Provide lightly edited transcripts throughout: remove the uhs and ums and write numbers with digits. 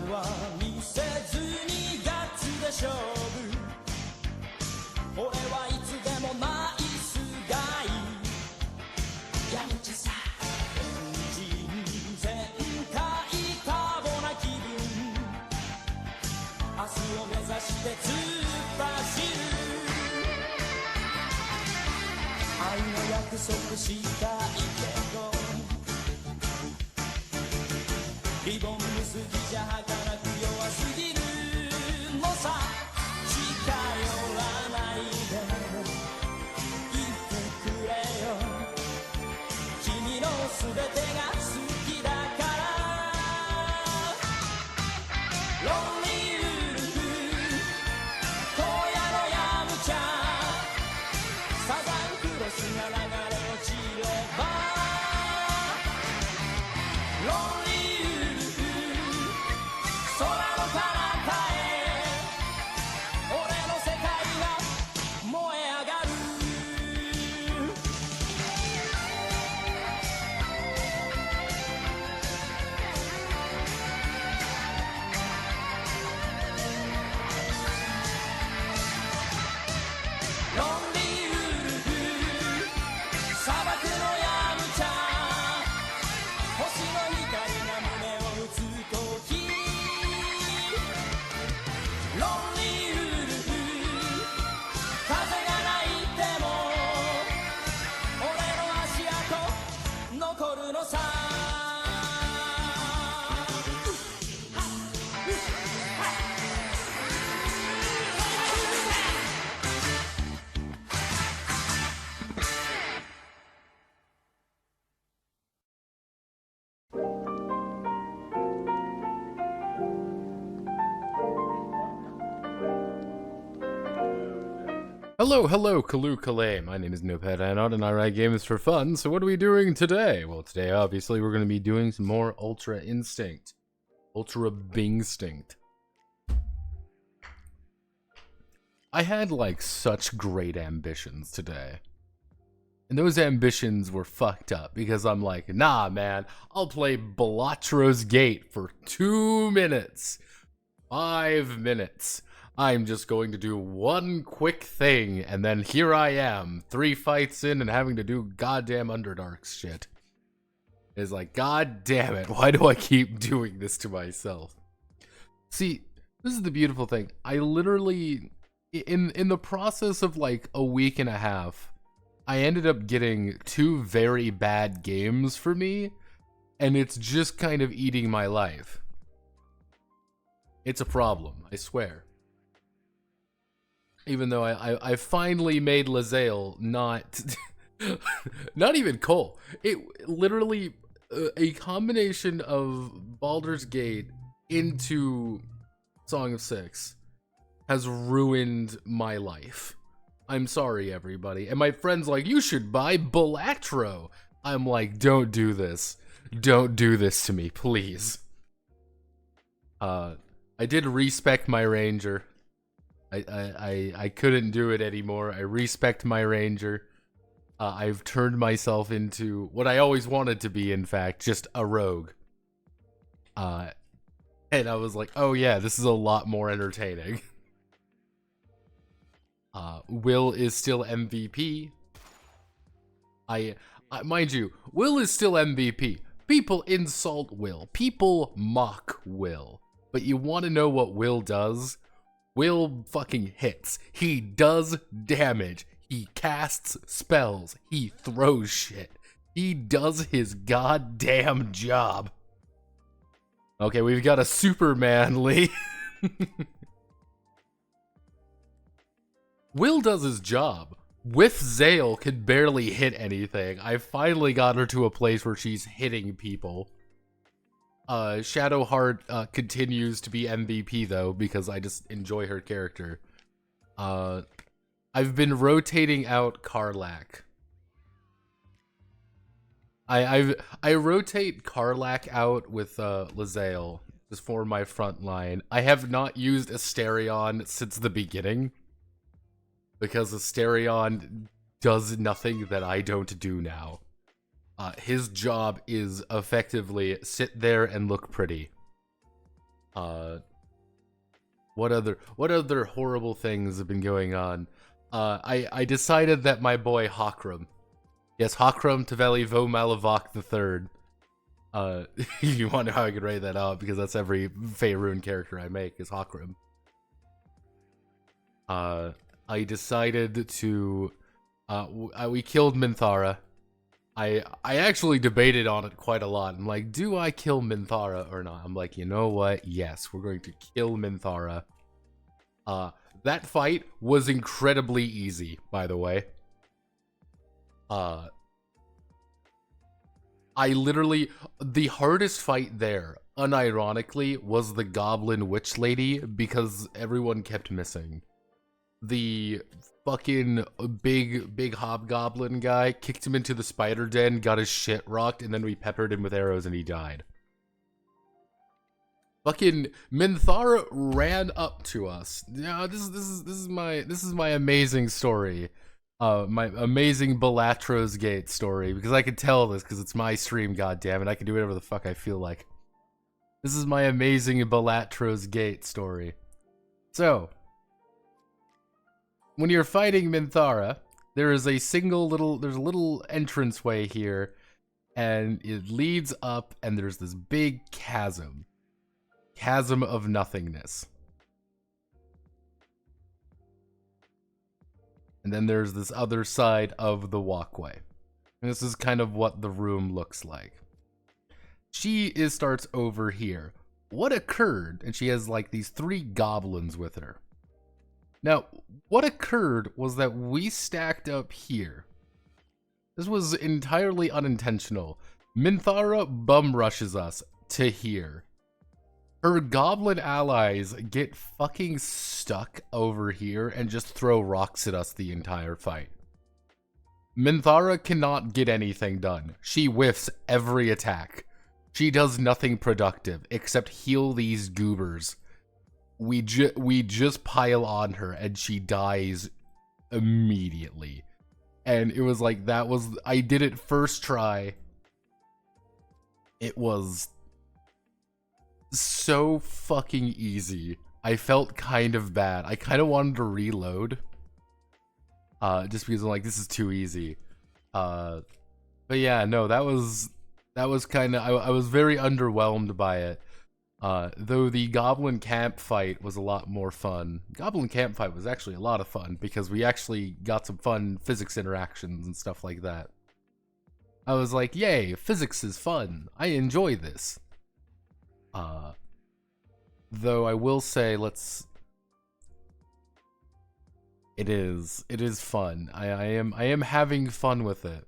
は見せずにガッツで勝負。俺はいつでもナイスガイ。やんちゃさエンジン全開多忙な気分。明日を目指して突っ走る。愛の約束したいけどリボン結びじゃ儚く弱すぎるのさ。近寄らないで言ってくれよ。君の全てが好きだからロンリーウルフ荒野のヤムチャサザンクロスが流れ落ちればロンリーHello, Kalu Kale. My name is Nopet Anod and I write games for fun. So what are we doing today? Well, today obviously we're going to be doing some more Ultra Instinct. Ultra Bingstinct. I had like such great ambitions today. And those ambitions were fucked up because I'm like, nah man, I'll play Balatro's Gate for 2 minutes. 5 minutes. I'm just going to do one quick thing, and then here I am, 3 fights in and having to do goddamn Underdark shit. It's like, god damn it, why do I keep doing this to myself? See, this is the beautiful thing. I literally, in the process of like a week and a half, I ended up getting 2 very bad games for me, and it's just kind of eating my life. It's a problem, I swear. Even though I finally made Lae'zel not not even Cole. It literally a combination of Baldur's Gate into Song of Six has ruined my life. I'm sorry everybody. And my friend's like, you should buy Balatro. I'm like, don't do this. Don't do this to me, please. I did respec my ranger. I couldn't do it anymore. I respect my ranger. I've turned myself into what I always wanted to be, in fact, just a rogue. And I was like, oh yeah, this is a lot more entertaining. Will is still MVP. Mind you, Will is still MVP. People insult Will. People mock Will. But you want to know what Will does? Will fucking hits. He does damage. He casts spells. He throws shit. He does his goddamn job. Okay, we've got a Superman, Lee. Will does his job. With Zale can barely hit anything. I finally got her to a place where she's hitting people. Shadowheart continues to be MVP though, because I just enjoy her character. I've been rotating out Karlach. I rotate Karlach out with Lae'zel just for my front line. I have not used Asterion since the beginning, because Asterion does nothing that I don't do now. His job is effectively sit there and look pretty. What other horrible things have been going on? I decided that my boy Hakram, yes, Hakram Taveli Vo Malavok III. You wonder how I could rate that out, because that's every Faerun character I make is Hakram. I decided to, we killed Minthara. I actually debated on it quite a lot. I'm like, do I kill Minthara or not? I'm like, you know what? Yes, we're going to kill Minthara. That fight was incredibly easy, by the way. I literally, the hardest fight there, unironically, was the Goblin Witch Lady, because everyone kept missing. The fucking big hobgoblin guy kicked him into the spider den, got his shit rocked, and then we peppered him with arrows and he died. Fucking Minthara ran up to us. Yeah, this is my amazing story. My amazing Bellatro's Gate story, because I can tell this because it's my stream, goddammit. I can do whatever the fuck I feel like. This is my amazing Bellatro's Gate story. So, when you're fighting Minthara, there is a there's a little entranceway here, and it leads up, and there's this big chasm of nothingness. And then there's this other side of the walkway. And this is kind of what the room looks like. She starts over here. What occurred, and she has like these 3 goblins with her. Now, what occurred was that we stacked up here. This was entirely unintentional. Minthara bum rushes us to here. Her goblin allies get fucking stuck over here and just throw rocks at us the entire fight. Minthara cannot get anything done. She whiffs every attack. She does nothing productive except heal these goobers. We just pile on her and she dies immediately. And it was like, I did it first try. It was so fucking easy. I felt kind of bad. I kind of wanted to reload. Just because I'm like, this is too easy. But yeah, no, that was kind of, I was very underwhelmed by it. Though the Goblin Camp fight was a lot more fun. Goblin Camp fight was actually a lot of fun because we actually got some fun physics interactions and stuff like that. I was like, yay, physics is fun. I enjoy this. Though I will say, it is fun. I am having fun with it.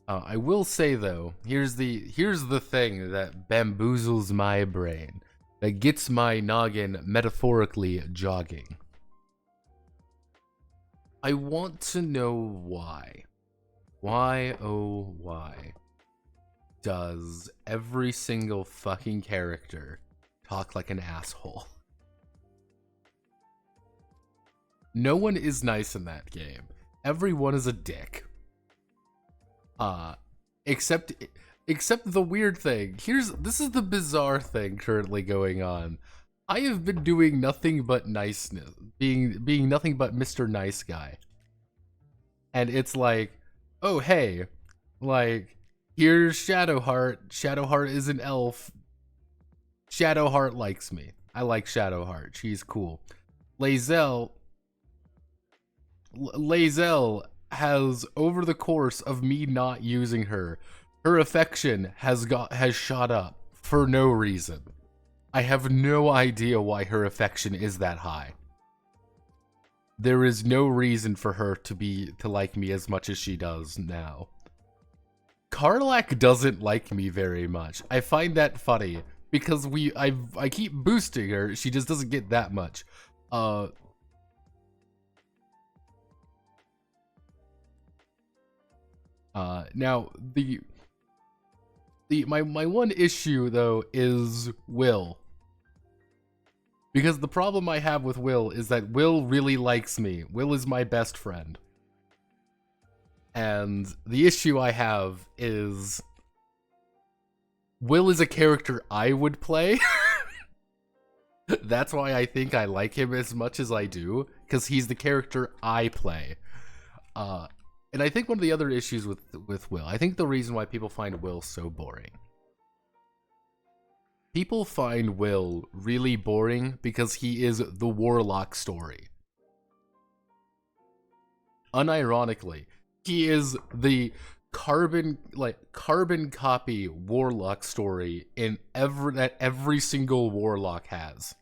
I will say though, here's the thing that bamboozles my brain, that gets my noggin metaphorically jogging. I want to know why. Why, oh why, does every single fucking character talk like an asshole? No one is nice in that game. Everyone is a dick. Except the weird thing. This is the bizarre thing currently going on. I have been doing nothing but niceness, being nothing but Mr. Nice Guy. And it's like, oh hey, like, here's Shadowheart. Shadowheart is an elf. Shadowheart likes me. I like Shadowheart. She's cool. Lae'zel Lae'zel has, over the course of me not using her, her affection has shot up for no reason. I have no idea why her affection is that high. There is no reason for her to like me as much as she does now. Karlach doesn't like me very much. I find that funny because I keep boosting her. She just doesn't get that much. Now my one issue though is Will. Because the problem I have with Will is that Will really likes me. Will is my best friend. And the issue I have is Will is a character I would play. That's why I think I like him as much as I do, because he's the character I play. And I think one of the other issues with Will, I think the reason why people find Will so boring. People find Will really boring because he is the warlock story. Unironically, he is the carbon copy warlock story that every single warlock has.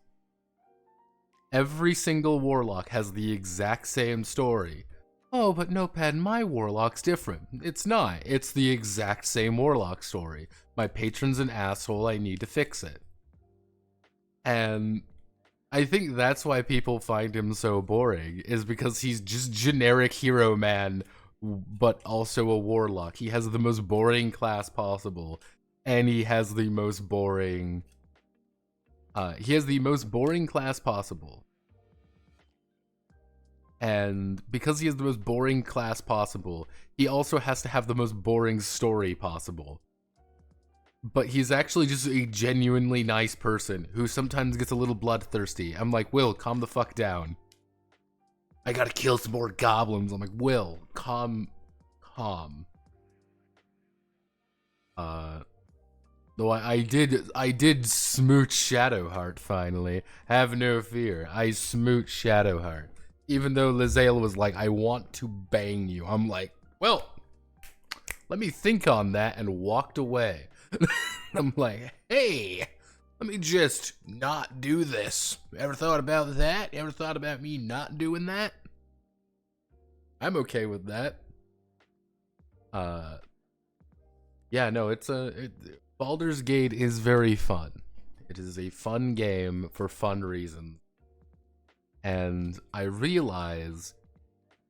Every single warlock has the exact same story. Oh, but Notepad, my warlock's different. It's not. It's the exact same warlock story. My patron's an asshole, I need to fix it. And I think that's why people find him so boring, is because he's just generic hero man, but also a warlock. He has the most boring class possible, and he has the most boring... class possible. And because he has the most boring class possible, he also has to have the most boring story possible. But he's actually just a genuinely nice person who sometimes gets a little bloodthirsty. I'm like, Will, calm the fuck down. I gotta kill some more goblins. I'm like, Will, calm. Though I did smooch Shadowheart finally. Have no fear, I smooch Shadowheart. Even though Lae'zel was like, I want to bang you. I'm like, well, let me think on that, and walked away. I'm like, hey, let me just not do this. Ever thought about that? Ever thought about me not doing that? I'm okay with that. Yeah, no, Baldur's Gate is very fun. It is a fun game for fun reasons. And I realize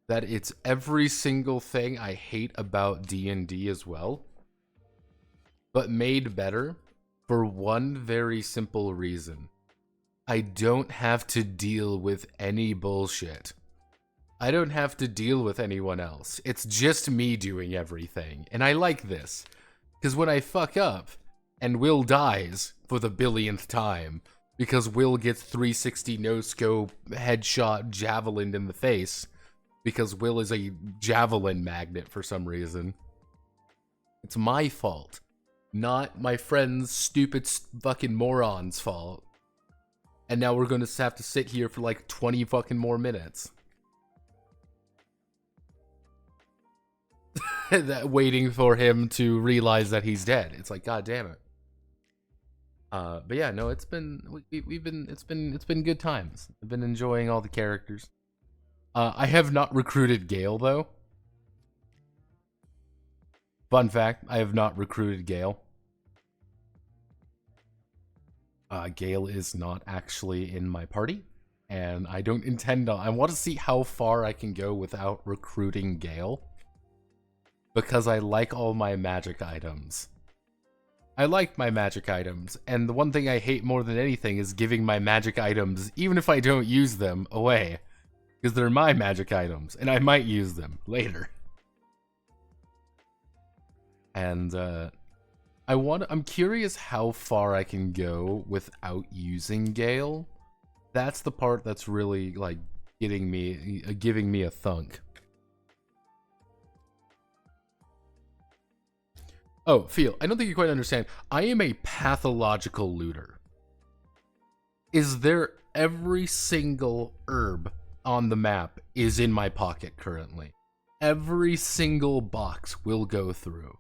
that it's every single thing I hate about D&D as well, but made better for one very simple reason. I don't have to deal with any bullshit. I don't have to deal with anyone else. It's just me doing everything, and I like this. Because when I fuck up, and Will dies for the billionth time, because Will gets 360 no-scope headshot javelin in the face, because Will is a javelin magnet for some reason. It's my fault, not my friend's stupid fucking moron's fault. And now we're gonna have to sit here for like 20 fucking more minutes. Waiting for him to realize that he's dead. It's like, god damn it. But yeah, no, it's been good times. I've been enjoying all the characters. I have not recruited Gale though. Fun fact, I have not recruited Gale. Gale is not actually in my party, and I don't intend on. I want to see how far I can go without recruiting Gale, because I like all my magic items. I like my magic items, and the one thing I hate more than anything is giving my magic items, even if I don't use them, away. Because they're my magic items, and I might use them later. And, I'm curious how far I can go without using Gale. That's the part that's really, like, giving me a thunk. Oh, Phil, I don't think you quite understand. I am a pathological looter. Is there every single herb on the map is in my pocket currently. Every single box will go through.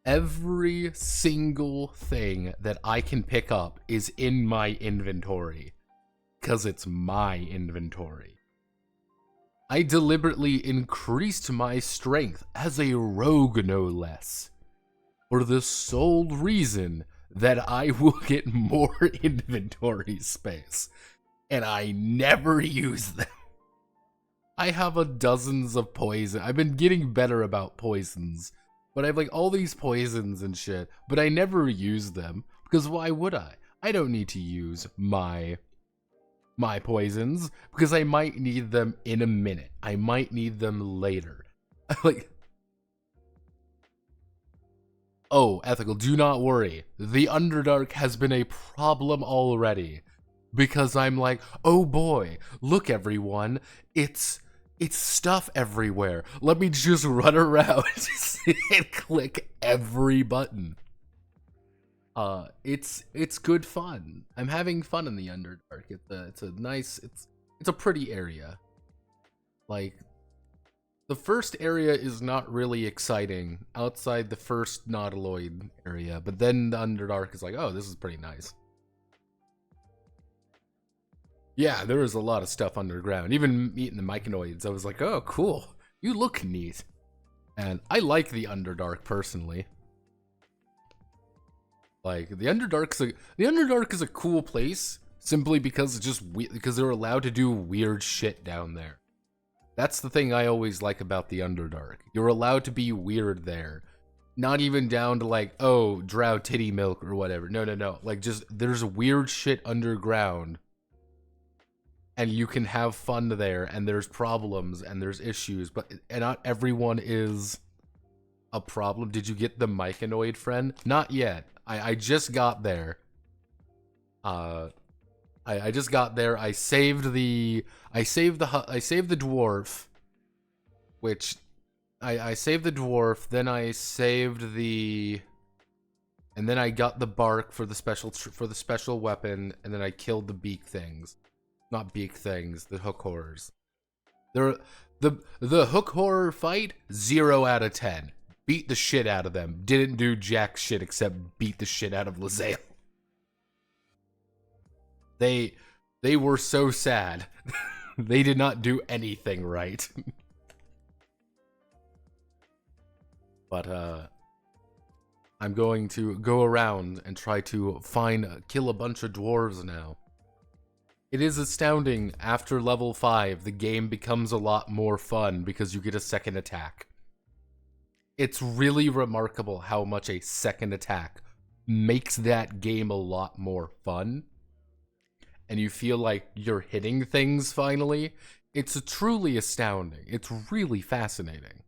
Every single thing that I can pick up is in my inventory. Because it's my inventory. I deliberately increased my strength as a rogue, no less. For the sole reason that I will get more inventory space. And I never use them. I have dozens of poison. I've been getting better about poisons. But I have like all these poisons and shit. But I never use them. Because why would I? I don't need to use my poisons. Because I might need them in a minute. I might need them later. Like... Oh, Ethical, do not worry. The Underdark has been a problem already. Because I'm like, oh boy, look everyone, it's stuff everywhere. Let me just run around and click every button. It's good fun. I'm having fun in the Underdark. It's a nice, it's a pretty area. Like, the first area is not really exciting outside the first Nautiloid area, but then the Underdark is like, oh, this is pretty nice. Yeah, there was a lot of stuff underground. Even meeting the Myconoids, I was like, oh, cool. You look neat. And I like the Underdark, personally. Like, the Underdark is a cool place, simply because it's just because they're allowed to do weird shit down there. That's the thing I always like about the Underdark. You're allowed to be weird there. Not even down to like, oh, drow titty milk or whatever. No. Like, just, there's weird shit underground. And you can have fun there, and there's problems, and there's issues, and not everyone is a problem. Did you get the Myconoid friend? Not yet. I just got there. I just got there. I saved the dwarf, which I saved the dwarf. Then I saved the, and then I got the bark for the special weapon, and then I killed the beak things. Not beak things, the hook horrors. The hook horror fight, 0 out of 10. Beat the shit out of them. Didn't do jack shit except beat the shit out of Lae'zel. They were so sad. They did not do anything right. But I'm going to go around and try to kill a bunch of dwarves now. It is astounding, after level 5, the game becomes a lot more fun because you get a second attack. It's really remarkable how much a second attack makes that game a lot more fun. And you feel like you're hitting things finally. It's truly astounding. It's really fascinating.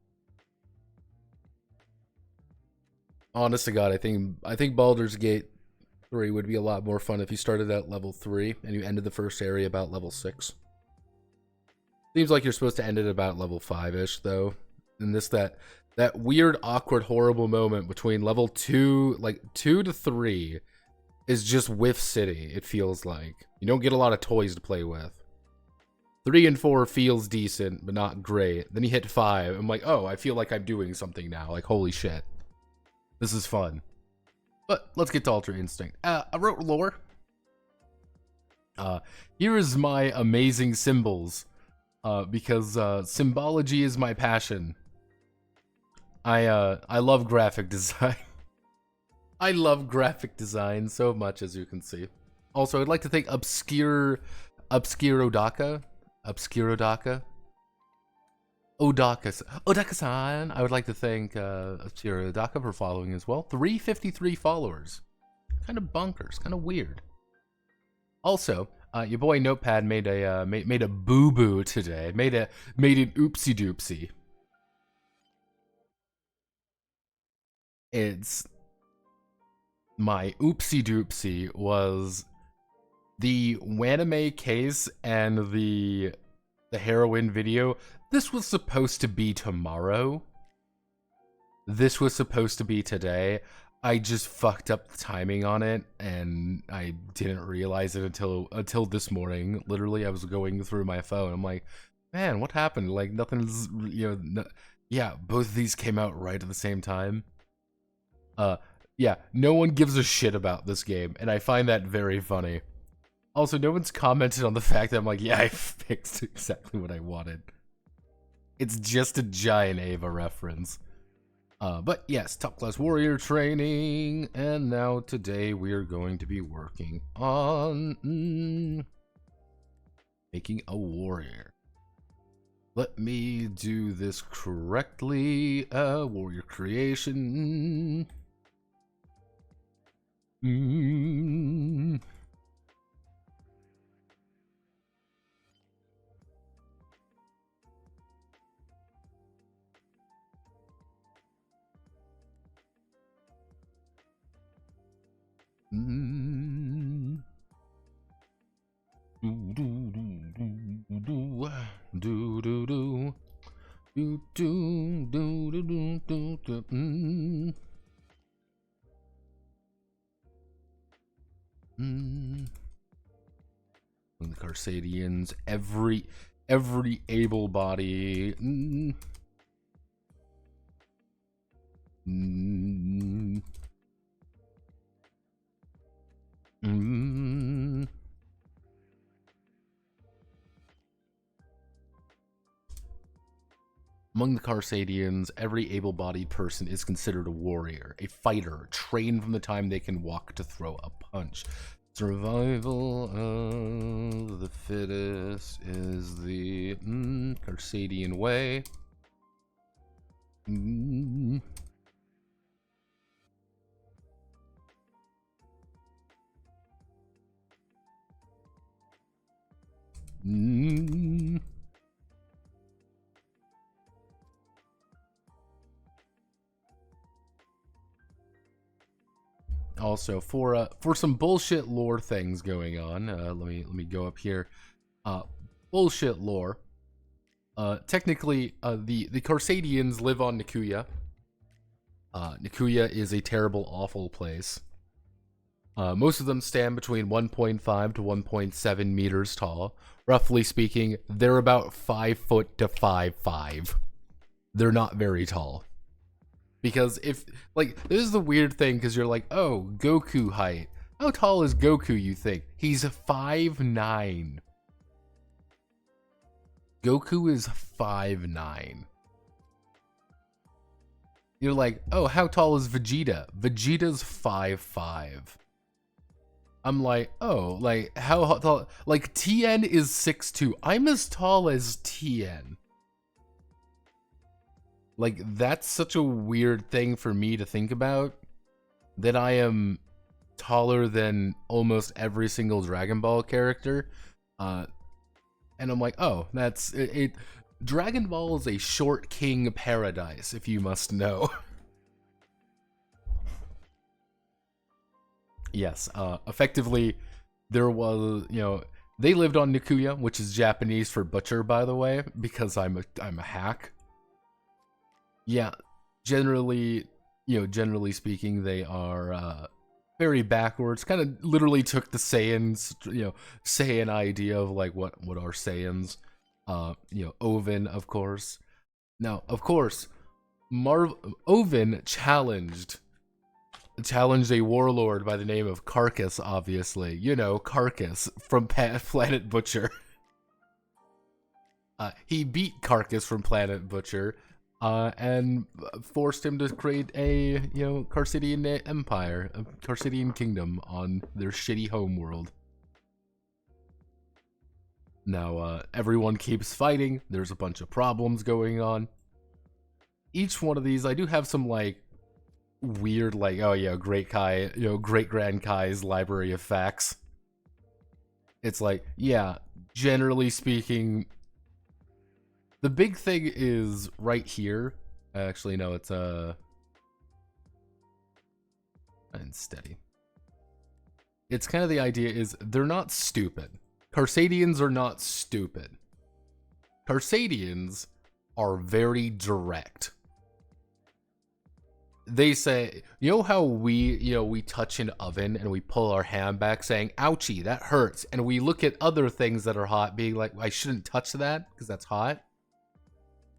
Honest to God, I think Baldur's Gate 3 would be a lot more fun if you started at level 3 and you ended the first area about level 6. Seems like you're supposed to end it about level 5-ish, though. And that weird, awkward, horrible moment between level 2, like 2 to 3, is just Whiff City, it feels like. You don't get a lot of toys to play with. 3 and 4 feels decent, but not great. Then you hit 5, I'm like, oh, I feel like I'm doing something now. Like, holy shit. This is fun. But let's get to Ultra Instinct. I wrote lore. Here is my amazing symbols. Because symbology is my passion. I love graphic design. I love graphic design so much, as you can see. Also, I'd like to thank Obscurodaka. Odaka-san. I would like to thank Obscurodaka for following as well. 353 followers. Kind of bonkers. Kind of weird. Also, your boy Notepad made a boo-boo today. Made an oopsie-doopsie. It's my oopsie-doopsie was the Waname case and the heroine video. This was supposed to be tomorrow. This was supposed to be today. I just fucked up the timing on it, and I didn't realize it until this morning. Literally, I was going through my phone. I'm like, man, what happened? Like, nothing's, yeah, both of these came out right at the same time. Yeah, no one gives a shit about this game, and I find that very funny. Also, no one's commented on the fact that I'm like, yeah, I fixed exactly what I wanted. It's just a giant Ava reference. But yes, top class warrior training, and now today we're going to be working on making a warrior. Let me do this correctly. Warrior creation. The Carsadians, every able body. Among the Carsadians, every able-bodied person is considered a warrior, a fighter, trained from the time they can walk to throw a punch. Survival of the fittest is the Carsadian way. Also, for some bullshit lore things going on, let me go up here. Bullshit lore. Technically, the Carsadians live on Nikuya. Nikuya is a terrible, awful place. Most of them stand between 1.5 to 1.7 meters tall. Roughly speaking, they're about 5 foot to 5'5". They're not very tall. Because if, like, this is the weird thing, because you're like, oh, Goku height. How tall is Goku, you think? He's 5'9". Goku is 5'9". You're like, oh, how tall is Vegeta? Vegeta's 5'5". I'm like, oh, like, how tall? Like, Tien is 6'2". I'm as tall as Tien. Like, that's such a weird thing for me to think about, that I am taller than almost every single Dragon Ball character. And I'm like, oh, that's it. Dragon Ball is a short king paradise, if you must know. Yes, effectively, there was, they lived on Nikuya, which is Japanese for butcher, by the way, because I'm a hack. Yeah, generally speaking, they are very backwards. Kind of literally took the Saiyans, Saiyan idea of like what are Saiyans. Ovyn, of course. Now, of course, Ovyn challenged a warlord by the name of Carcass, obviously. Carcass from Planet Butcher. He beat Carcass from Planet Butcher. And forced him to create a, Carsadian empire, a Carsadian kingdom on their shitty homeworld. Now, everyone keeps fighting. There's a bunch of problems going on. Each one of these, I do have some, like, weird, like, oh yeah, Great Grand Kai's library of facts. It's like, yeah, generally speaking, the big thing is right here. Actually, no, it's unsteady. It's kind of the idea is they're not stupid. Carsadians are not stupid. Carsadians are very direct. they say, you know how we touch an oven and we pull our hand back saying, ouchie, that hurts. And we look at other things that are hot being like, I shouldn't touch that because that's hot.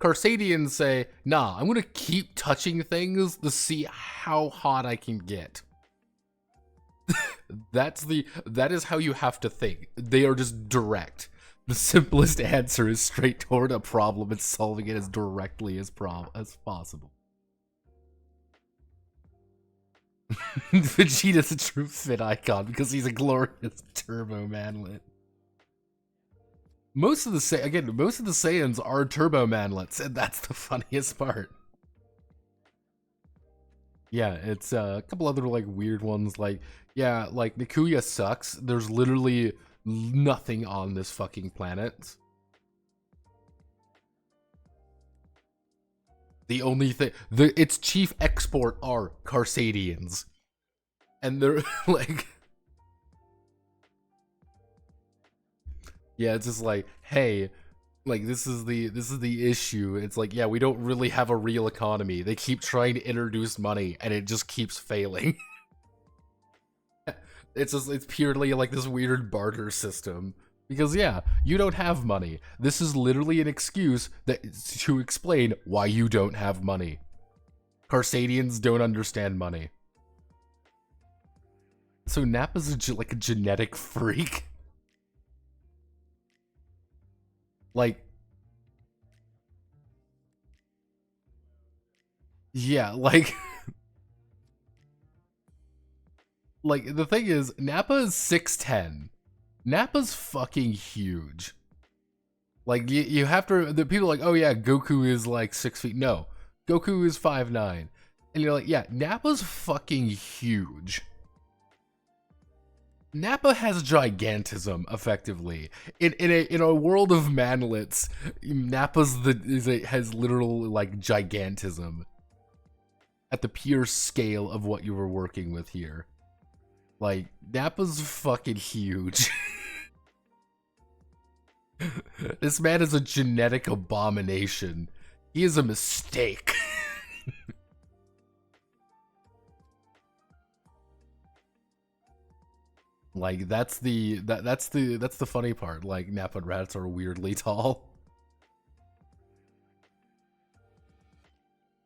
Carsadians say, nah, I'm going to keep touching things to see how hot I can get. That is how you have to think. They are just direct. The simplest answer is straight toward a problem and solving it as directly as possible. Vegeta's a true fit icon because he's a glorious turbo manlet. Most of the Saiyans are turbo manlets, and that's the funniest part. Yeah, it's a couple other like weird ones, like like Nikuya sucks. There's literally nothing on this fucking planet. The only thing, its chief export are Carsadians, and they're like, yeah, it's just like, hey, like this is the issue. It's like, yeah, we don't really have a real economy. They keep trying to introduce money, and it just keeps failing. It's purely like this weird barter system. Because yeah, you don't have money. This is literally an excuse to explain why you don't have money. Carsadians don't understand money. So Nappa's like a genetic freak. Like, yeah, like, like the thing is, Nappa is 6'10". Nappa's fucking huge. Like, you have to, the people are like, oh yeah, Goku is like 6 feet. No, Goku is 5'9". And you're like, yeah, Nappa's fucking huge. Nappa has gigantism, effectively. In a world of manlets, Nappa's has literal like gigantism at the pure scale of what you were working with here. Like, Nappa's fucking huge. This man is a genetic abomination. He is a mistake. Like, that's the funny part. Like, Nappa rats are weirdly tall.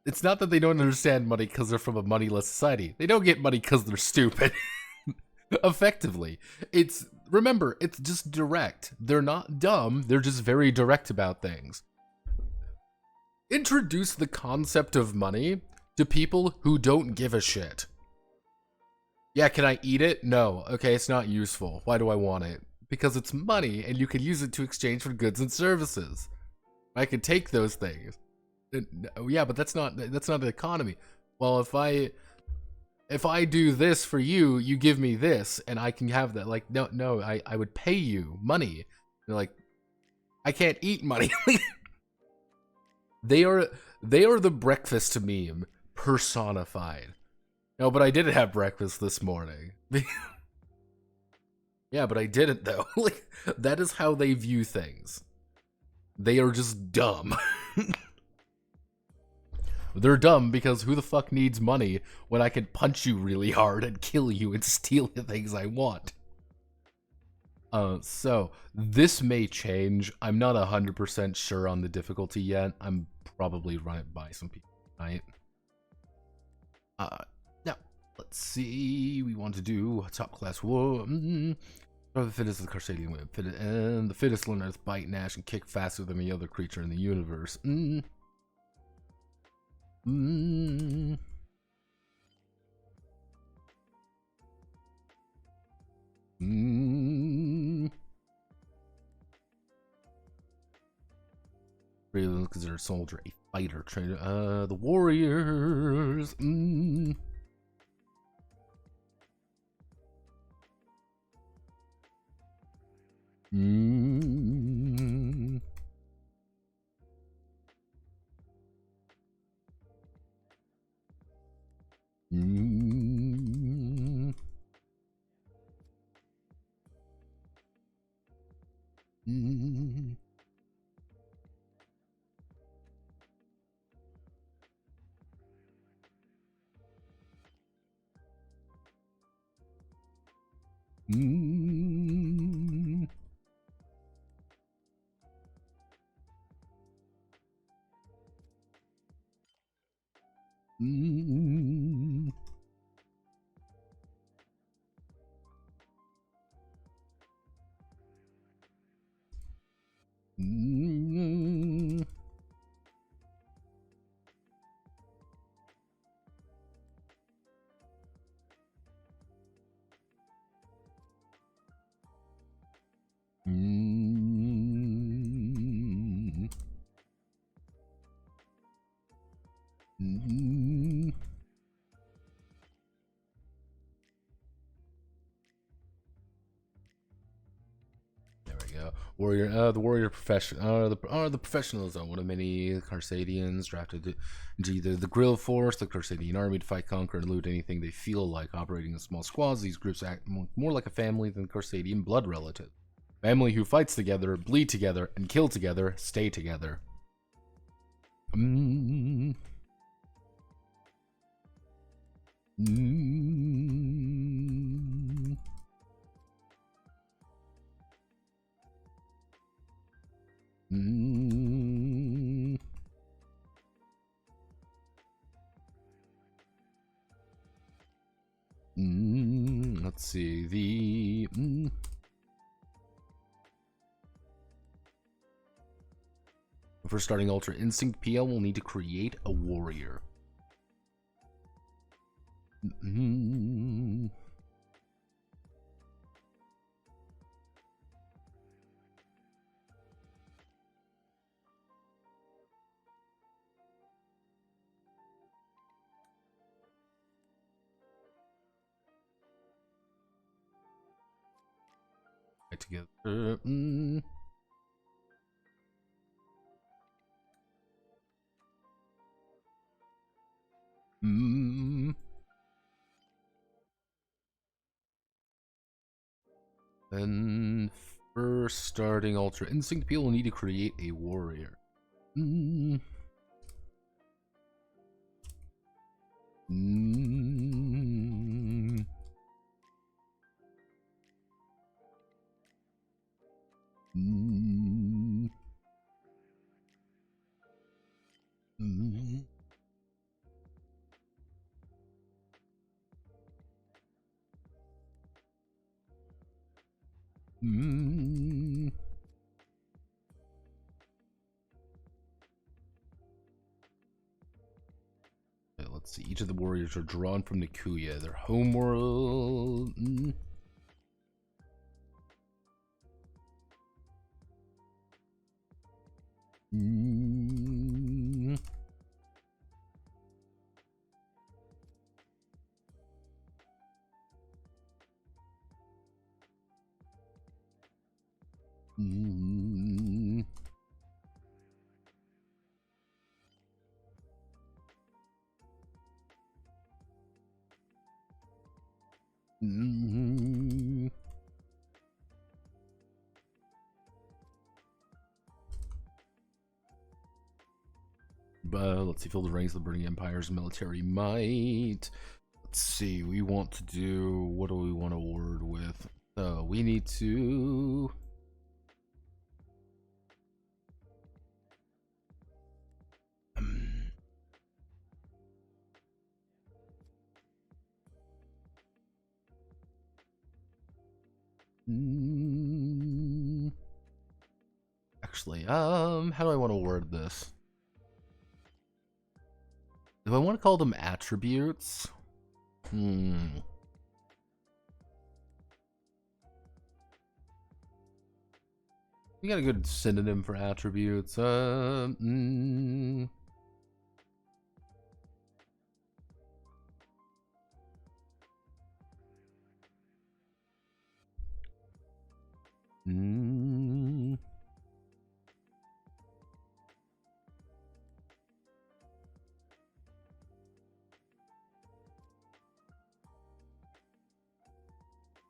It's not that they don't understand money because they're from a moneyless society. They don't get money because they're stupid. Effectively. Remember, it's just direct. They're not dumb, they're just very direct about things. Introduce the concept of money to people who don't give a shit. Yeah, can I eat it? No. Okay, it's not useful. Why do I want it? Because it's money, and you can use it to exchange for goods and services. I can take those things. Yeah, but that's not the economy. Well, if I do this for you, you give me this, and I can have that. Like, no, I would pay you money. They're like, I can't eat money. They are the breakfast meme personified. No, but I didn't have breakfast this morning. Yeah, but I didn't though. Like, that is how they view things. They are just dumb. They're dumb because who the fuck needs money when I can punch you really hard and kill you and steal the things I want? So this may change. I'm not 100% sure on the difficulty yet. I'm probably run it by some people tonight. Now, let's see. We want to do top class war. The fittest is the Carsadian whip. And the fittest learn how to bite, gnash, and kick faster than any other creature in the universe. Really consider a soldier a fighter trainer. The warriors. Mm. Mm. Mm. Mm. Mm. There we go. Warrior, the warrior profession, the professional zone. One of many Carsadians drafted into either the guerrilla force, the Carsadian army to fight, conquer, and loot anything they feel like. Operating in small squads, these groups act more like a family than Carsadian blood relative. Family who fights together, bleed together, and kill together, stay together. Mm. Mm. Mm. Let's see the. For starting Ultra Instinct, PL will need to create a warrior. Together. Then first starting Ultra Instinct, people will need to create a warrior. Mm. Mm. Mm. Mm. Mm. Okay, let's see. Each of the warriors are drawn from Nikuya, their homeworld. Mm. Mm. Mm. Let's see, fill the ranks of the burning empire's military might. Let's see, we want to do, what do we want to word with? We need to... Actually, how do I want to word this? Do I want to call them attributes? We got a good synonym for attributes.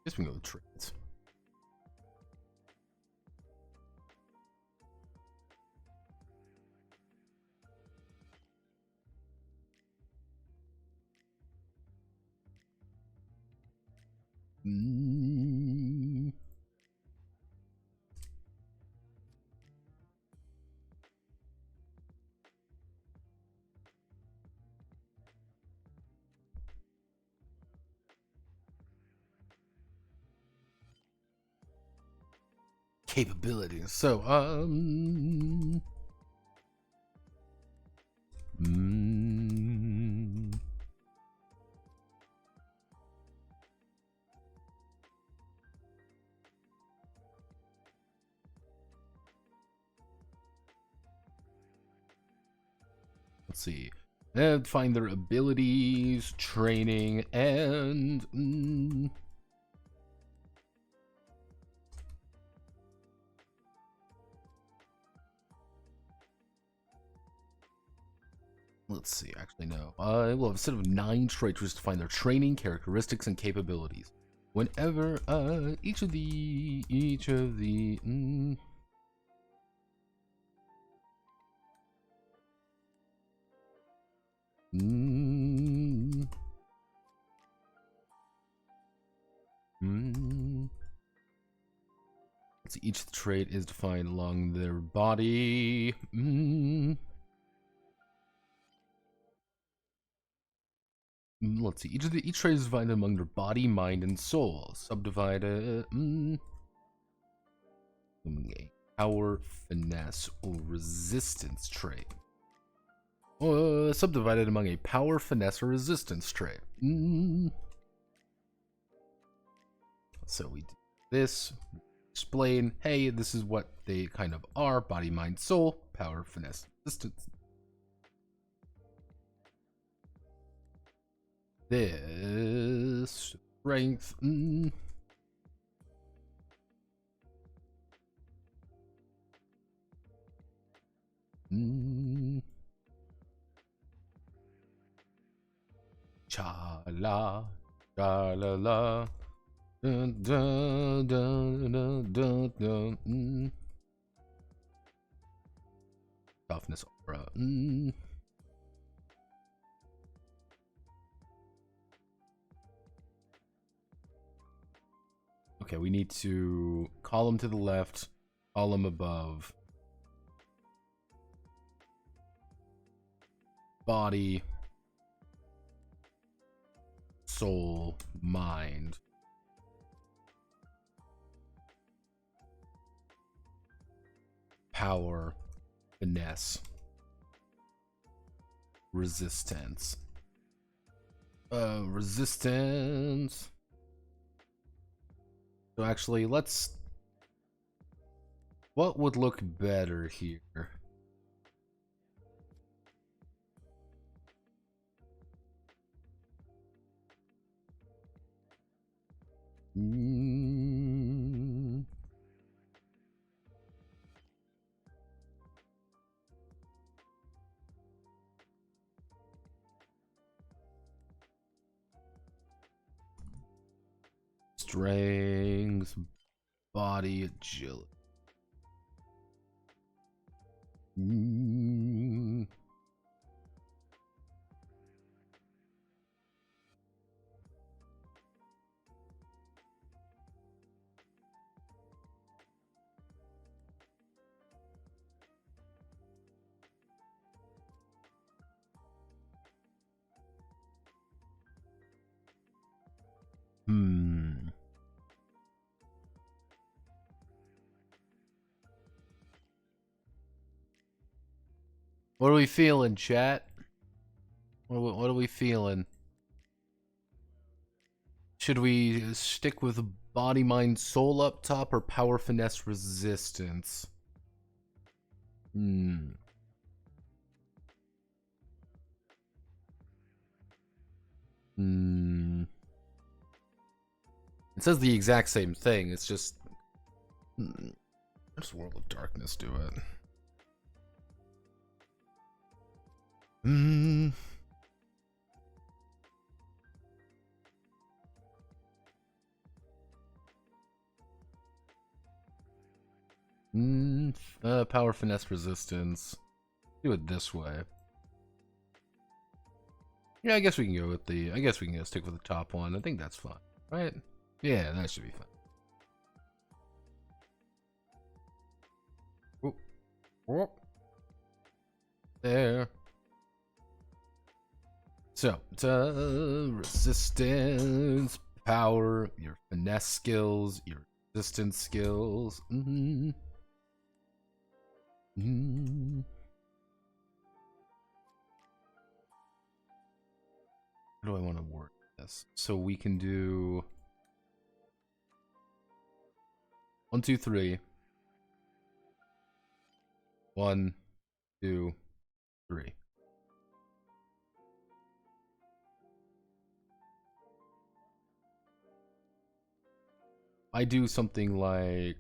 Guess we can go with traits. capabilities. So, let's see. And find their abilities, training, and let's see. Actually, no. We'll have a set of 9 traits to find their training, characteristics, and capabilities. Whenever each of the let's see, each trait is defined along their body. Let's see, each trait is divided among their body, mind, and soul. Subdivided a power, finesse, or resistance trait. Subdivided among a power, finesse, or resistance trait. So we do this. Explain, hey, this is what they kind of are: body, mind, soul, power, finesse, resistance. This strength. Cha la, cha la la. Dun, dun, dun, dun, dun, dun. Toughness aura. Okay, we need to column to the left, column above. Body, soul, mind. Power, finesse, resistance. Resistance. So actually, what would look better here? Strength, body, agility. What are we feeling, chat? What are we feeling? Should we stick with body, mind, soul up top, or power, finesse, resistance? It says the exact same thing. It's just just World of Darkness do it. Power, finesse, resistance. Do it this way. Yeah, I guess we can go with the. I guess we can stick with the top one. I think that's fine, right? Yeah, that should be fine. Oh. There. So, resistance, power, your finesse skills, your Resistance skills. Mm-hmm. Mm-hmm. How do I want to work this? So we can do 1, 2, 3. 1, 2, 3. I do something like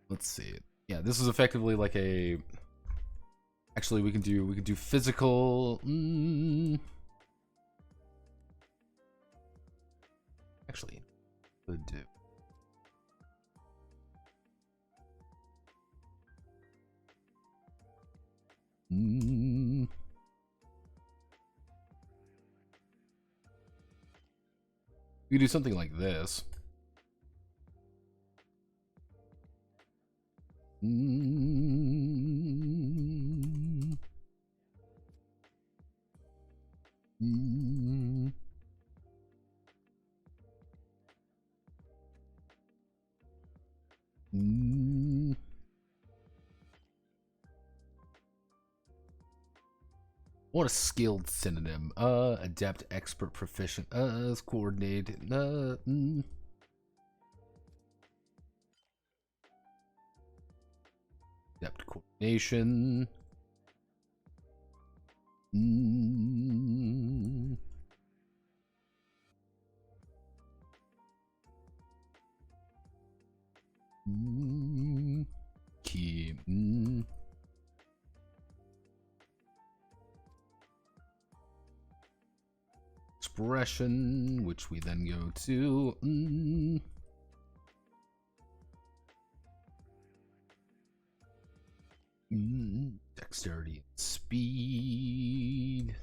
let's see. Yeah, this is effectively like a. Actually, we can do physical. Actually, could do. We do something like this. What a skilled synonym. Adept, expert, proficient. It's coordinated. Adept coordination. Key. Expression, which we then go to. Dexterity and speed.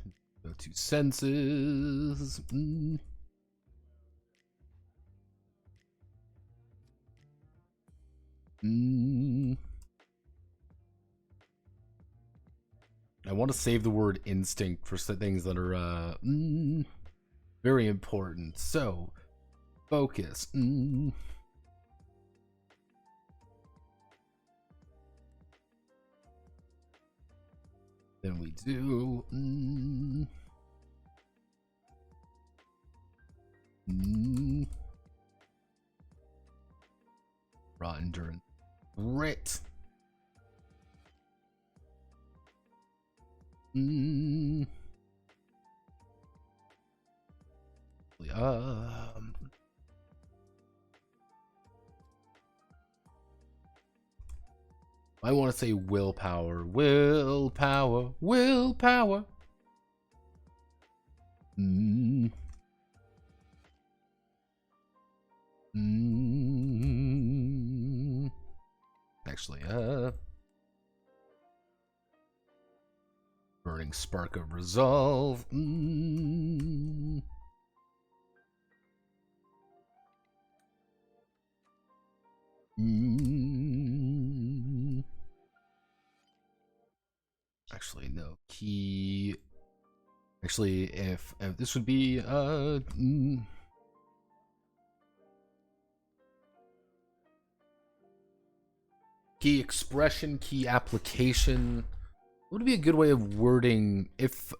Go to senses. I want to save the word instinct for things that are very important. So, focus. Then we do. Raw endurance. Grit. I want to say willpower. Willpower. Willpower. Actually, burning spark of resolve. Actually, no. Key. Actually, if this would be key expression, key application. What would be a good way of wording if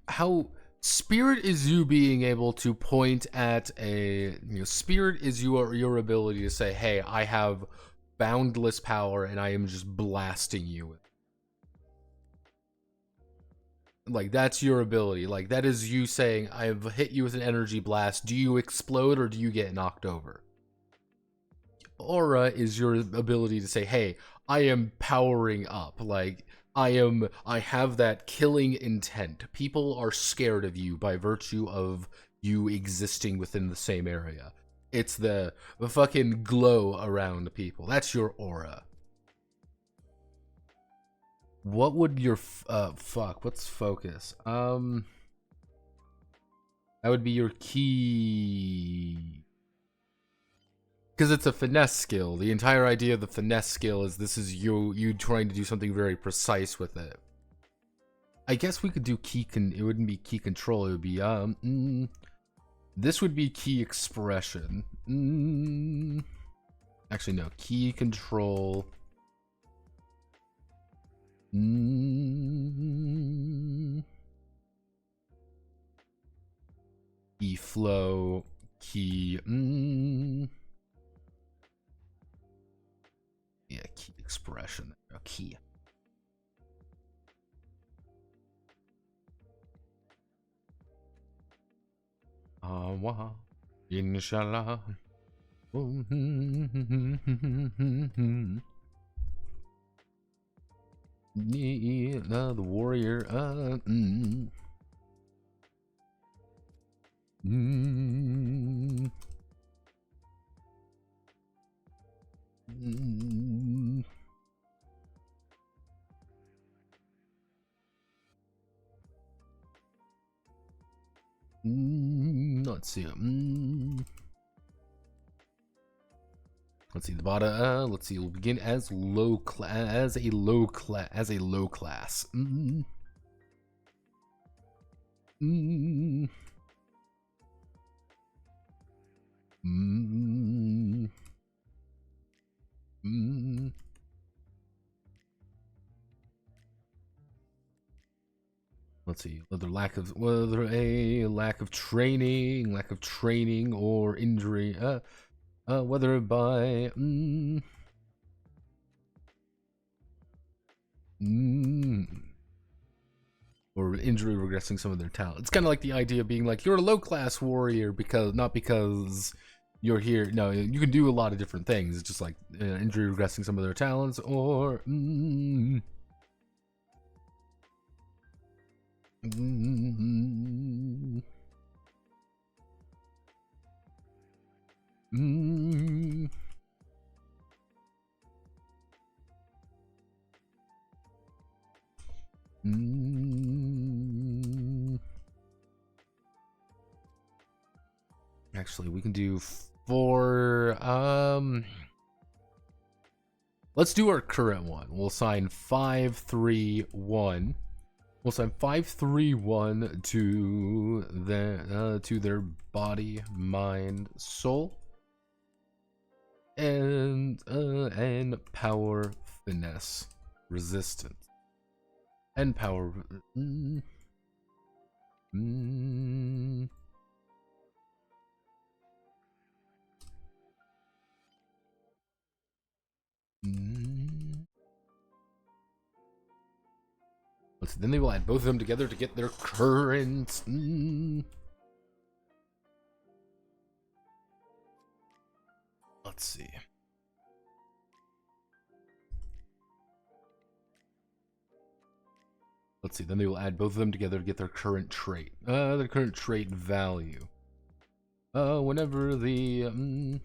how spirit is you being able to point at a spirit is your ability to say, hey, I have boundless power, and I am just blasting you with. Like, that's your ability. Like, that is you saying, I've hit you with an energy blast. Do you explode or do you get knocked over? Aura is your ability to say, hey, I am powering up. Like, I have that killing intent. People are scared of you by virtue of you existing within the same area. It's the fucking glow around people. That's your aura. What would your what's focus? That would be your key. Because it's a finesse skill. The entire idea of the finesse skill is this is you trying to do something very precise with it. I guess we could do it wouldn't be key control, it would be this would be key expression. Actually no, key control. Key flow, key yeah, key expression. Key. Inshallah. The warrior. Let's see. Let's see the bottom. Let's see. We'll begin as a low class. Let's see. Whether a lack of training, or injury. Whether by or injury regressing some of their talent. It's kind of like the idea of being like, you're a low class warrior not because you're here. No, you can do a lot of different things. It's just like injury regressing some of their talents, or actually, we can do 4. Let's do our current one. We'll assign 5, 3, 1. We'll assign 5, 3, 1 to their body, mind, soul, and power, finesse, resistance, and power. Let's see, then they will add both of them together to get their current. Let's see. Let's see, then they will add both of them together to get their current trait. Their current trait value. Whenever the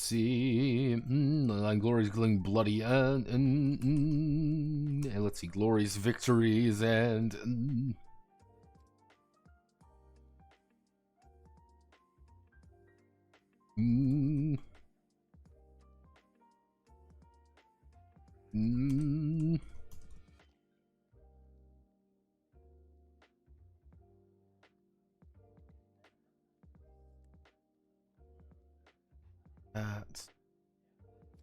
see. Glory's glowing bloody. And let's see. Glory's victories and.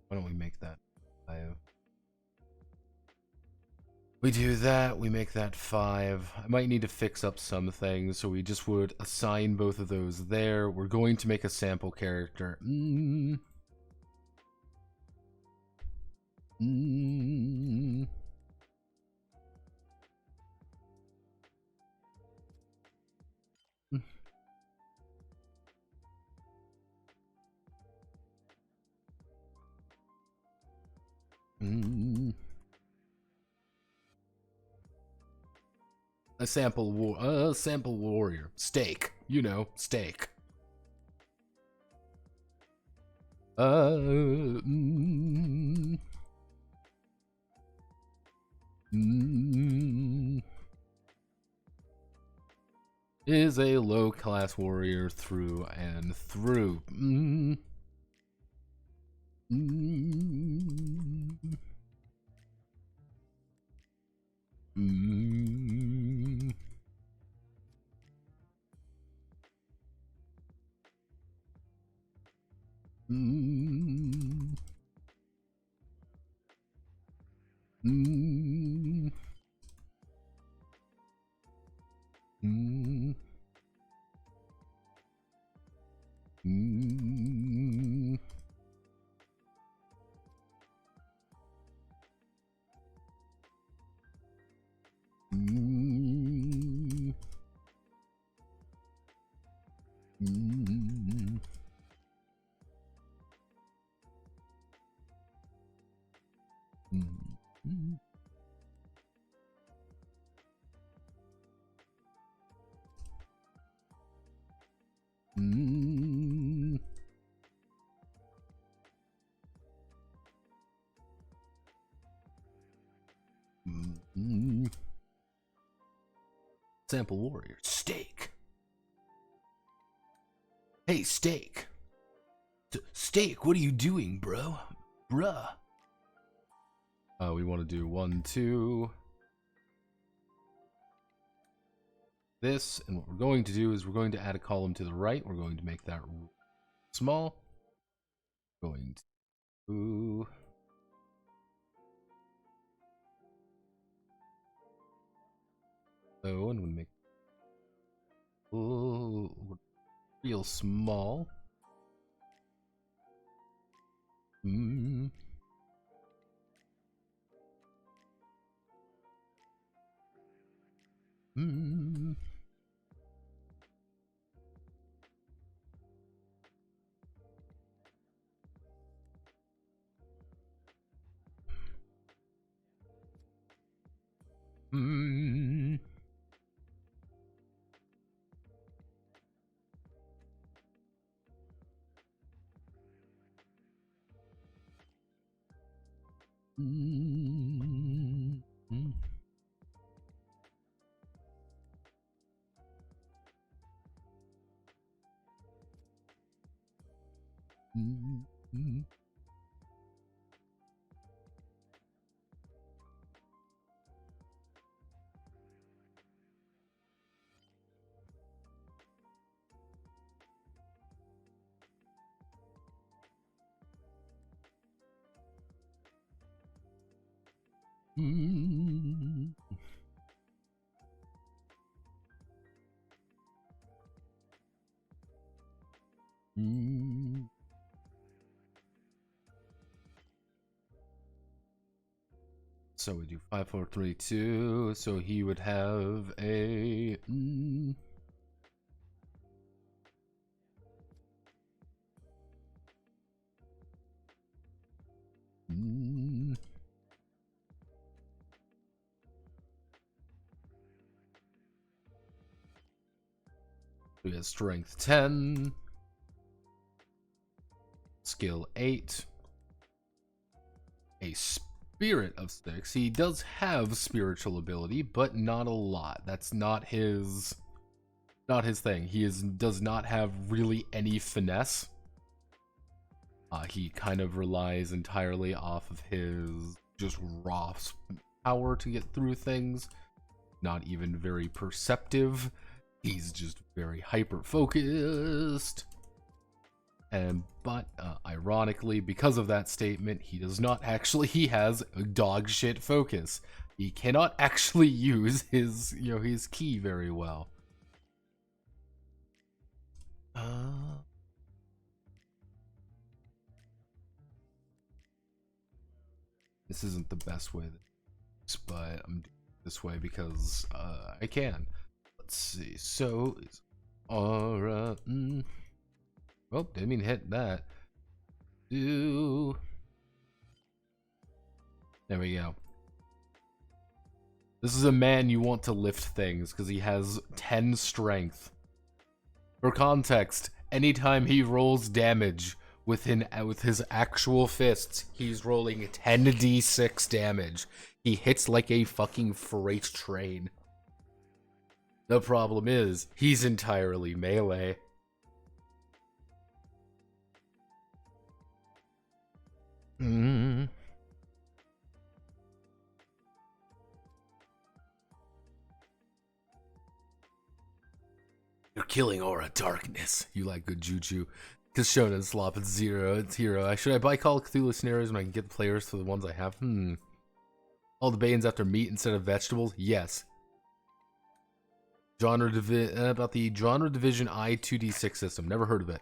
Why don't we make that 5? We do that, we make that 5. I might need to fix up some things, so we just would assign both of those there. We're going to make a sample character. A sample warrior. Steak. You know, steak. Is a low-class warrior through and through. Sample warrior. Steak. Hey, Steak. Steak, what are you doing, bro? Bruh. We want to do 1, 2. This, and what we're going to do is we're going to add a column to the right. We're going to make that small. Going to... Oh, and we make real small. So we do 5, 4, 3, 2. So he would have a. We have strength 10. skill 8, a spirit of 6. He does have spiritual ability, but not a lot. That's not his thing. He does not have really any finesse. He kind of relies entirely off of his just raw power to get through things. Not even very perceptive. He's just very hyper focused. But ironically, because of that statement, he has dog shit focus. He cannot actually use his key very well. This isn't the best way, but I'm doing it this way because I can. Let's see. So, aura. Oh, didn't mean to hit that. There we go. This is a man you want to lift things because he has 10 strength. For context, anytime he rolls damage with his actual fists, he's rolling 10d6 damage. He hits like a fucking freight train. The problem is, he's entirely melee. You're killing aura darkness. You like good juju. Because Shonen Slop, it's 0, it's hero. Should I buy Call of Cthulhu scenarios when I can get the players for the ones I have? All the Banes after meat instead of vegetables? Yes. About the genre division I2D6 system. Never heard of it.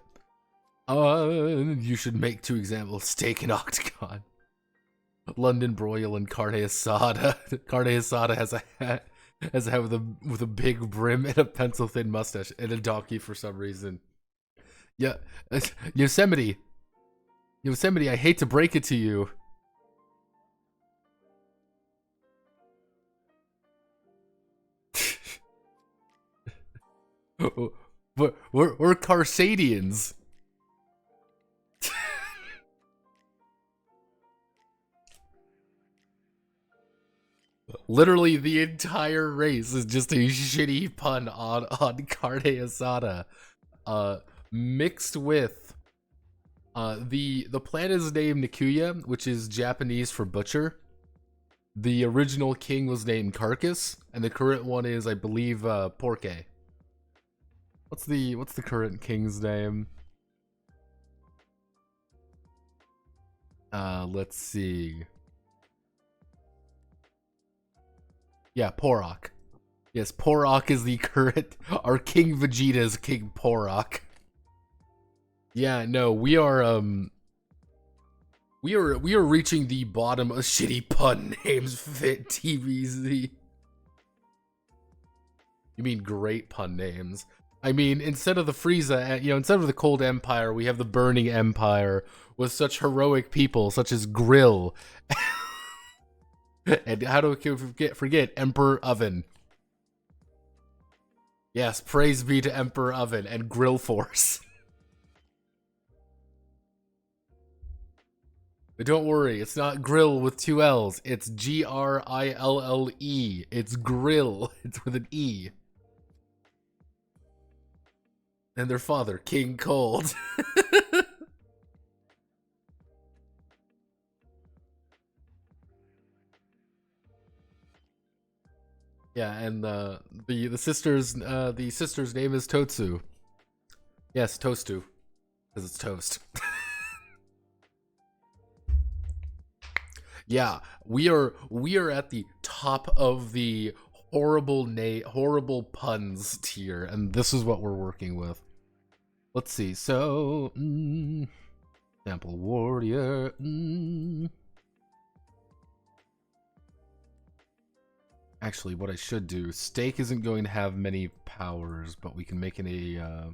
You should make 2 examples. Steak and Octagon. London broil and carne asada. Carne asada has a hat with a big brim and a pencil thin mustache and a donkey for some reason. Yeah, Yosemite, I hate to break it to you. We're Carsadians. Literally, the entire race is just a shitty pun on carne asada, mixed with the planet is named Nikuya, which is Japanese for butcher. The original king was named Carcass, and the current one is, I believe, Porke. What's the current king's name? Let's see. Yeah, Porok. Yes, Porok is the current. Our King Vegeta is King Porok. Yeah, no, we are reaching the bottom of shitty pun names fit TVZ. You mean great pun names? I mean, instead of the Frieza, instead of the Cold Empire, we have the Burning Empire with such heroic people such as Grill. And how do we forget Emperor Ovyn? Yes, praise be to Emperor Ovyn and Grill Force. But don't worry, it's not Grill with 2 L's. It's Grille. It's Grill. It's with an E. And their father, King Cold. Yeah, and the sister's name is Totsu. Yes, Toastu, because it's toast. Yeah, we are at the top of the horrible puns tier, and this is what we're working with. Let's see. So, Sample Warrior. Actually, what I should do, Steak isn't going to have many powers, but we can make it a,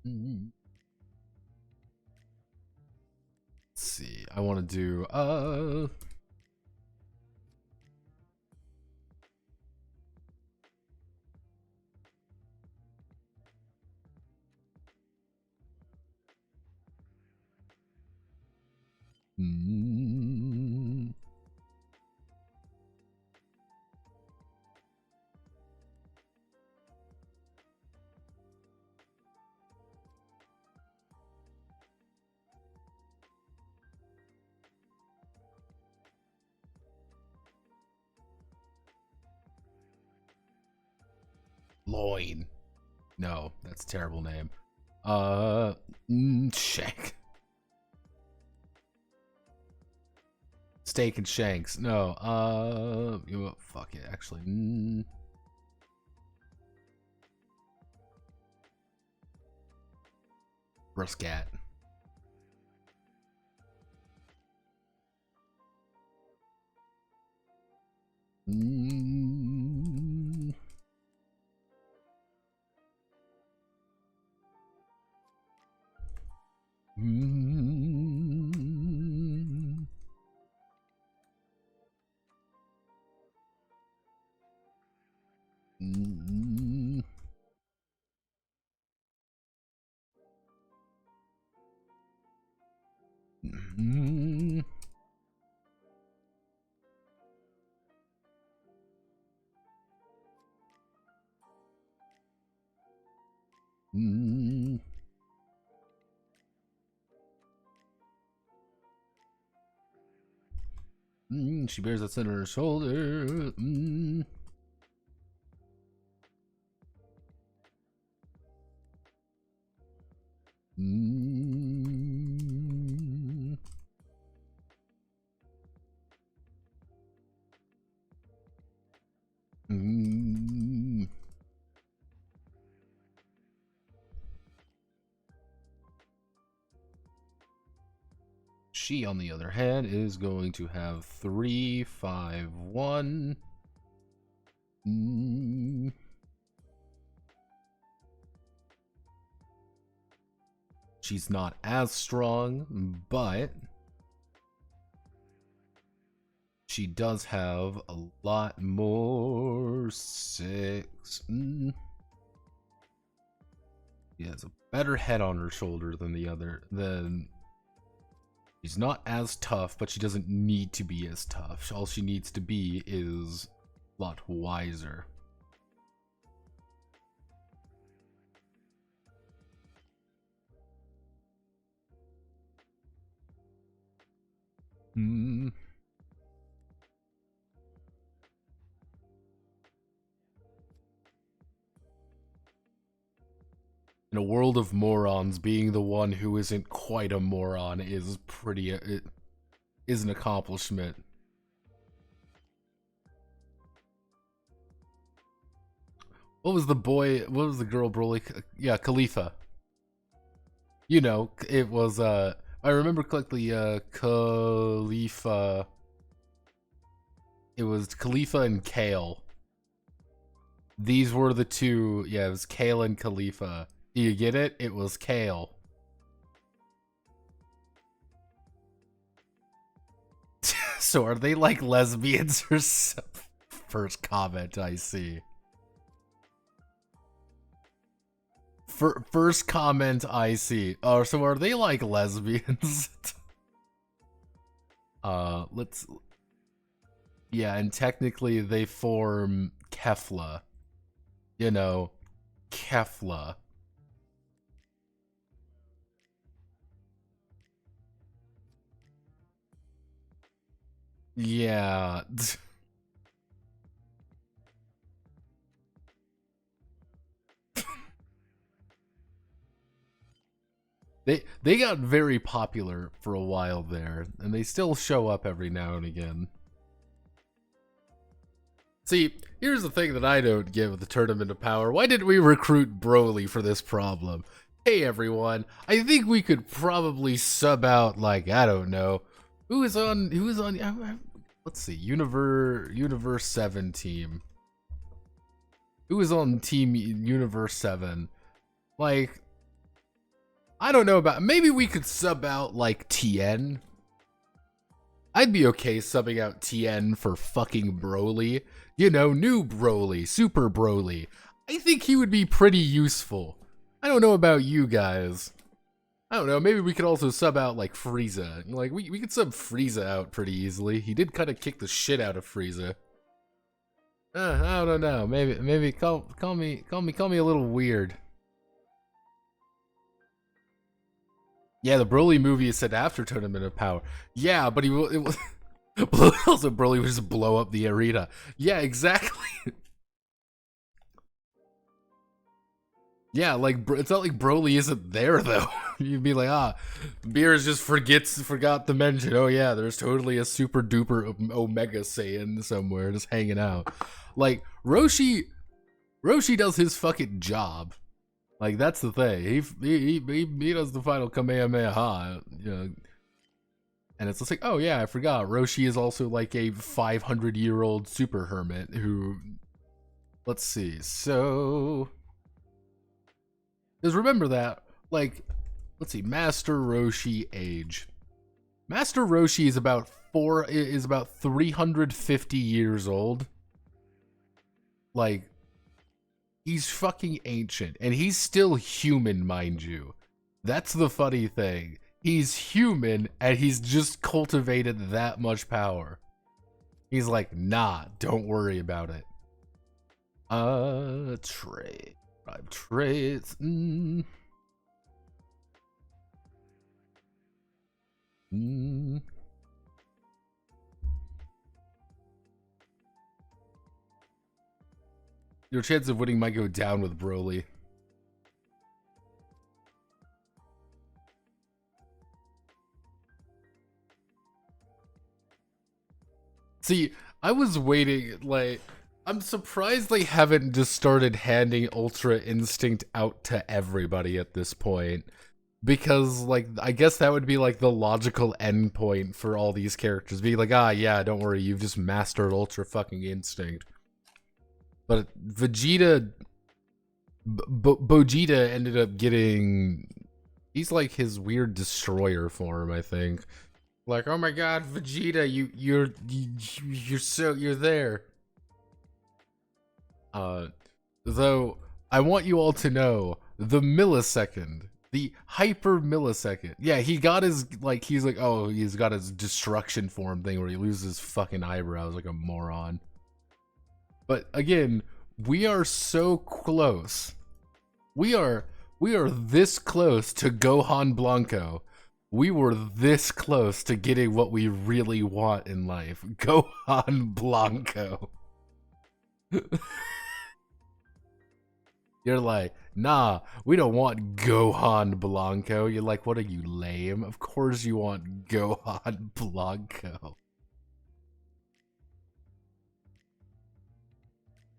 Let's see, I want to do loin. No, that's a terrible name. Shank. Steak and shanks. No, you know what? Fuck it, actually. Brisket. She bears that sin on her shoulder. She, on the other hand, is going to have 3, 5, 1. She's not as strong, but she does have a lot more 6. She has a better head on her shoulder than the other. She's not as tough, but she doesn't need to be as tough. All she needs to be is a lot wiser. In a world of morons, being the one who isn't quite a moron is it is an accomplishment. What was the girl Broly? Yeah, Khalifa. You know, it was I remember correctly, Khalifa. It was Khalifa and Kale. These were the two. Yeah, it was Kale and Khalifa. Do you get it? It was Kale. So are they like lesbians or something? First comment I see. First comment I see. Oh, so are they like lesbians? Let's... Yeah, and technically they form Kefla. You know, Kefla. Yeah. They got very popular for a while there, and they still show up every now and again. See, here's the thing that I don't get with the Tournament of Power. Why didn't we recruit Broly for this problem? Hey everyone, I think we could probably sub out, like, I don't know, who is on, let's see, Universe 7 team. Who is on Team Universe 7? Like, I don't know about, maybe we could sub out, like, Tien. I'd be okay subbing out TN for fucking Broly. You know, new Broly, super Broly. I think he would be pretty useful. I don't know about you guys. I don't know, maybe we could also sub out, like, Frieza. Like, we could sub Frieza out pretty easily. He did kind of kick the shit out of Frieza. I don't know. Maybe call me a little weird. Yeah, the Broly movie is set after Tournament of Power. Yeah, but also Broly would just blow up the arena. Yeah, exactly. Yeah, like, it's not like Broly isn't there, though. You'd be like, Beers just forgot to mention, oh yeah, there's totally a super duper Omega Saiyan somewhere just hanging out. Like, Roshi does his fucking job. Like, that's the thing. He does the final Kamehameha, you know. And it's just like, oh yeah, I forgot. Roshi is also like a 500-year-old super hermit who, let's see, so... Because remember that, like, let's see, Master Roshi age. Master Roshi is about 350 years old. Like, he's fucking ancient, and he's still human, mind you. That's the funny thing. He's human, and he's just cultivated that much power. He's like, nah, don't worry about it. Trade. 5 traits. Your chance of winning might go down with Broly. See, I was waiting, like... I'm surprised they haven't just started handing Ultra Instinct out to everybody at this point. Because, like, I guess that would be, like, the logical endpoint for all these characters. Being like, yeah, don't worry, you've just mastered Ultra fucking Instinct. But Vegeta... Bogeta ended up getting... He's, like, his weird destroyer form, I think. Like, oh my god, Vegeta, you're there. Though, I want you all to know, the millisecond, the hyper millisecond, yeah, he got his, like, he's like, oh, he's got his destruction form thing where he loses his fucking eyebrows like a moron. But, again, we are so close. We are this close to Gohan Blanco. We were this close to getting what we really want in life. Gohan Blanco. You're like, nah, we don't want Gohan Blanco. You're like, what are you, lame? Of course you want Gohan Blanco.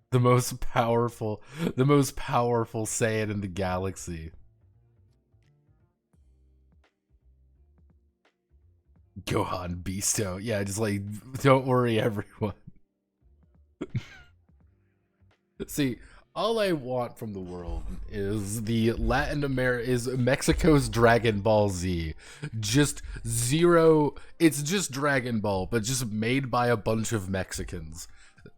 The most powerful Saiyan in the galaxy. Gohan Beasto. Yeah, just like, don't worry, everyone. See, all I want from the world is is Mexico's Dragon Ball Z. Just zero, it's just Dragon Ball, but just made by a bunch of Mexicans.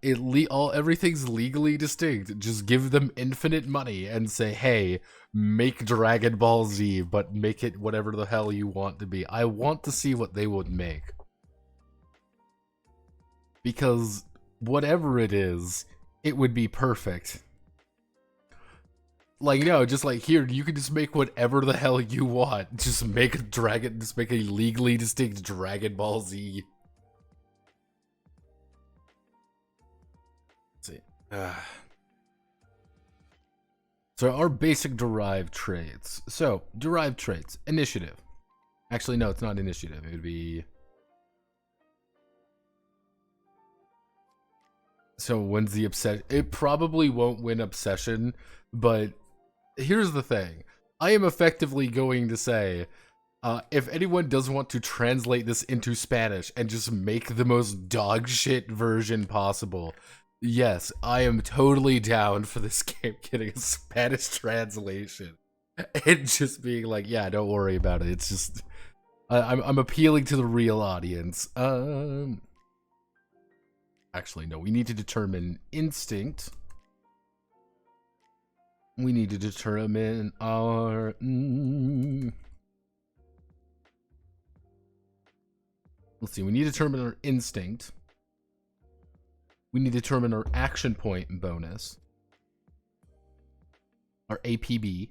Everything's legally distinct. Just give them infinite money and say, hey, make Dragon Ball Z, but make it whatever the hell you want to be. I want to see what they would make. Because whatever it is, it would be perfect. Like, no, just like, here, you can just make whatever the hell you want. Just make a legally distinct Dragon Ball Z. Let's see. So our basic derived traits. So, derived traits. Initiative. Actually, no, it's not initiative. It would be... So, when's the obsession? It probably won't win obsession, but here's the thing. I am effectively going to say, if anyone does want to translate this into Spanish and just make the most dog shit version possible, yes, I am totally down for this game getting a Spanish translation. And just being like, yeah, don't worry about it. It's just, I'm appealing to the real audience. Actually, no. We need to determine instinct. We need to determine our. Let's see. We need to determine our instinct. We need to determine our action point bonus. Our APB.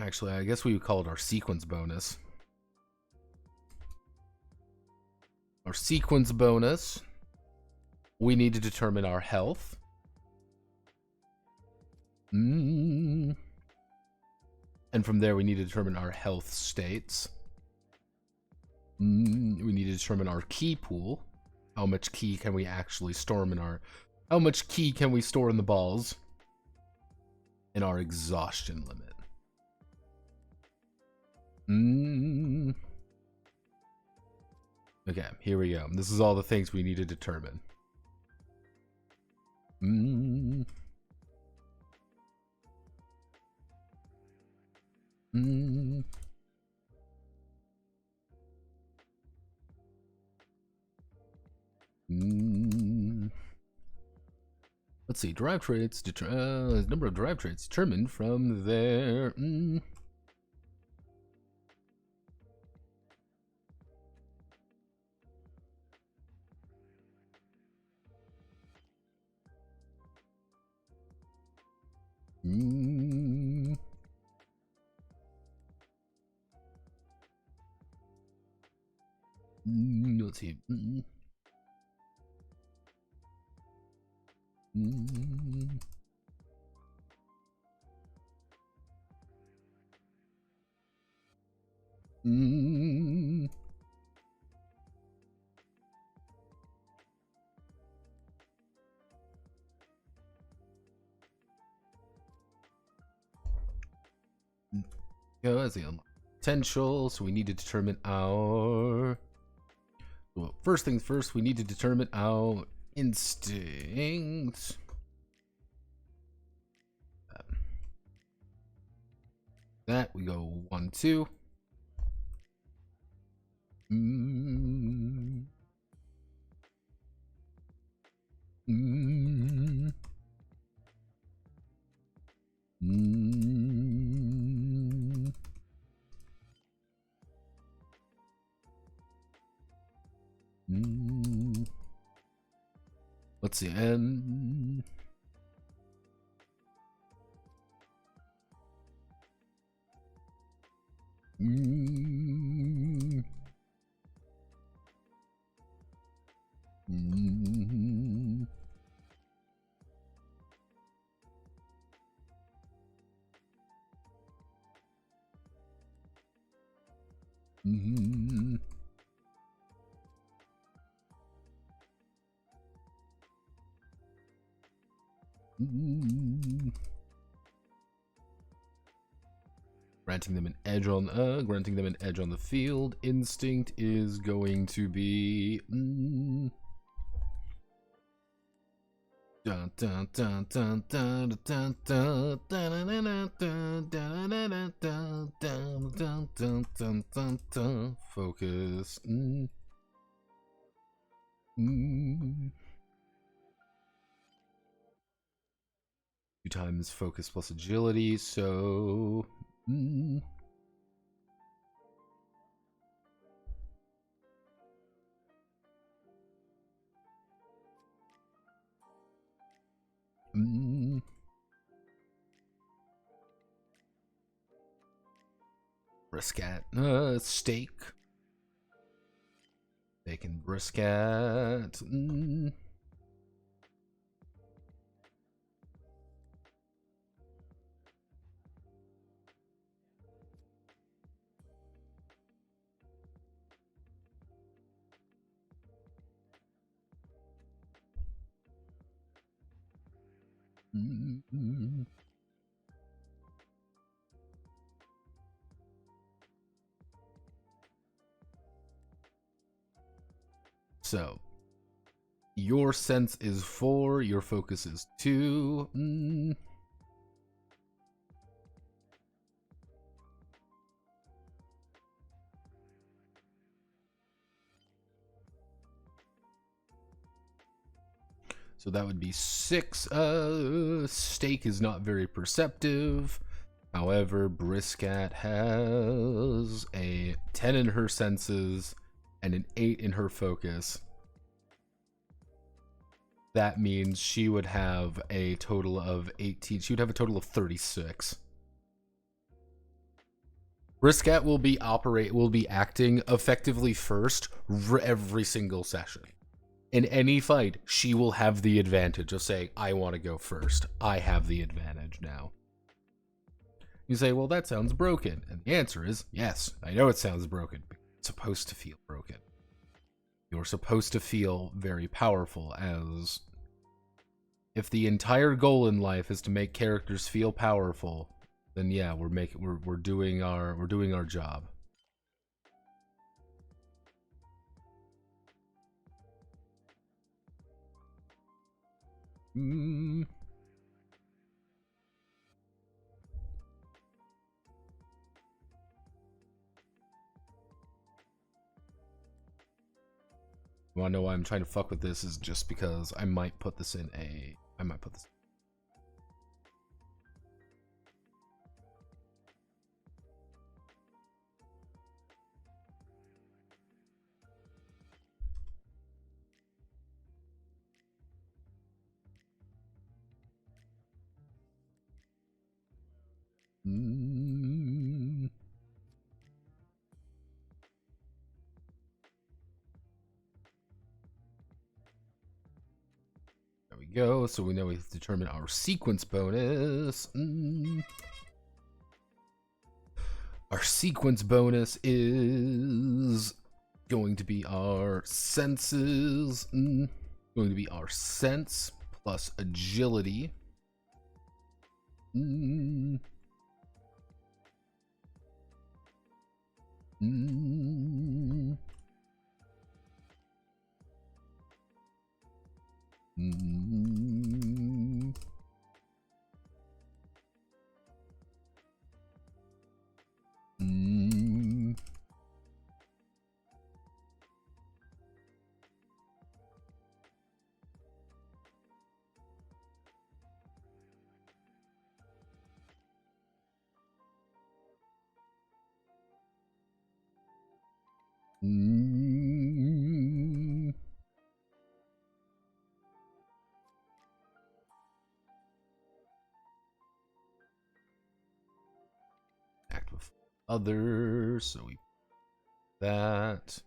Actually, I guess we would call it our sequence bonus. Our sequence bonus. We need to determine our health. And from there, we need to determine our health states. We need to determine our key pool. How much key can we actually store in our... How much key can we store in the balls? And our exhaustion limit. Okay, here we go. This is all the things we need to determine. Let's see, derived traits, number of derived traits determined from there. Let's see. Yeah, let's see. Potential. So we need to determine our. Well, first things first, we need to determine our instincts. That we go 1, 2. Let's see, and granting them an edge on the field. Instinct is going to be focus. 2 times focus plus agility, so brisket, steak, bacon brisket. So, your sense is 4, your focus is 2. So that would be 6. Steak is not very perceptive. However, Briscat has a 10 in her senses and an 8 in her focus. That means she would have a total of 18. She would have a total of 36. Briscat will be acting effectively first every single session. In any fight, she will have the advantage of saying, I want to go first. I have the advantage now. You say, well, that sounds broken. And the answer is, yes, I know it sounds broken, but it's supposed to feel broken. You're supposed to feel very powerful, as if the entire goal in life is to make characters feel powerful, then yeah, we're doing our job. You wanna know why I'm trying to fuck with this? Is just because I might put this in a... I might put this... There we go. So we know we have to determine our sequence bonus. Our sequence bonus is going to be our senses. Going to be our sense plus agility. Act with others, so we that.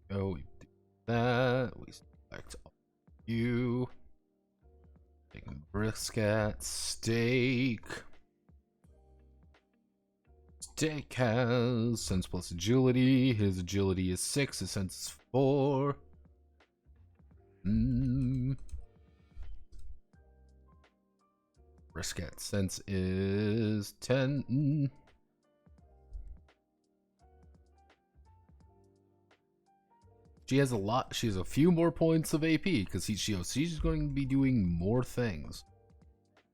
Oh, we do that. We select you. Taking brisket, steak. Steak has sense plus agility. His agility is 6. His sense is 4. Brisket sense is 10. She has a few more points of AP because she's going to be doing more things.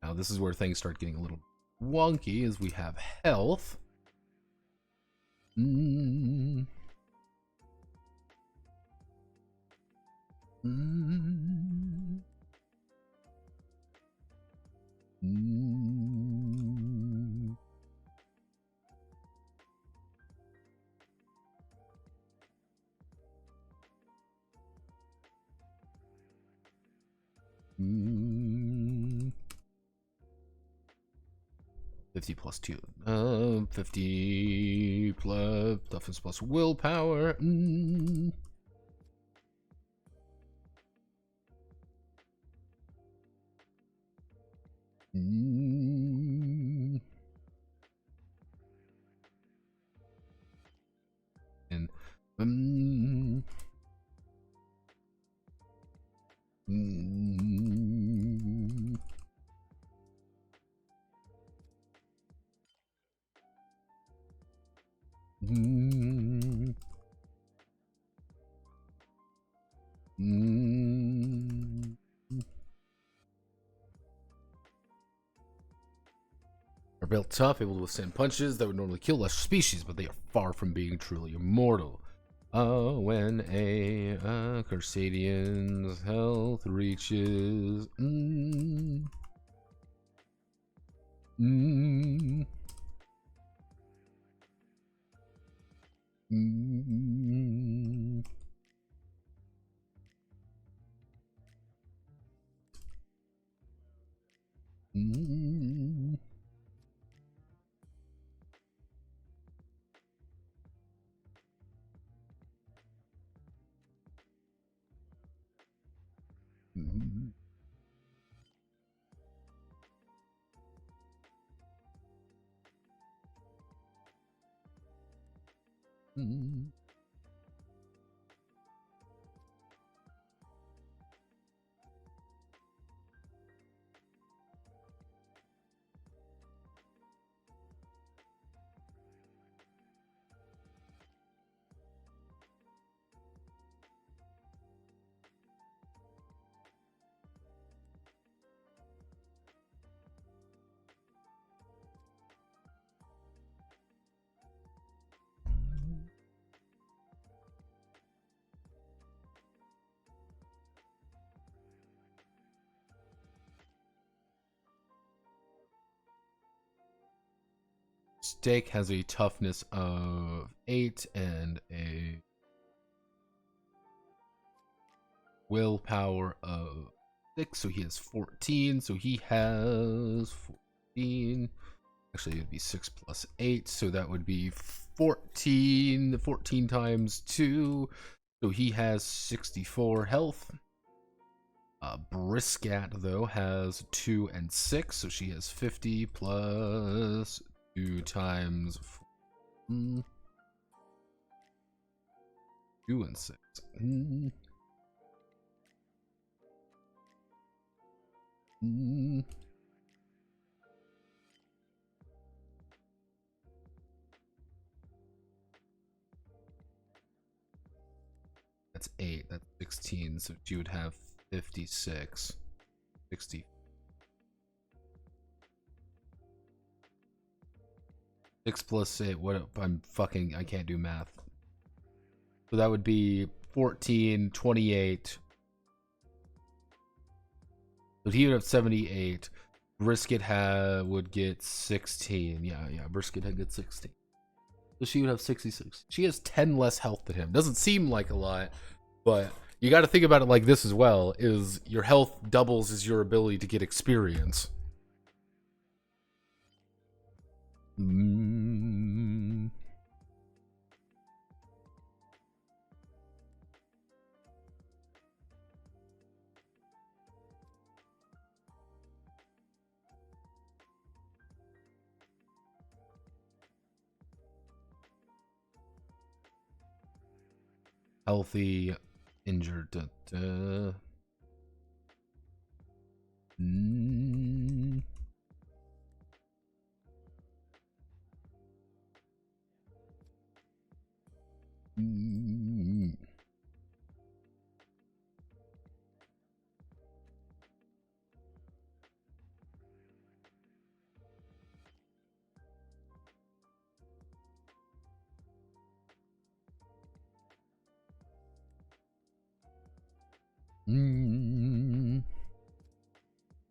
Now this is where things start getting a little wonky, as we have health. Mm. 50 plus 2. 50 plus toughness plus willpower. And Mm. Mm. Are built tough, able to withstand punches that would normally kill lesser species, but they are far from being truly immortal. When a Carsadian's health reaches mm, mm, mm, mm, mm. Mm. Steak has a toughness of 8 and a willpower of 6, so he has 14. So he has 14. Actually, it would be 6 plus 8, so that would be 14. 14 times 2, so he has 64 health. Briscat, though, has 2 and 6, so she has 50 plus 2 times 4, 2 and 6. That's 8, that's 16, so she would have 56, 60. 6 plus 8, what, I can't do math. So that would be 14, 28. So he would have 78. Brisket would get 16. Yeah, Brisket would get 16. So she would have 66. She has 10 less health than him. Doesn't seem like a lot, but you got to think about it like this as well, is your health doubles as your ability to get experience. Healthy, injured.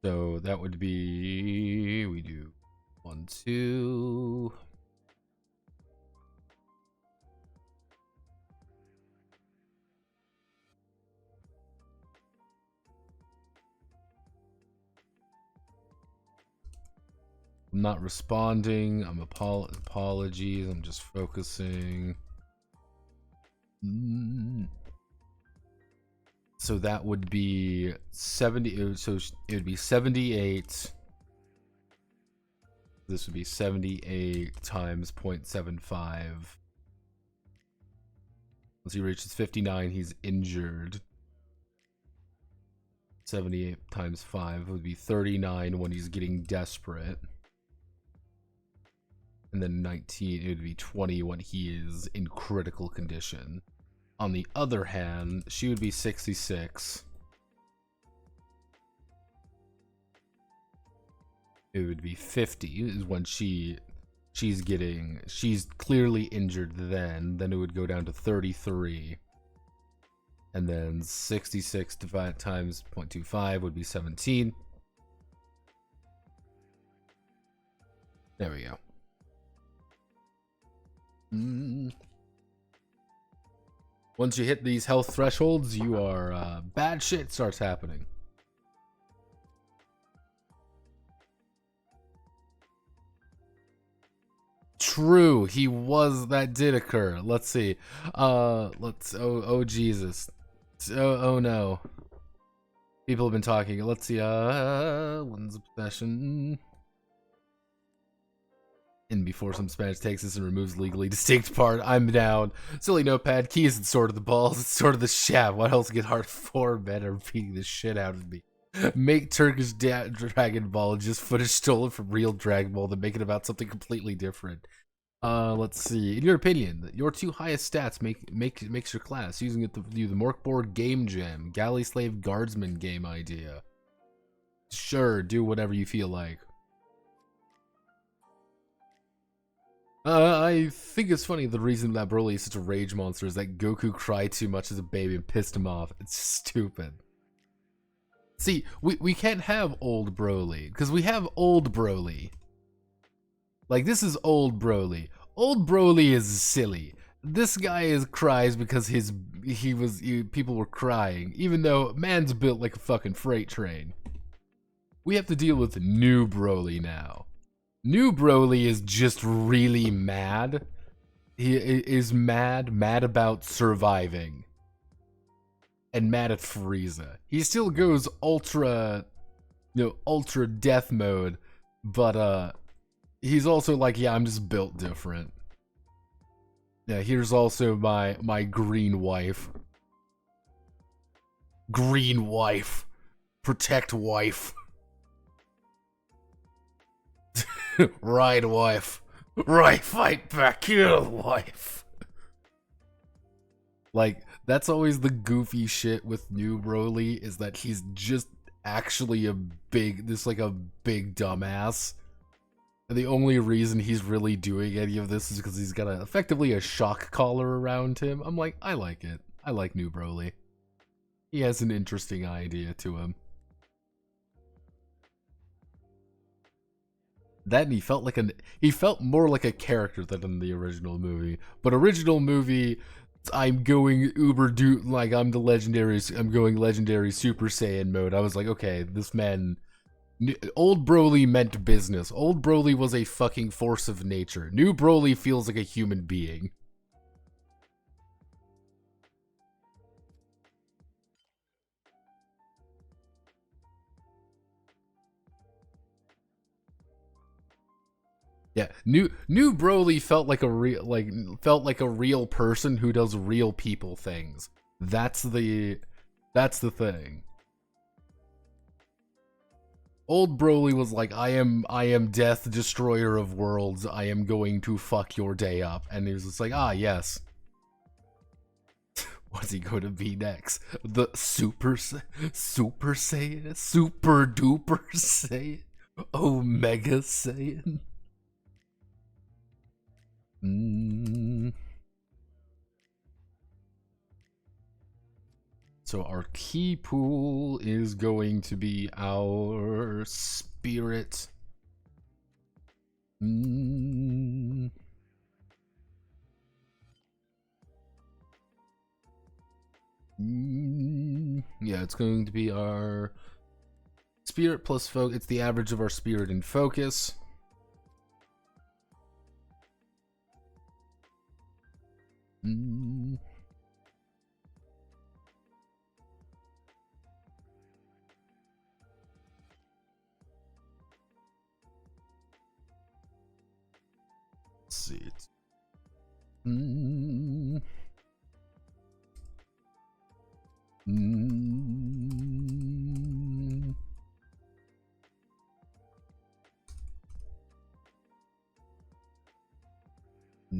So that would be, we do 1, 2. I'm not responding. I'm apologies. I'm just focusing. So that would be 70. So it would be 78. This would be 78 times 0.75. Once he reaches 59, he's injured. 78 times 5 would be 39 when he's getting desperate. And then 19, it would be 20 when he is in critical condition. On the other hand, she would be 66. It would be 50 is when she's clearly injured then. Then it would go down to 33. And then 66 divided times 0.25 would be 17. There we go. Once you hit these health thresholds, you are bad shit starts happening. True, that did occur. Let's see. Oh Jesus. Oh no. People have been talking. Let's see. One's obsession. And before some Spanish takes this and removes legally distinct part, I'm down. Silly notepad, keys and sword of the balls, it's sort of the shaft. What else get hard for men are beating the shit out of me? Make Turkish Dragon Ball just footage stolen from real Dragon Ball, then make it about something completely different. Let's see. In your opinion, your two highest stats makes your class. Using it to view the Morkboard Game Jam, Galley Slave Guardsman game idea. Sure, do whatever you feel like. I think it's funny the reason that Broly is such a rage monster is that Goku cried too much as a baby and pissed him off. It's stupid. See, we can't have old Broly, because we have old Broly. Like, this is old Broly. Old Broly is silly. This guy cries because people were crying, even though man's built like a fucking freight train. We have to deal with new Broly now. New Broly is just really mad. He is mad about surviving. And mad at Frieza. He still goes ultra death mode, but he's also like, yeah, I'm just built different. Yeah, here's also my green wife. Green wife. Protect wife. Ride wife. Right, fight back, kill wife. Like, that's always the goofy shit with new Broly, is that he's just actually a big dumbass. And the only reason he's really doing any of this is because he's got effectively a shock collar around him. I'm like, I like it. I like new Broly. He has an interesting idea to him. That and he felt more like a character than in the original movie. But original movie, I'm going I'm going legendary Super Saiyan mode. I was like, okay, this man, old Broly meant business. Old Broly was a fucking force of nature. New Broly feels like a human being. Yeah, new Broly felt like a real person who does real people things. That's the thing. Old Broly was like, I am death, destroyer of worlds. I am going to fuck your day up. And he was just like, ah, yes. What's he going to be next? The Super Saiyan? Super duper Saiyan? Omega Saiyan? So our key pool is going to be our spirit. Yeah, it's going to be our spirit plus focus. It's the average of our spirit and focus. Let's see it. Let's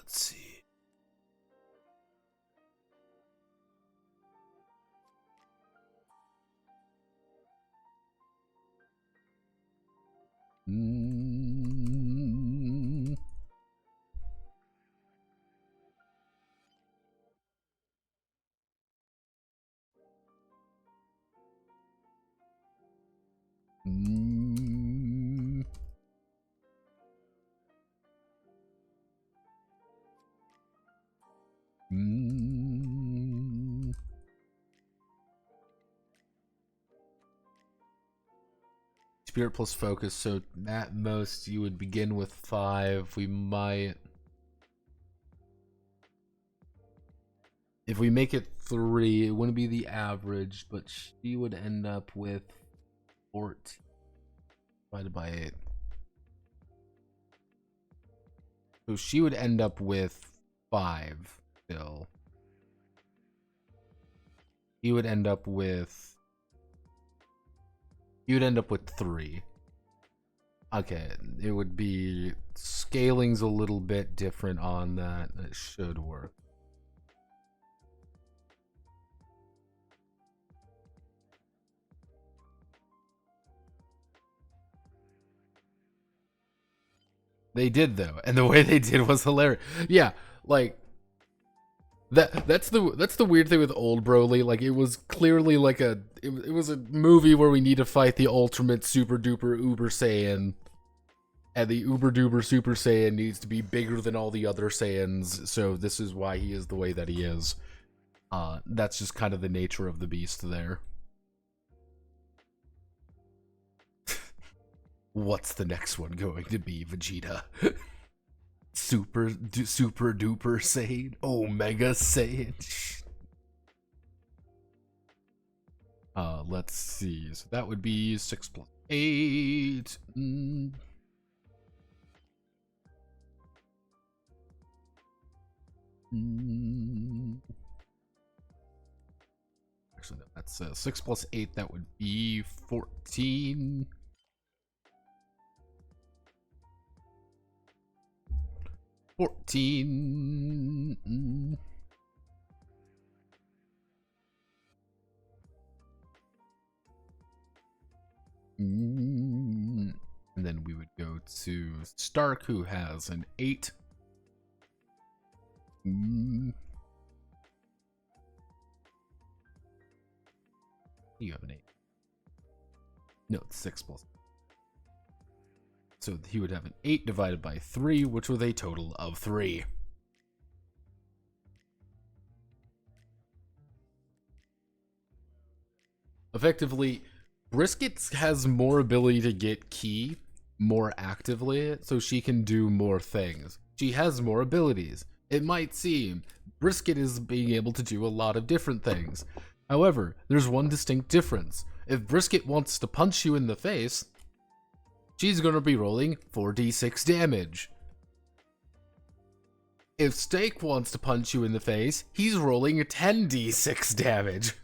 see. Spirit plus focus, so at most you would begin with 5. We might, if we make it 3, it wouldn't be the average, but she would end up with 14 divided by 8. So she would end up with 5 still. You would end up with, you'd end up with 3. Okay, it would be, scaling's a little bit different on that. It should work. They did though, and the way they did was hilarious. Yeah, like that's the weird thing with old Broly. Like it was clearly like it was a movie where we need to fight the ultimate super duper uber Saiyan, and the uber duper super Saiyan needs to be bigger than all the other Saiyans. So this is why he is the way that he is. That's just kind of the nature of the beast there. What's the next one going to be, Vegeta? Super duper Saiyan, Omega Saiyan. Let's see. So that would be 6 plus 8. Actually, no, that's 6 plus 8. That would be 14. 14. And then we would go to Stark, who has an 8. You have an 8. No, it's 6 plus. So he would have an 8 divided by 3, which was a total of 3. Effectively, Brisket has more ability to get ki more actively, so she can do more things. She has more abilities. It might seem Brisket is being able to do a lot of different things. However, there's one distinct difference. If Brisket wants to punch you in the face, she's going to be rolling 4d6 damage. If Steak wants to punch you in the face, he's rolling 10d6 damage.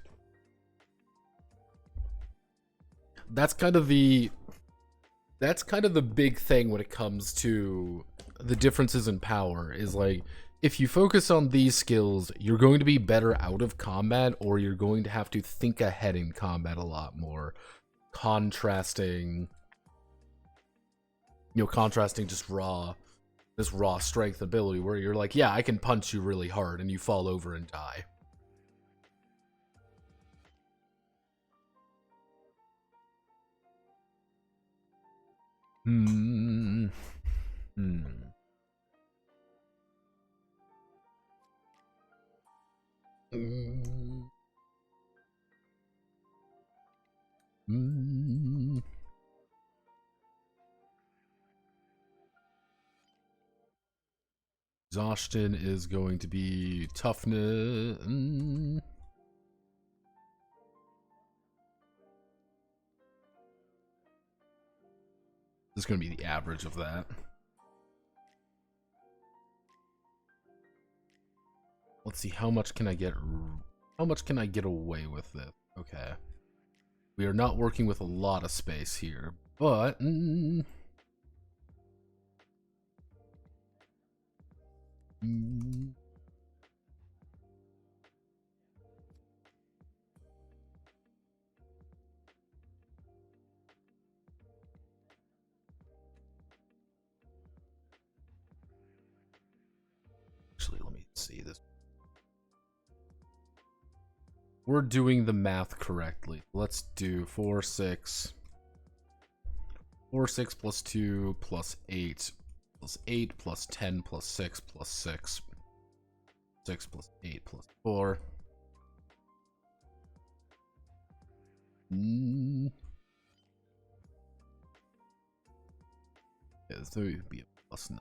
That's kind of the big thing when it comes to the differences in power, is like, if you focus on these skills, you're going to be better out of combat, or you're going to have to think ahead in combat a lot more. Contrasting just this raw strength ability where you're like, yeah, I can punch you really hard and you fall over and die. Exhaustion is going to be toughness. This is going to be the average of that. Let's see, how much can I get away with this? Okay. We are not working with a lot of space here, but actually, let me see this. We're doing the math correctly. Let's do 4, 6. 4, 6 plus 2 plus 8 plus 8 plus 10 plus 6 plus 6. 6 plus 8 plus 4. Yeah, so it would be a plus 9.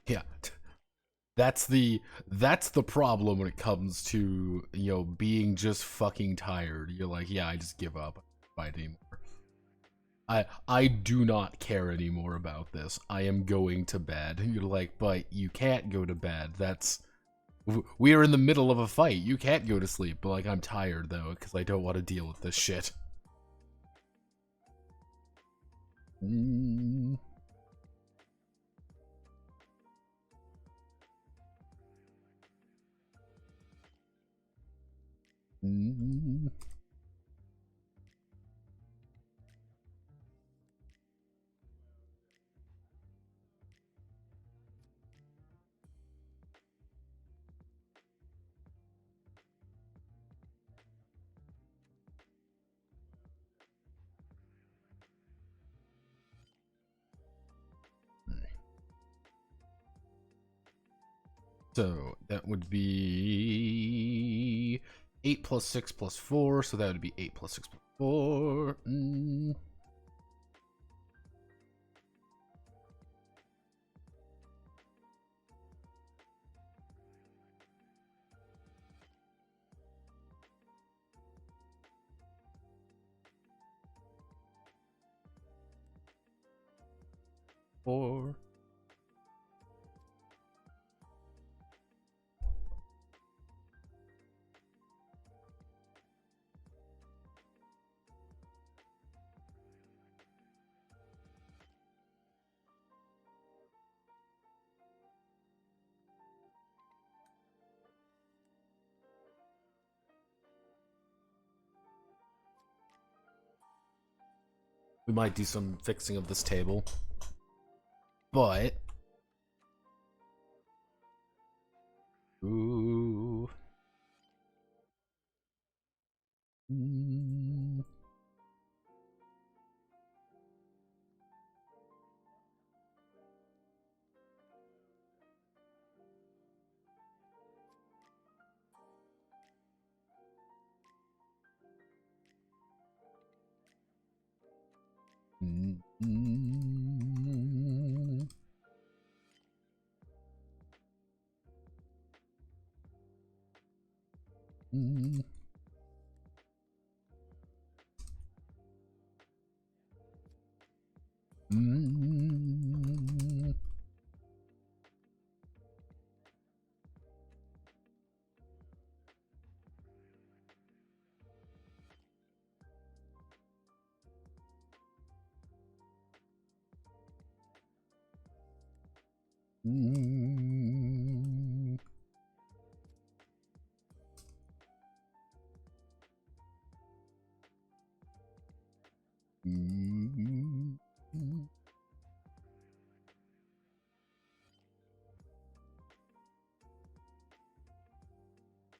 Yeah. That's the problem when it comes to, you know, being just fucking tired. You're like, yeah, I just give up. I don't fight anymore. I do not care anymore about this. I am going to bed. You're like, but you can't go to bed. We are in the middle of a fight. You can't go to sleep. But like, I'm tired though, because I don't want to deal with this shit. So that would be 8 plus 6 plus 4. So that would be 8 plus 6 plus 4. 4. We might do some fixing of this table. But ooh.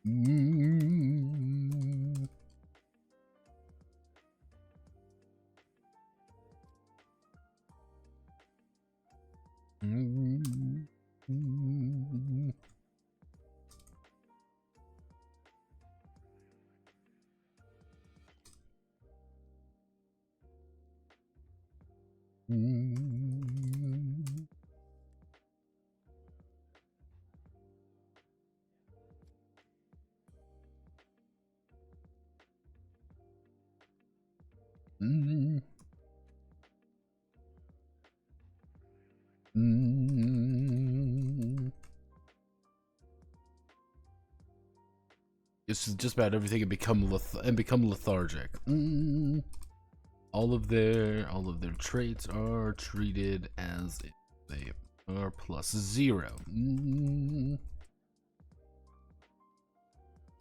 Mm. Mm. Mm. Mm. Mm. Mm. It's just about everything and become lethargic. Mm. All of their traits are treated as if they are +0. Mm.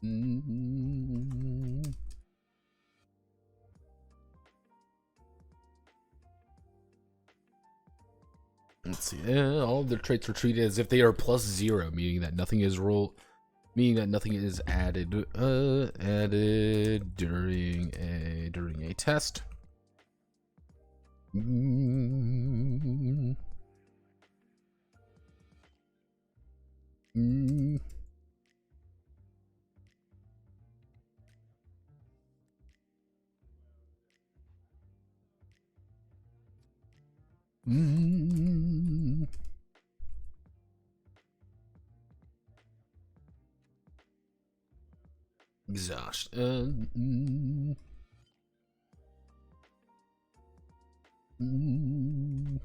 Mm. Let's see. All of their traits are treated as if they are +0, meaning that nothing is added during a test. Mm. Mm. Mm. Exhaustion. Mm. Mm.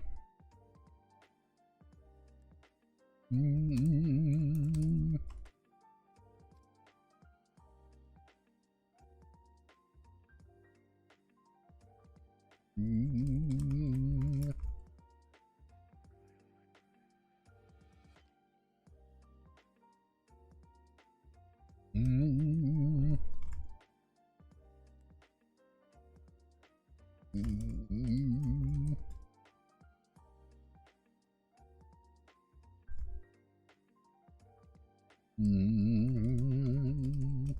Mm. Mm. Mm. Mm. Mm.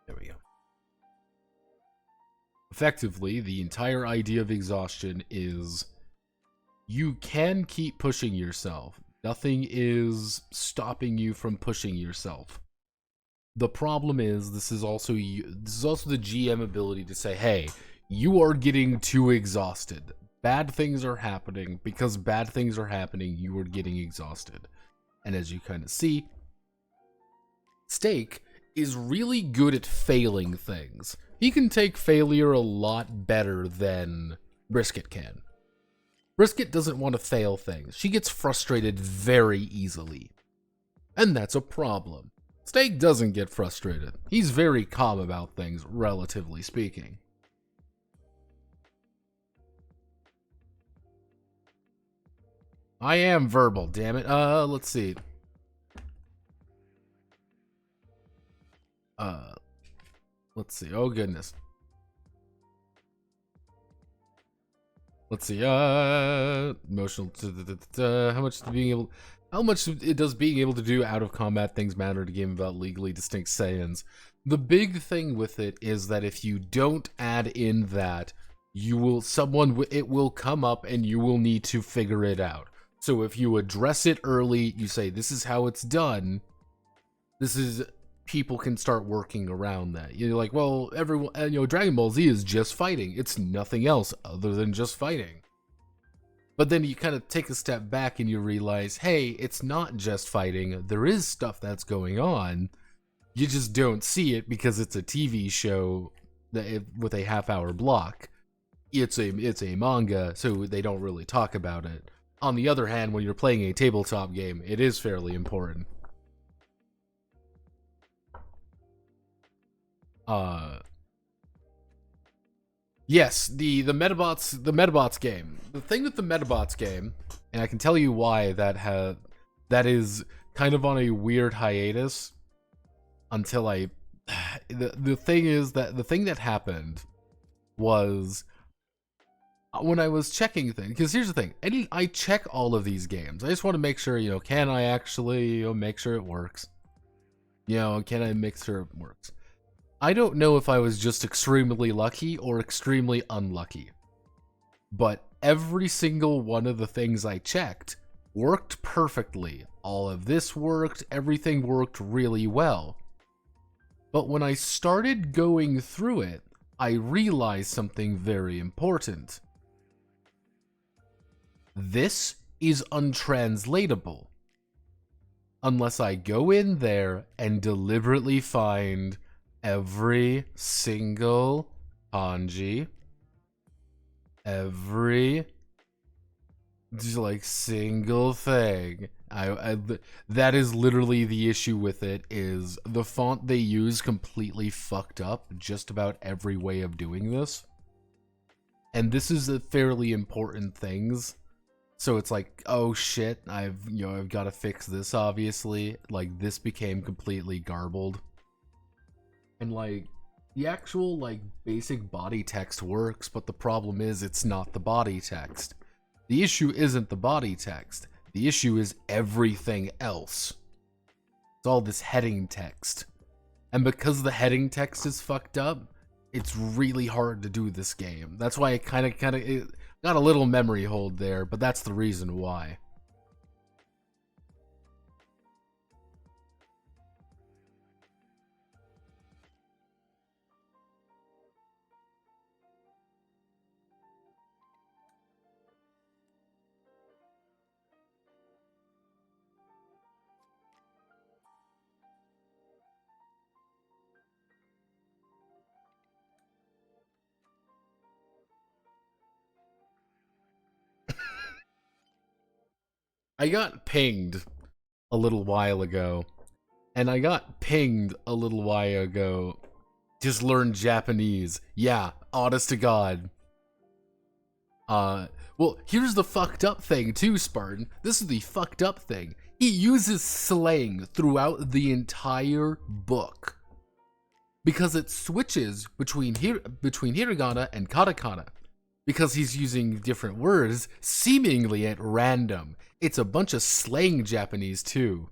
There we go. Effectively, the entire idea of exhaustion is you can keep pushing yourself. Nothing is stopping you from pushing yourself. The problem is this is also the GM ability to say, hey, you are getting too exhausted. Bad things are happening. Because bad things are happening, you are getting exhausted. And as you kind of see, Steak is really good at failing things. He can take failure a lot better than Brisket can. Brisket doesn't want to fail things. She gets frustrated very easily. And that's a problem. Steak doesn't get frustrated. He's very calm about things, relatively speaking. I am verbal, damn it. Let's see. Let's see. Oh, goodness. Let's see. Emotional. How much does being able to do out of combat things matter to game about legally distinct Saiyans? The big thing with it is that if you don't add in that, it will come up and you will need to figure it out. So if you address it early, you say this is how it's done. People can start working around that. You're like, well, Dragon Ball Z is just fighting. It's nothing else other than just fighting. But then you kind of take a step back and you realize, hey, it's not just fighting. There is stuff that's going on. You just don't see it because it's a TV show with a half-hour block. It's a manga, so they don't really talk about it. On the other hand, when you're playing a tabletop game, it is fairly important. Yes, the Metabots game. The thing with the Metabots game, and I can tell you why that is kind of on a weird hiatus until I the thing is that the thing that happened was when I was checking things, because here's the thing, I check all of these games. I just want to make sure, can I actually, make sure it works? Can I make sure it works? I don't know if I was just extremely lucky or extremely unlucky, but every single one of the things I checked worked perfectly. All of this worked, everything worked really well. But when I started going through it, I realized something very important. This is untranslatable unless I go in there and deliberately find every single kanji, every single thing. That is literally the issue with it, is the font they use completely fucked up just about every way of doing this. And this is a fairly important things. So it's like, oh shit, I've got to fix this, obviously. Like, this became completely garbled. And the actual basic body text works, but the problem is it's not the body text. The issue isn't the body text. The issue is everything else. It's all this heading text. And because the heading text is fucked up, it's really hard to do this game. That's why it kind of got a little memory hold there, but that's the reason why. I got pinged a little while ago, and I got pinged a little while ago. Just learn Japanese. Yeah, honest to God. Well, here's the fucked up thing too, Spartan. This is the fucked up thing. He uses slang throughout the entire book, because it switches between hiragana and katakana, because he's using different words seemingly at random. It's a bunch of slang Japanese too.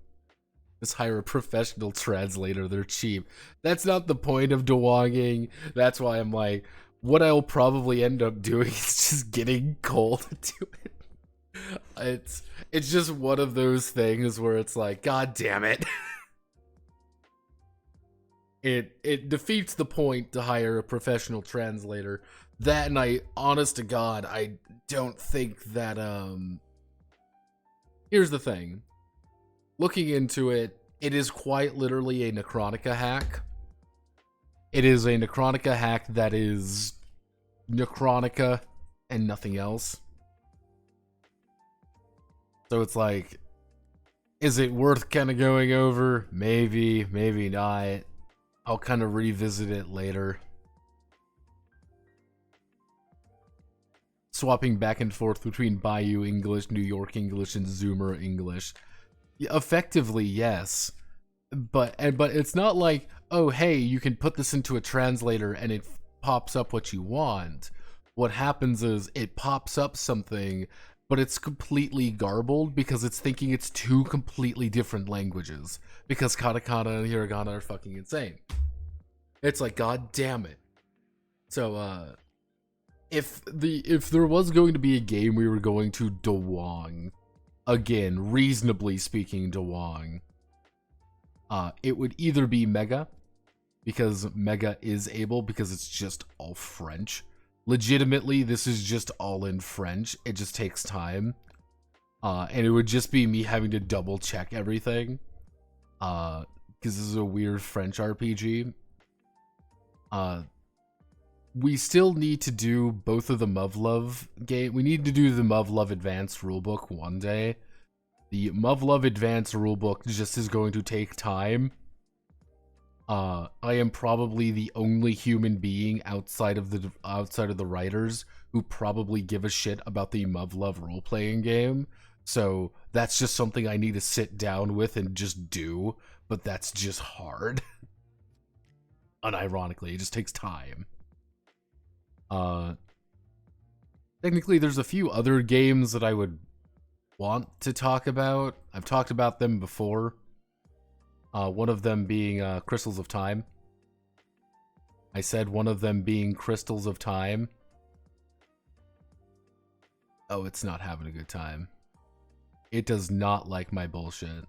Just hire a professional translator, they're cheap. That's not the point of dewonging. That's why I'm like, what I'll probably end up doing is just getting cold to it. It's just one of those things where it's like, god damn it. It defeats the point to hire a professional translator. That, and I, honest to God, I don't think that, here's the thing. Looking into it, it is quite literally a Necrotica hack. It is a Necrotica hack that is Necronica and nothing else. So it's like, is it worth kind of going over? Maybe, maybe not. I'll kind of revisit it later. Swapping back and forth between Bayou English, New York English, and Zoomer English. Effectively, yes. But it's not like, oh, hey, you can put this into a translator and it pops up what you want. What happens is it pops up something, but it's completely garbled because it's thinking it's two completely different languages. Because katakana and hiragana are fucking insane. It's like, god damn it. So, if there was going to be a game we were going to dewong, again, reasonably speaking dewong, it would either be Mega, because Mega is able, because it's just all French. Legitimately, this is just all in French. It just takes time. And it would just be me having to double check everything. Because this is a weird French RPG. We still need to do both of the Muv-Luv game. We need to do the Muv-Luv Advanced Rulebook one day. The Muv-Luv Advanced Rulebook just is going to take time. I am probably the only human being outside of the writers who probably give a shit about the Muv-Luv role-playing game. So that's just something I need to sit down with and just do, but that's just hard. unironically. It just takes time. Technically, there's a few other games that I would want to talk about. I've talked about them before. One of them being Crystals of Time. I said one of them being Crystals of Time. Oh, it's not having a good time. It does not like my bullshit.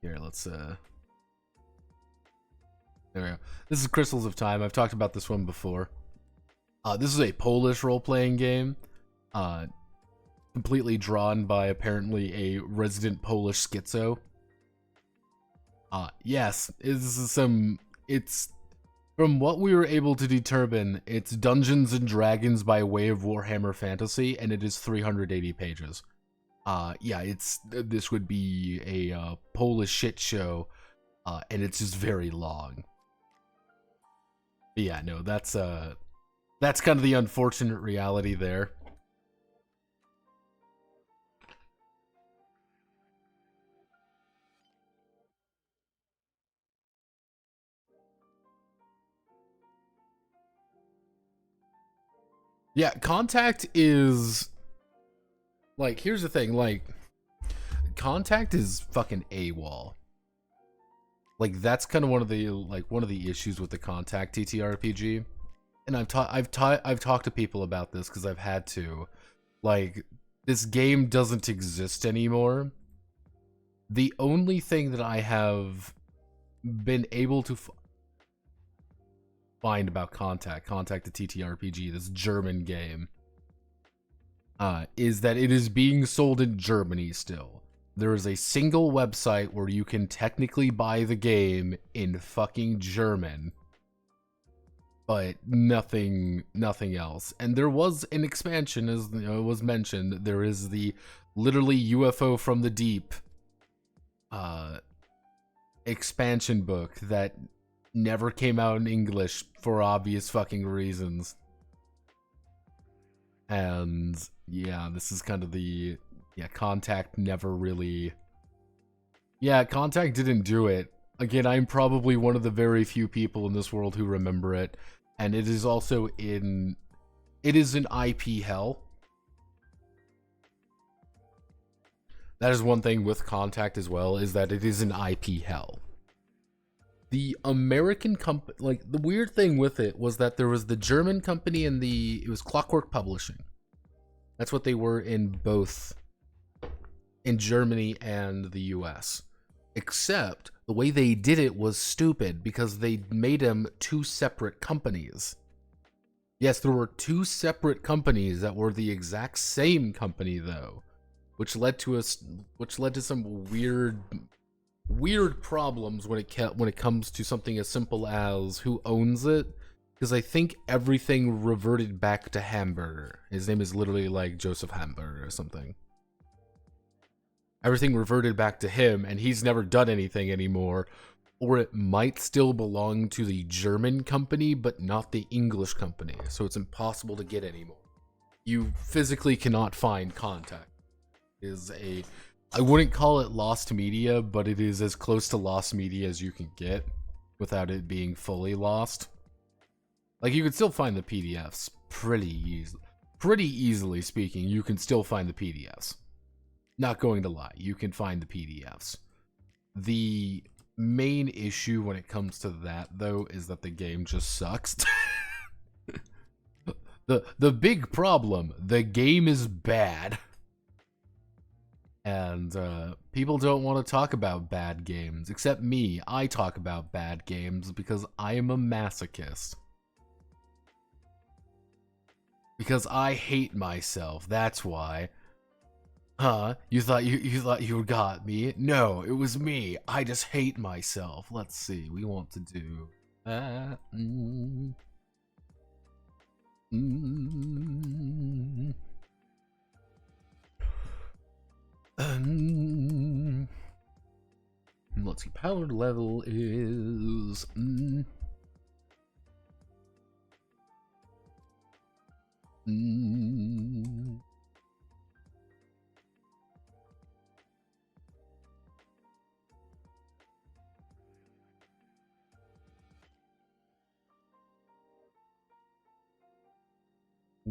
Here, let's there we go. This is Crystals of Time. I've talked about this one before. This is a Polish role-playing game. Completely drawn by apparently a resident Polish schizo. Yes, it's from what we were able to determine, it's Dungeons and Dragons by way of Warhammer Fantasy, and it is 380 pages. Yeah, this would be a Polish shit show, and it's just very long. But yeah, no, that's kind of the unfortunate reality there. Yeah, Contact is like, here's the thing, like, Contact is fucking AWOL. Like, that's kind of one of the issues with the Contact TTRPG. And I've talked to people about this because I've had to. Like, this game doesn't exist anymore. The only thing that I have been able to find about Contact the TTRPG, this German game, is that it is being sold in Germany still. There is a single website where you can technically buy the game in fucking German, but nothing else. And there was an expansion, as you know, it was mentioned. There is the literally UFO from the Deep expansion book that never came out in English for obvious fucking reasons. And yeah, this is kind of the Contact never really. Yeah, Contact didn't do it. Again, I'm probably one of the very few people in this world who remember it, and it is also in. It is an IP hell. That is one thing with Contact as well, is that it is an IP hell. The American company, like, the weird thing with it was that there was the German company and it was Clockwork Publishing. That's what they were in both, in Germany and the US. Except the way they did it was stupid because they made them two separate companies. Yes, there were two separate companies that were the exact same company though, which led to some weird problems when it comes to something as simple as who owns it, because I think everything reverted back to Hamburger. His name is literally like Joseph Hamburger or something. Everything reverted back to him, and he's never done anything anymore, or it might still belong to the German company but not the English company, so it's impossible to get anymore. You physically cannot find Contact. I wouldn't call it lost media, but it is as close to lost media as you can get without it being fully lost. Like, you can still find the PDFs pretty easily speaking. You can still find the PDFs. Not going to lie, you can find the PDFs. The main issue when it comes to that, though, is that the game just sucks. The big problem, the game is bad. And people don't want to talk about bad games, except me. I talk about bad games because I am a masochist. Because I hate myself, that's why. Huh? You thought you got me? No, it was me. I just hate myself. Let's see. We want to do that. Let's see. Power level is.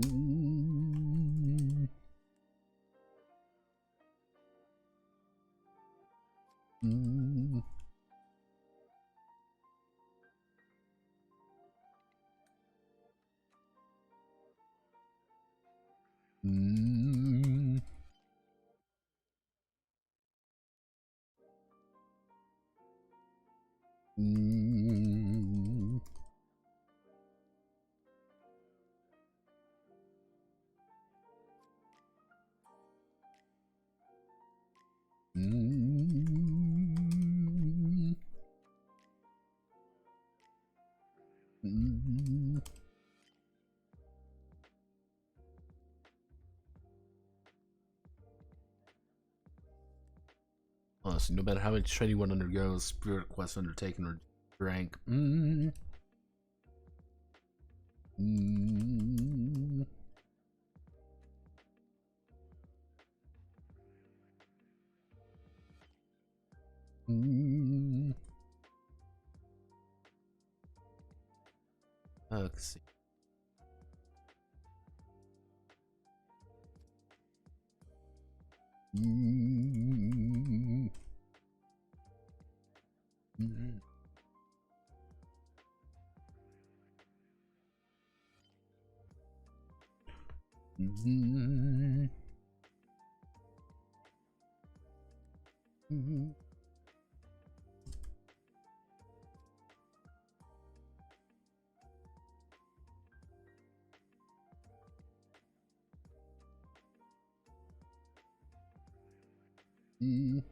Mm. Mm. Mm. Mm. Mm. Mm. Honestly, no matter how much training one undergoes, spirit quest undertaken or rank. Mm. Mm. Mm. Let's see. Mm. Mm. Mm. Mm.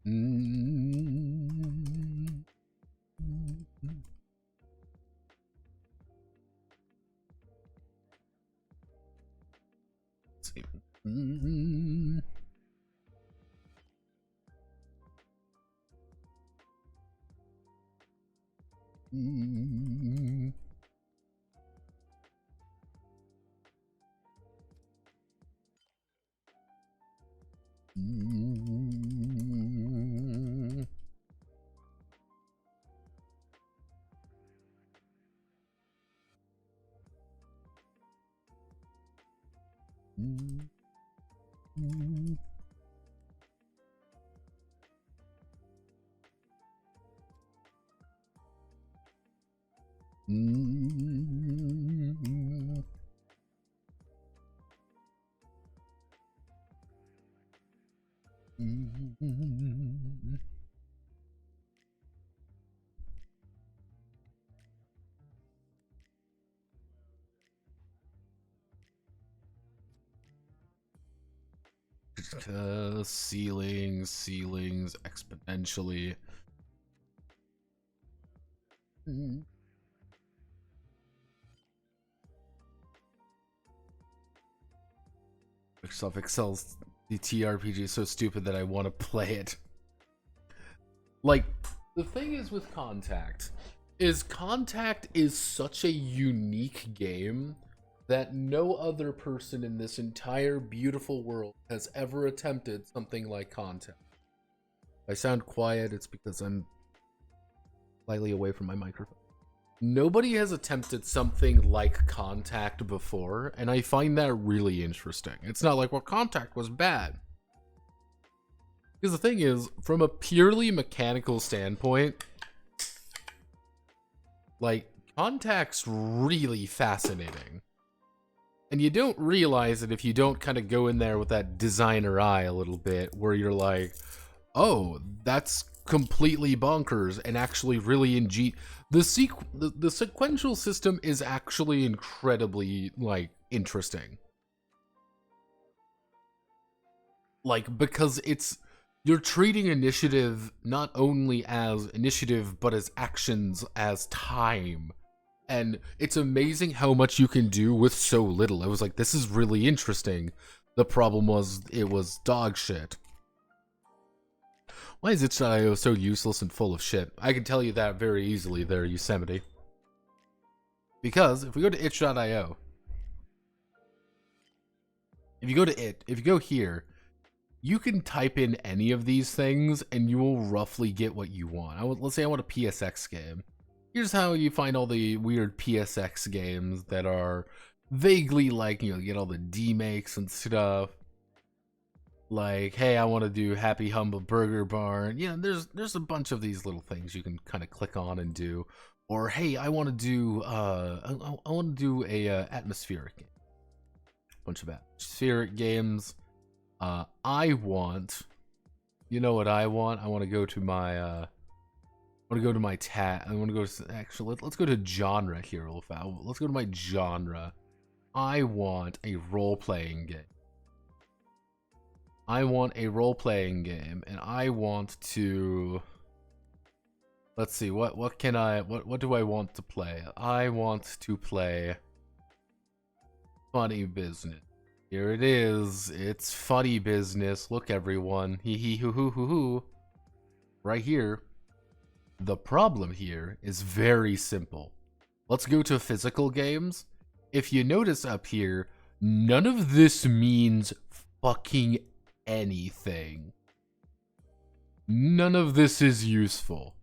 Mm. Mm. Let's see. Mm. Mm. Mm. Mm. Mm. Mm. Mm. Ceilings exponentially. Mm. Microsoft Excel's the TRPG is so stupid that I want to play it. Like, the thing is with Contact is such a unique game that no other person in this entire beautiful world has ever attempted something like Contact. If I sound quiet, it's because I'm slightly away from my microphone. Nobody has attempted something like Contact before, and I find that really interesting. It's not like, well, Contact was bad. Because the thing is, from a purely mechanical standpoint, like, Contact's really fascinating. And you don't realize it if you don't kind of go in there with that designer eye a little bit, where you're like, oh, that's completely bonkers and actually really the sequential system is actually incredibly, like, interesting. Like, because you're treating initiative not only as initiative, but as actions, as time. And it's amazing how much you can do with so little. I was like, this is really interesting. The problem was, it was dog shit. Why is itch.io so useless and full of shit? I can tell you that very easily there, Yosemite. Because if we go to itch.io, if you go here, you can type in any of these things and you will roughly get what you want. Let's say I want a PSX game. Here's how you find all the weird PSX games that are vaguely like, you get all the demakes and stuff. Like, hey, I want to do Happy Humble Burger Barn. There's a bunch of these little things you can kind of click on and do. Or hey, I want to do a atmospheric game. Bunch of atmospheric games. I want, you know what I want? I want to go to my tab. I want to go to, actually, let's go to genre here real fast. Let's go to my genre. I want a role-playing game. I want a role-playing game, and I want to, let's see, what do I want to play? I want to play Funny Business. Here it is. It's Funny Business. Look, everyone. Hee hee hoo hoo hoo hoo. Right here. The problem here is very simple. Let's go to physical games. If you notice up here, none of this means fucking anything. None of this is useful.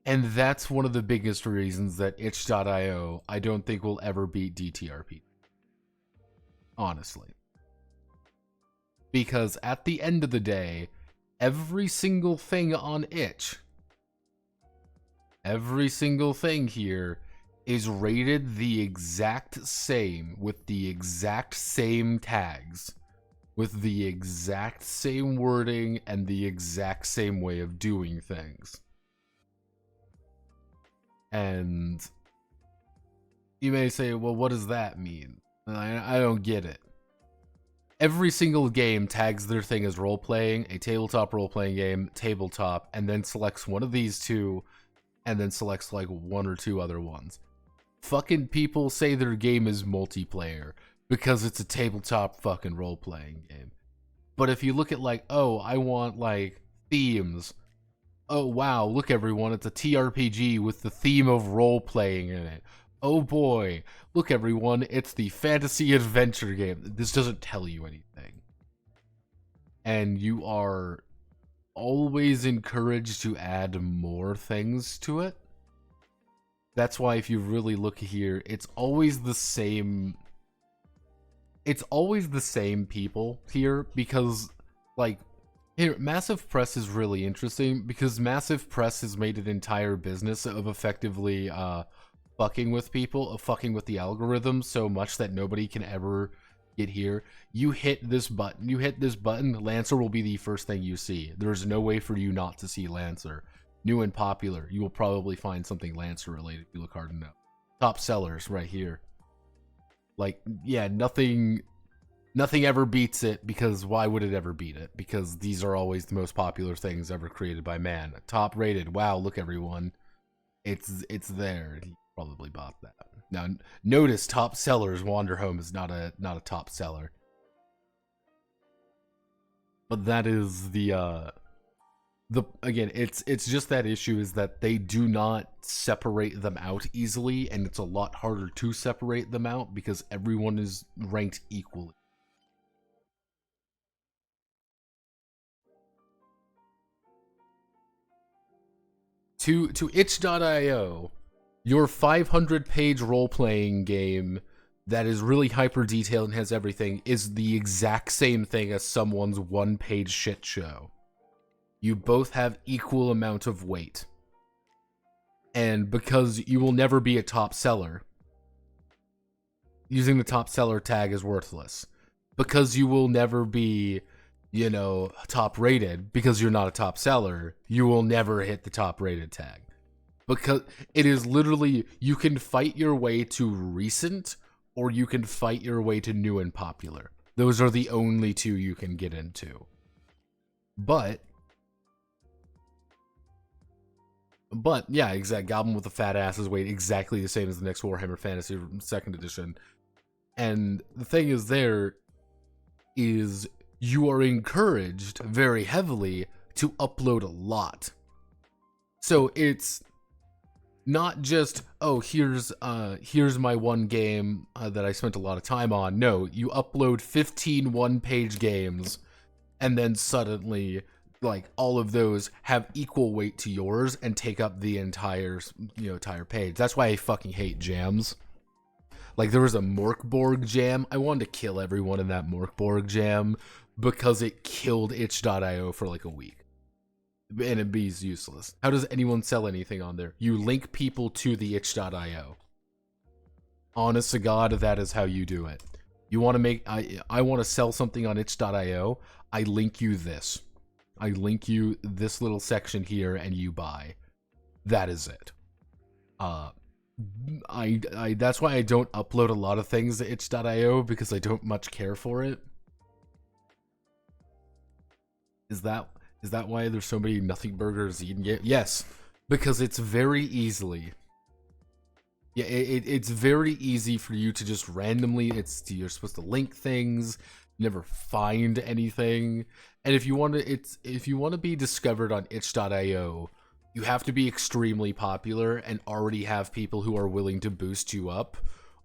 And that's one of the biggest reasons that itch.io I don't think will ever beat DTRP. Honestly. Because at the end of the day, every single thing on itch, every single thing here is rated the exact same, with the exact same tags, with the exact same wording, and the exact same way of doing things. And you may say, well, what does that mean? I don't get it. Every single game tags their thing as role-playing, a tabletop role-playing game, tabletop, and then selects one of these two, and then selects like one or two other ones. Fucking people say their game is multiplayer because it's a tabletop fucking role-playing game. But if you look at like, oh, I want like themes. Oh wow, look everyone, it's a TRPG with the theme of role-playing in it. Oh boy, look everyone, it's the fantasy adventure game. This doesn't tell you anything. And you are always encouraged to add more things to it. That's why if you really look here, it's always the same. It's always the same people here because, like, here, Massive Press is really interesting because Massive Press has made an entire business of effectively fucking with people, of fucking with the algorithm so much that nobody can ever get here. You hit this button, Lancer will be the first thing you see. There's no way for you not to see Lancer. New and popular, you will probably find something Lancer related if you look hard enough. Top sellers right here. Like, yeah, nothing ever beats it, because why would it ever beat it? Because these are always the most popular things ever created by man. Top rated, wow, look everyone. It's there. He probably bought that. Now, notice top sellers, Wander Home is not a top seller. But that is the again, it's just that issue is that they do not separate them out easily, and it's a lot harder to separate them out because everyone is ranked equally. To itch.io, your 500-page role-playing game that is really hyper-detailed and has everything is the exact same thing as someone's one-page shit show. You both have equal amount of weight. And because you will never be a top seller, using the top seller tag is worthless. Because you will never be, you know, top rated, because you're not a top seller, you will never hit the top rated tag. Because it is literally, you can fight your way to recent, or you can fight your way to new and popular. Those are the only two you can get into. But yeah, exact Goblin with the fat ass is weight exactly the same as the next Warhammer Fantasy 2nd edition. And the thing is, there is, you are encouraged very heavily to upload a lot. So it's not just, oh, here's my one game that I spent a lot of time on. No, you upload 15 one-page games and then suddenly like all of those have equal weight to yours and take up the entire page. That's why I fucking hate jams. Like there was a Morkborg jam. I wanted to kill everyone in that Morkborg jam because it killed itch.io for like a week. And it be useless. How does anyone sell anything on there? You link people to the itch.io. Honest to God, that is how you do it. You want to make, I want to sell something on itch.io. I link you this. I link you this little section here and you buy. That is it. That's why I don't upload a lot of things to itch.io because I don't much care for it. Is that why there's so many nothing burgers eaten? Yes, because it's very easily. Yeah, it's very easy for you to just randomly. You're supposed to link things, never find anything, and if you want to be discovered on itch.io, you have to be extremely popular and already have people who are willing to boost you up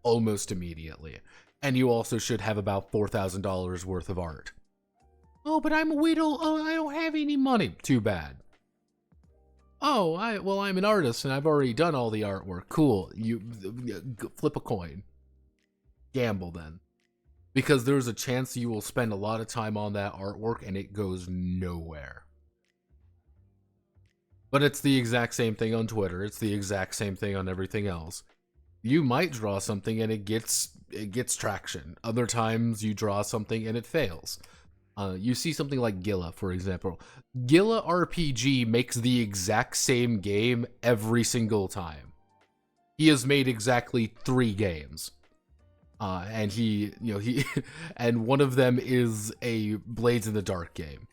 almost immediately, and you also should have about $4,000 worth of art. Oh, but I'm a widow. Oh, I don't have any money. Too bad. Oh, I'm an artist and I've already done all the artwork. Cool. You flip a coin. Gamble then. Because there's a chance you will spend a lot of time on that artwork and it goes nowhere. But it's the exact same thing on Twitter. It's the exact same thing on everything else. You might draw something and it gets traction. Other times you draw something and it fails. You see something like Gilla, for example. Gilla RPG makes the exact same game every single time. He has made exactly 3 games. And he and one of them is a Blades in the Dark game.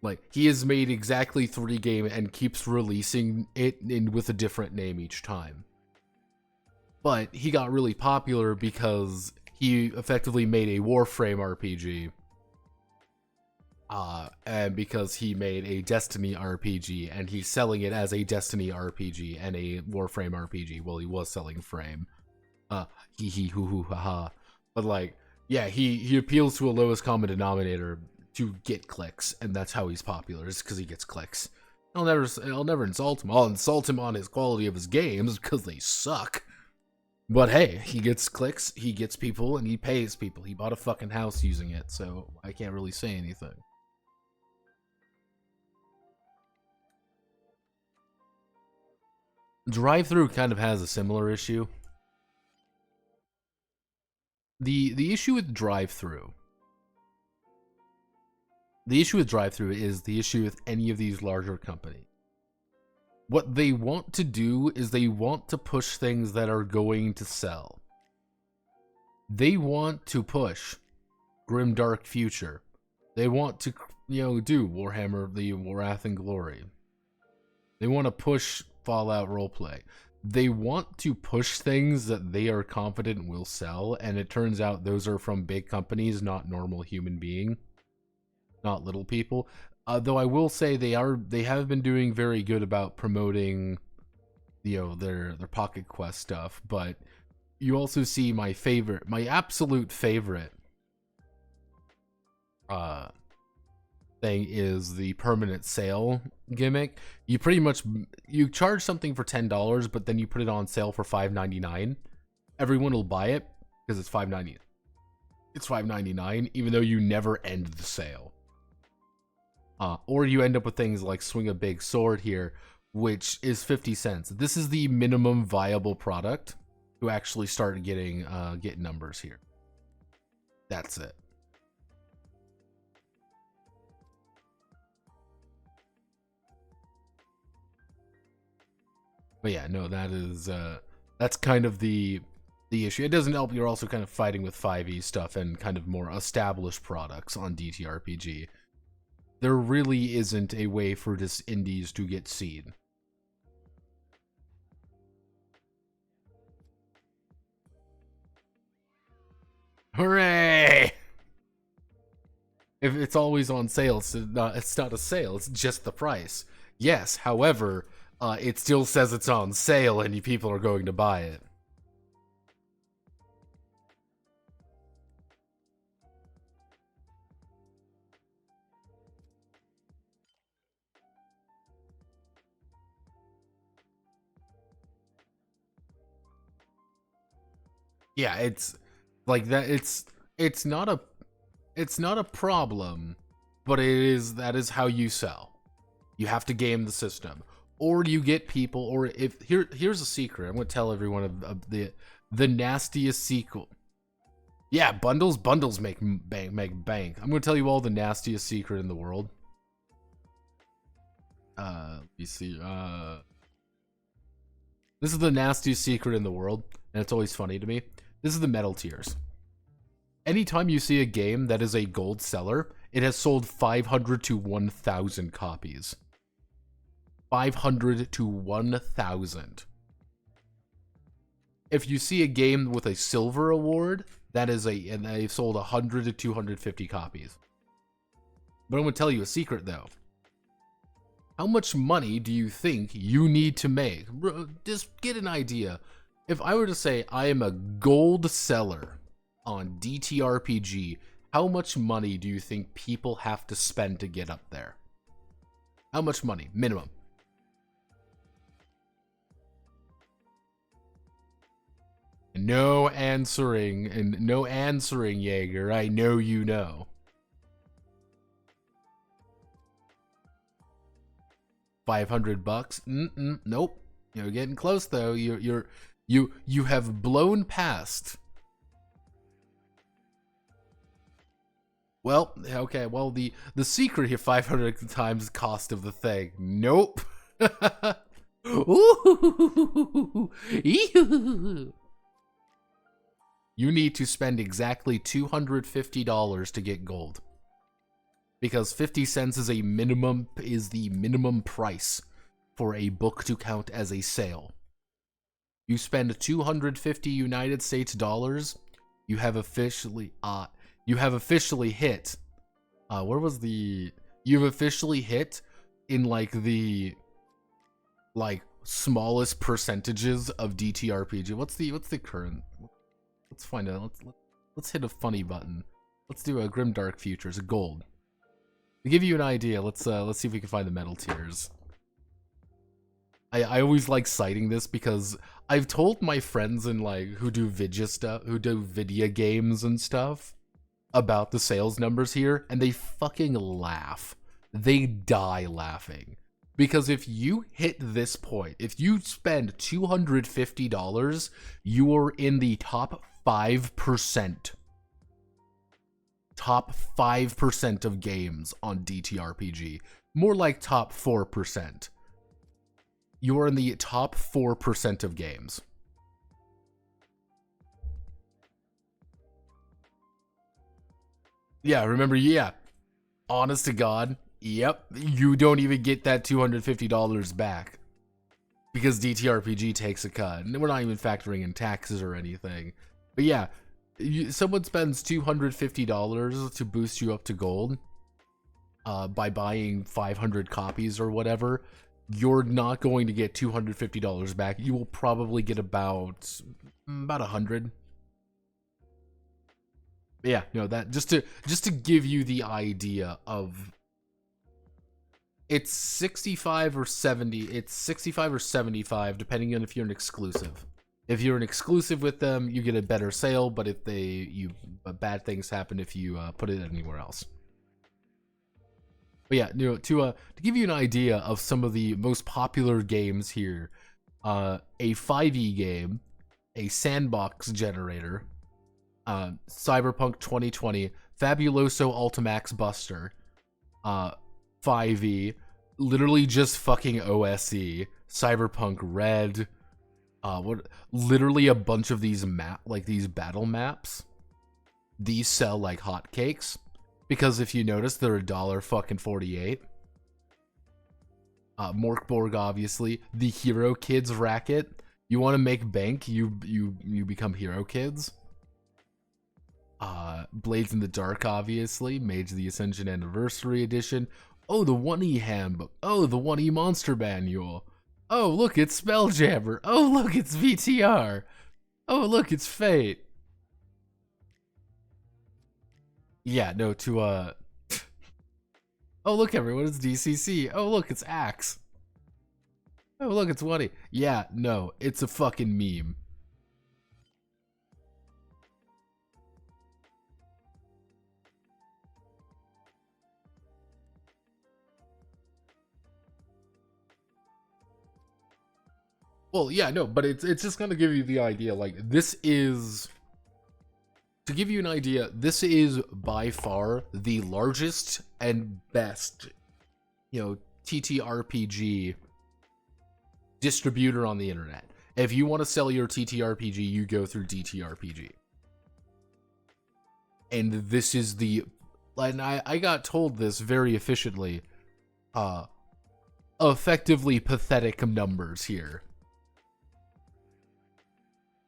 Like, he has made exactly 3 games and keeps releasing it with a different name each time. But he got really popular because he effectively made a Warframe RPG. And because he made a Destiny RPG, and he's selling it as a Destiny RPG and a Warframe RPG. Well, he was selling Frame. Hee hee hoo hoo ha ha. But like, yeah, he appeals to a lowest common denominator to get clicks, and that's how he's popular. It's because he gets clicks. I'll never insult him. I'll insult him on his quality of his games because they suck. But hey, he gets clicks, he gets people, and he pays people. He bought a fucking house using it, so I can't really say anything. Drive-thru kind of has a similar issue. The issue with drive-thru is the issue with any of these larger companies. What they want to do is they want to push things that are going to sell. They want to push Grimdark Future. They want to, do Warhammer, the Wrath and Glory. They want to push Fallout roleplay. They want to push things that they are confident will sell, and it turns out those are from big companies, not normal human beings, not little people. Though I will say they have been doing very good about promoting, their Pocket Quest stuff. But you also see my absolute favorite thing is the permanent sale gimmick. You charge something for $10, but then you put it on sale for $5.99. Everyone will buy it because it's $5.99. It's $5.99, even though you never end the sale. Or you end up with things like Swing a Big Sword here, which is 50 cents. This is the minimum viable product to actually start getting get numbers here. That's it. But yeah, no, that's kind of the issue. It doesn't help you're also kind of fighting with 5e stuff and kind of more established products on DTRPG. There really isn't a way for just indies to get seen. Hooray! If it's always on sale, it's not a sale, it's just the price. Yes, however, it still says it's on sale and people are going to buy it. Yeah, it's like that. It's not a problem, but that is how you sell. You have to game the system, or you get people, or if here's a secret. I'm gonna tell everyone of the nastiest sequel. Yeah, bundles make bank. I'm gonna tell you all the nastiest secret in the world. Let me see. This is the nastiest secret in the world, and it's always funny to me. This is the metal tiers. Anytime you see a game that is a gold seller, it has sold 500 to 1,000 copies. 500 to 1,000. If you see a game with a silver award, and they've sold 100 to 250 copies. But I'm going to tell you a secret, though. How much money do you think you need to make? Just get an idea. If I were to say I am a gold seller on DTRPG, how much money do you think people have to spend to get up there? How much money? Minimum. No answering, Jaeger. I know you know. 500 bucks? Nope. You're getting close though. You have blown past. Well, okay. Well, the secret here, 500 times the cost of the thing. Nope. Ooh. You need to spend exactly $250 to get gold. Because 50 cents is the minimum price for a book to count as a sale. You spend 250 United States dollars, you have officially hit. You've officially hit in the smallest percentages of DTRPG. What's the current? Let's find out. Let's hit a funny button. Let's do a Grimdark Futures, gold. To give you an idea, let's see if we can find the metal tiers. I always like citing this because I've told my friends who do video games and stuff about the sales numbers here, and they fucking laugh. They die laughing. Because if you hit this point, if you spend $250, you are in the top 5%. Top 5% of games on DTRPG. More like top 4%. You are in the top 4% of games. Yeah, remember, yeah. Honest to God, yep. You don't even get that $250 back. Because DTRPG takes a cut. And we're not even factoring in taxes or anything. But yeah, someone spends $250 to boost you up to gold by buying 500 copies or whatever. You're not going to get $250 back. You will probably get about 100. Yeah, no, that just to give you the idea of it's 65 or 70. It's 65 or 75 depending on if you're an exclusive. If you're an exclusive with them, you get a better sale, but if bad things happen if you put it anywhere else. But yeah, to give you an idea of some of the most popular games here, a 5e game, a sandbox generator, Cyberpunk 2020, Fabuloso Ultimax Buster, 5e, literally just fucking OSE, Cyberpunk Red, literally a bunch of these these battle maps. These sell like hotcakes because if you notice, they're $1.48. Morkborg, obviously, the Hero Kids racket. You want to make bank? You become Hero Kids. Blades in the Dark, obviously. Mage of the Ascension Anniversary Edition. Oh, the 1E Handbook. Oh, the 1E Monster Manual. Oh, look, it's Spelljammer. Oh, look, it's VTR. Oh, look, it's Fate. Yeah, no, oh, look, everyone, it's DCC. Oh, look, it's Axe. Oh, look, it's 1E. Yeah, no, it's a fucking meme. Well, yeah, no, but it's just gonna give you the idea. Like, this is, to give you an idea, this is by far the largest and best, TTRPG distributor on the internet. If you want to sell your TTRPG, you go through DTRPG. And this is and I got told this very efficiently, effectively pathetic numbers here.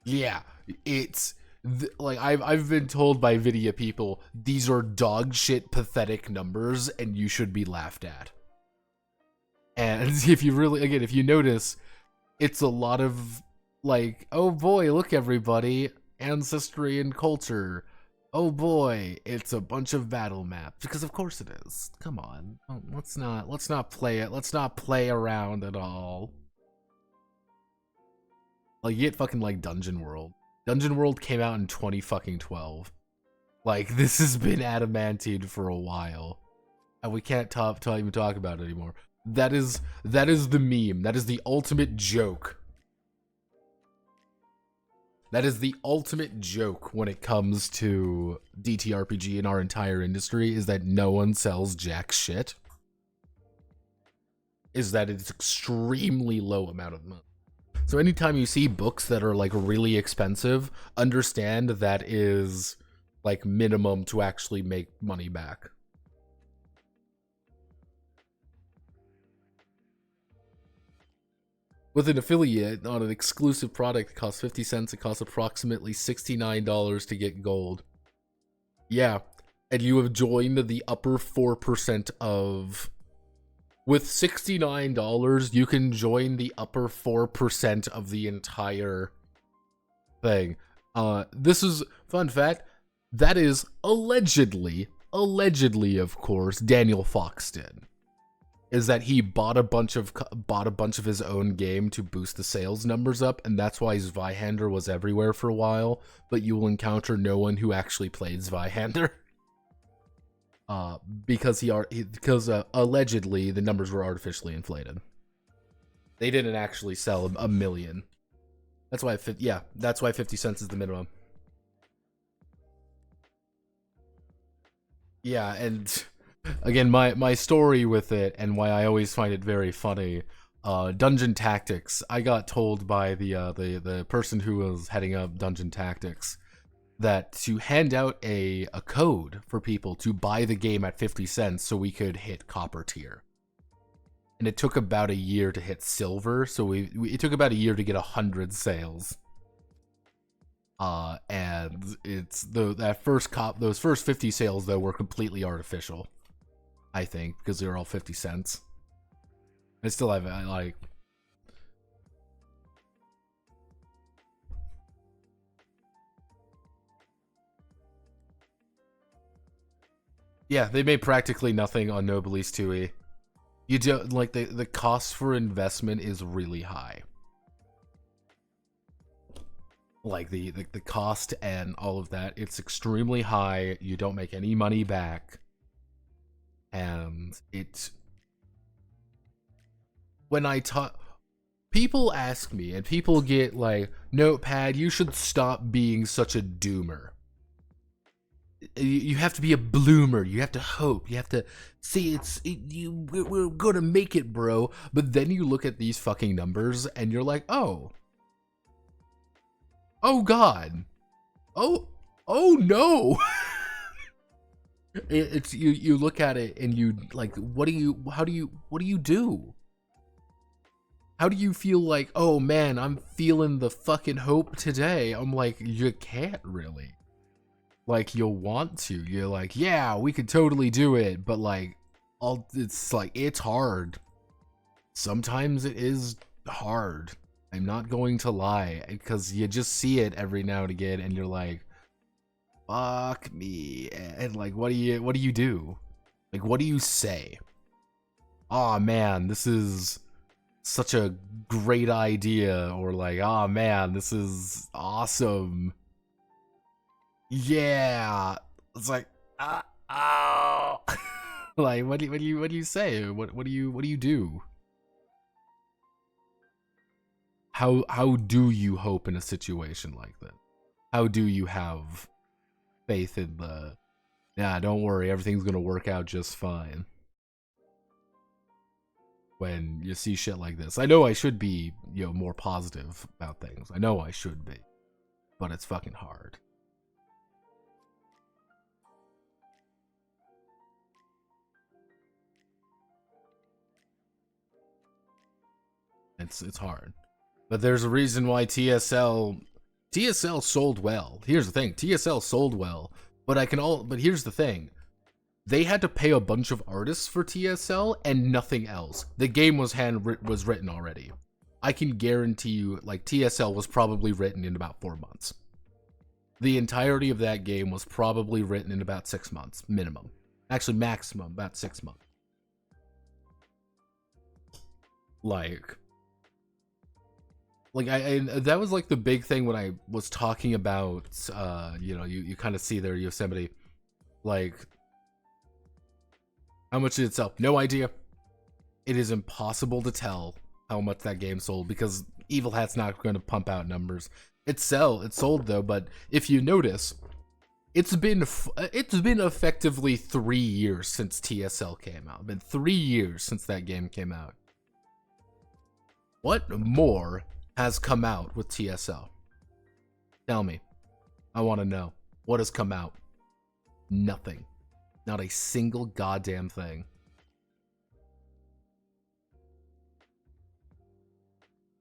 Yeah, it's like I've been told by video people, these are dog shit pathetic numbers and you should be laughed at. And if you notice, it's a lot of like, oh boy, look everybody, ancestry and culture. Oh boy, it's a bunch of battle maps, because of course it is. Come on, let's not play it. Let's not play around at all. Like, you get fucking like Dungeon World. Dungeon World came out in 2012. Like, this has been adamantine for a while, and we can't even talk about it anymore. That is the meme. That is the ultimate joke. That is the ultimate joke when it comes to DTRPG in our entire industry, is that no one sells jack shit. Is that it's extremely low amount of money. So anytime you see books that are like really expensive, understand that is like minimum to actually make money back. With an affiliate on an exclusive product that costs 50 cents, it costs approximately $69 to get gold. Yeah, and you have joined the upper 4% of... With $69, you can join the upper 4% of the entire thing. This is, fun fact, that is allegedly, of course, Daniel Fox did. Is that he bought a bunch of his own game to boost the sales numbers up, and that's why Zweihander was everywhere for a while, but you will encounter no one who actually played Zweihander. Because allegedly the numbers were artificially inflated. They didn't actually sell a million. That's why, that's why 50 cents is the minimum. Yeah, and again, my story with it and why I always find it very funny. Dungeon Tactics. I got told by the person who was heading up Dungeon Tactics that to hand out a code for people to buy the game at 50 cents so we could hit copper tier. And it took about a year to hit silver, so it took about a year to get 100 sales. And it's those first 50 sales though were completely artificial, I think, because they were all 50 cents. I still have like... Yeah, they made practically nothing on Nobilis 2e. You don't, like, the cost for investment is really high. Like, the cost and all of that, it's extremely high. You don't make any money back. And it's... When I talk... People ask me, and people get like, Notepad, you should stop being such a doomer. You have to be a bloomer. You have to hope. You have to see we're gonna make it, bro. But then you look at these fucking numbers and you're like, oh god, oh no. It's you look at it and you like, what do you do? How do you feel like, oh man, I'm feeling the fucking hope today? I'm like, you can't really. Like, you'll want to. You're like, yeah, we could totally do it, but like, it's hard. Sometimes it is hard. I'm not going to lie, because you just see it every now and again, and you're like, fuck me. And like, what do you do? Like, what do you say? Oh man, this is such a great idea, or like, oh man, this is awesome. Yeah, it's like, oh. Like, what do you say? What do you do? how do you hope in a situation like that? How do you have faith in the, yeah, don't worry, everything's gonna work out just fine when you see shit like this? I know I should be, you know, more positive about things. I know I should be, but it's fucking hard. It's hard. But there's a reason why TSL sold well. Here's the thing, TSL sold well, but here's the thing. They had to pay a bunch of artists for TSL and nothing else. The game was written already. I can guarantee you, like, TSL was probably written in about 4 months. The entirety of that game was probably written in about 6 months, minimum. Actually, maximum, about 6 months. Like I that was like the big thing when I was talking about, you know, you kind of see there Yosemite, like, how much did it sell? No idea. It is impossible to tell how much that game sold because Evil Hat's not going to pump out numbers. It sold though, but if you notice, it's been effectively 3 years since TSL came out. It's been 3 years since that game came out. What more has come out with TSL? Tell me. I want to know. What has come out? Nothing. Not a single goddamn thing.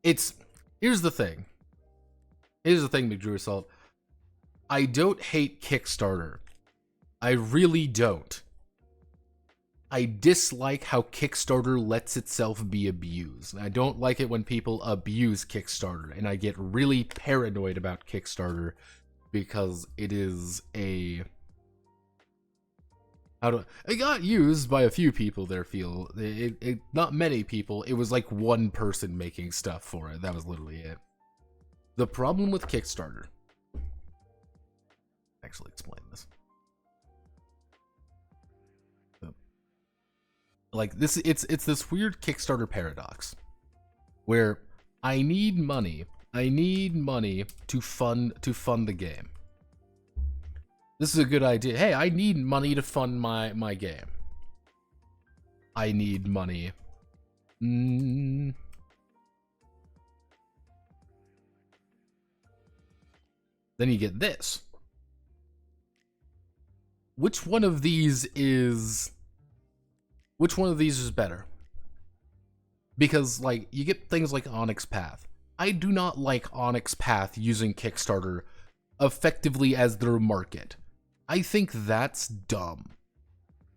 Here's the thing. Here's the thing, McDrew Assault. I don't hate Kickstarter. I really don't. I dislike how Kickstarter lets itself be abused. I don't like it when people abuse Kickstarter, and I get really paranoid about Kickstarter because it is a... it got used by a few people there, not many people. It was like one person making stuff for it. That was literally it. The problem with Kickstarter... actually explain this. Like this, it's this weird Kickstarter paradox where I need money to fund the game. This is a good idea. Hey, I need money to fund my game. I need money. Then you get this. Which one of these is better? Because, like, you get things like Onyx Path. I do not like Onyx Path using Kickstarter effectively as their market. I think that's dumb.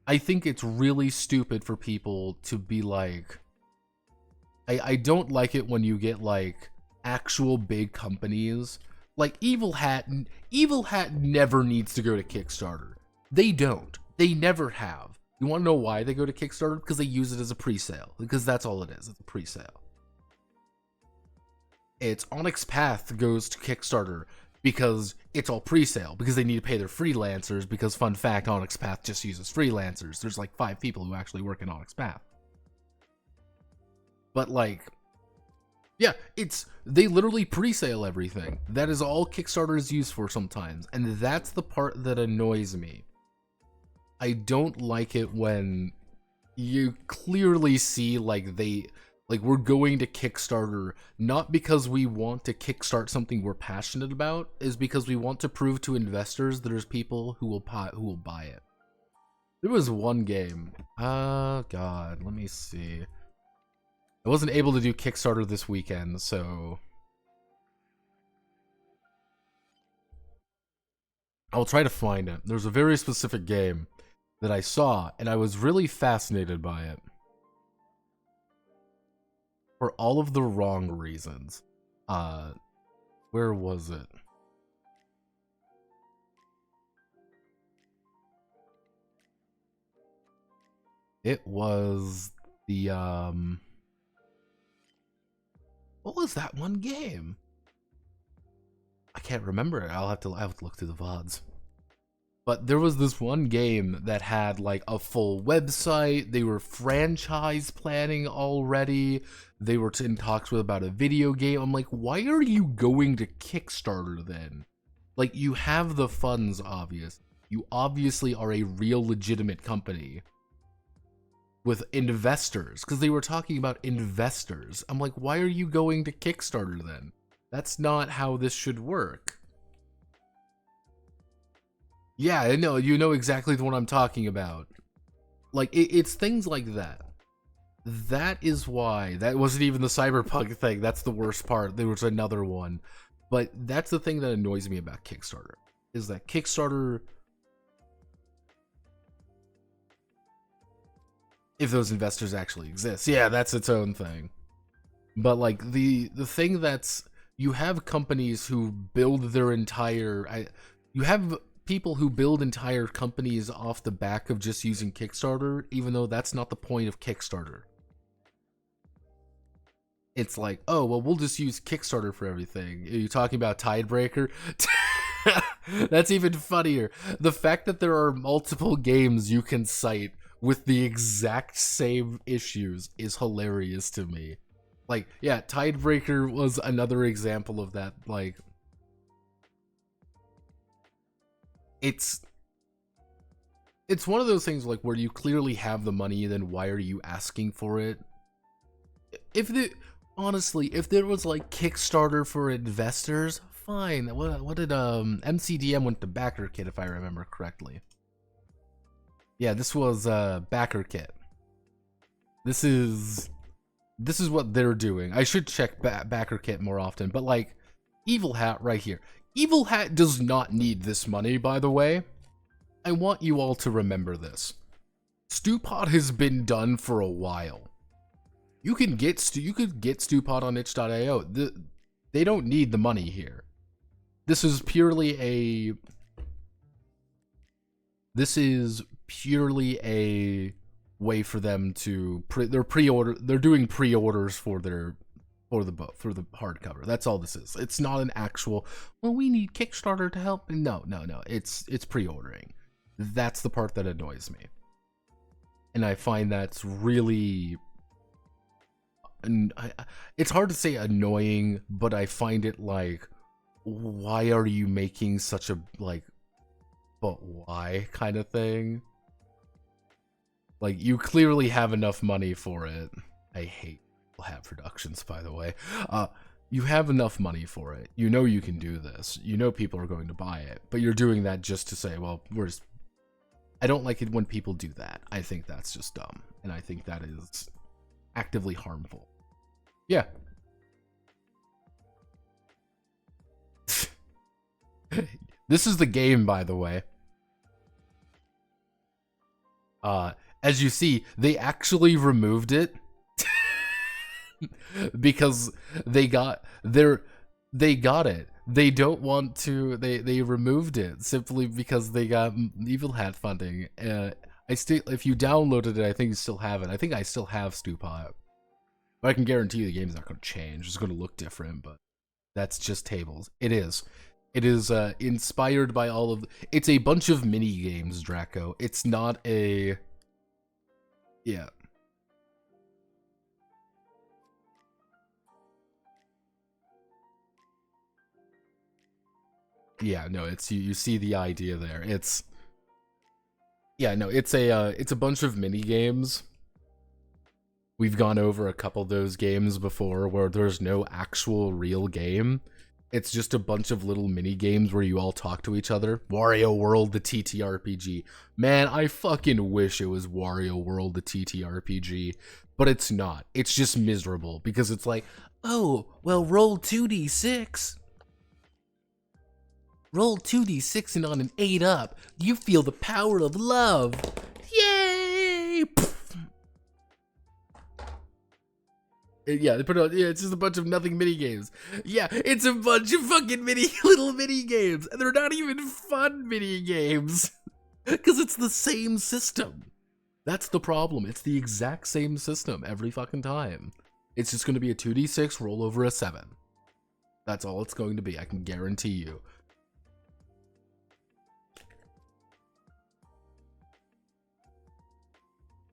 I think it's really stupid for people to be like... I don't like it when you get, like, actual big companies. Like, Evil Hat never needs to go to Kickstarter. They don't. They never have. You want to know why they go to Kickstarter? Because they use it as a pre-sale. Because that's all it is. It's a pre-sale. It's Onyx Path goes to Kickstarter because it's all pre-sale. Because they need to pay their freelancers. Because, fun fact, Onyx Path just uses freelancers. There's like 5 people who actually work in Onyx Path. But, like, yeah, they literally pre-sale everything. That is all Kickstarter is used for sometimes. And that's the part that annoys me. I don't like it when you clearly see like we're going to Kickstarter not because we want to kickstart something we're passionate about, is because we want to prove to investors that there's people who will buy it. There was one game. God, let me see. I wasn't able to do Kickstarter this weekend, so I'll try to find it. There's a very specific game that I saw, and I was really fascinated by it. For all of the wrong reasons. Where was it? It was the, what was that one game? I can't remember it. I'll have to look through the VODs. But there was this one game that had like a full website. They were franchise planning already. They were in talks with about a video game. I'm like, why are you going to Kickstarter then? Like, you have the funds, obvious. You obviously are a real legitimate company with investors, because they were talking about investors. I'm like, why are you going to Kickstarter then? That's not how this should work. Yeah, I know, you know exactly what I'm talking about. Like, it's things like that. That is why, that wasn't even the Cyberpunk thing, that's the worst part. There was another one. But that's the thing that annoys me about Kickstarter, is that Kickstarter, if those investors actually exist, yeah, that's its own thing. But like the thing that's, you have companies who build their entire, you have people who build entire companies off the back of just using Kickstarter, even though that's not the point of Kickstarter. It's like, oh, well, we'll just use Kickstarter for everything. Are you talking about Tidebreaker? That's even funnier. The fact that there are multiple games you can cite with the exact same issues is hilarious to me. Like, yeah, Tidebreaker was another example of that. Like, it's one of those things like where you clearly have the money, then why are you asking for it? Honestly, if there was like Kickstarter for investors, fine. What did MCDM went to BackerKit, if I remember correctly. Yeah, this was BackerKit. This is what they're doing. I should check BackerKit more often, but like Evil Hat right here. Evil Hat does not need this money, by the way. I want you all to remember this. Stewpot has been done for a while. You could get Stewpot on itch.io. They don't need the money here. This is purely a way for them to they're doing pre-orders for the hardcover. That's all this is. It's not an actual, well, we need Kickstarter to help. No. It's pre-ordering. That's the part that annoys me. And I find that's really, it's hard to say annoying, but I find it like, why are you making such a, like, but why kind of thing? Like, you clearly have enough money for it. I hate Hat Productions, by the way. You have enough money for it. You know you can do this. You know people are going to buy it. But you're doing that just to say, well, I don't like it when people do that. I think that's just dumb. And I think that is actively harmful. Yeah. This is the game, by the way. As you see, they actually removed it because they got it. They don't want to. They removed it simply because they got Evil Hat funding. If you downloaded it, I think you still have it. I think I still have Stewpot. But I can guarantee you the game's not going to change. It's going to look different, but that's just tables. It is. It is inspired by all of. It's a bunch of mini games, Draco. It's not a. Yeah. Yeah, no, it's you see the idea there. It's it's a bunch of mini games. We've gone over a couple of those games before where there's no actual real game. It's just a bunch of little mini games where you all talk to each other. Wario World, the TTRPG. Man, I fucking wish it was Wario World, the TTRPG. But it's not. It's just miserable because it's like, oh, well, roll 2d6. Roll 2d6 and on an 8 up, you feel the power of love. Yay! Yeah, they put out. Yeah, it's just a bunch of nothing mini games. Yeah, it's a bunch of fucking little mini games, and they're not even fun mini games because it's the same system. That's the problem. It's the exact same system every fucking time. It's just going to be a 2d6 roll over a 7. That's all it's going to be. I can guarantee you.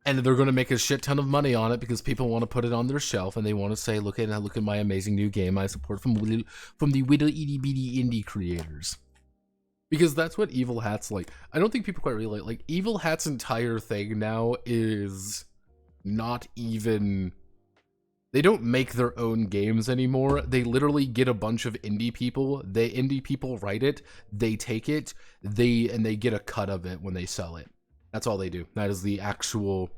And they're going to make a shit ton of money on it because people want to put it on their shelf and they want to say, look at my amazing new game I support from the little itty bitty indie creators. Because that's what Evil Hat's like. I don't think people quite realize, like, Evil Hat's entire thing now is not even... They don't make their own games anymore. They literally get a bunch of indie people. Indie people write it, they take it, and they get a cut of it when they sell it. That's all they do. That is the actual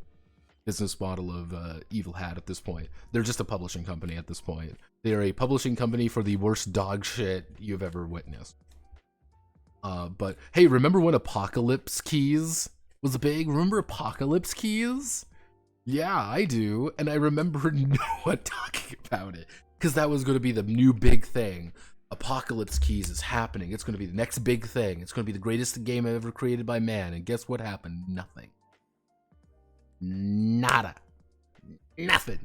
business model of Evil Hat at this point. They're just a publishing company at this point. They are a publishing company for the worst dog shit you've ever witnessed. But hey, remember when Apocalypse Keys was big? Remember Apocalypse Keys? Yeah, I do, and I remember no one talking about it, because that was going to be the new big thing. Apocalypse Keys is happening. It's going to be the next big thing. It's going to be the greatest game ever created by man, and guess what happened? Nothing. Nada. Nothing.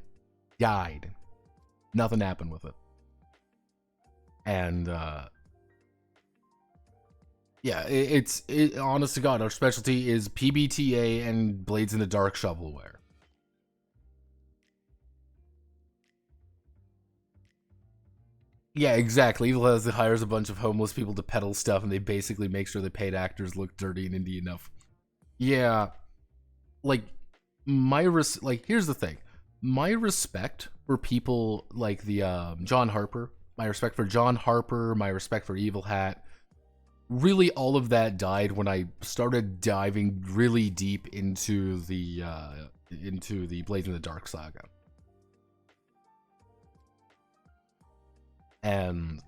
Died. Nothing happened with it. And, yeah, it's honest to God, our specialty is PBTA and Blades in the Dark shovelware. Yeah, exactly. Evil Has hires a bunch of homeless people to peddle stuff, and they basically make sure the paid actors look dirty and indie enough. Yeah, like here's the thing. My respect for people like the John Harper, my respect for John Harper, my respect for Evil Hat, really all of that died when I started diving really deep into the Blades in the Dark saga. And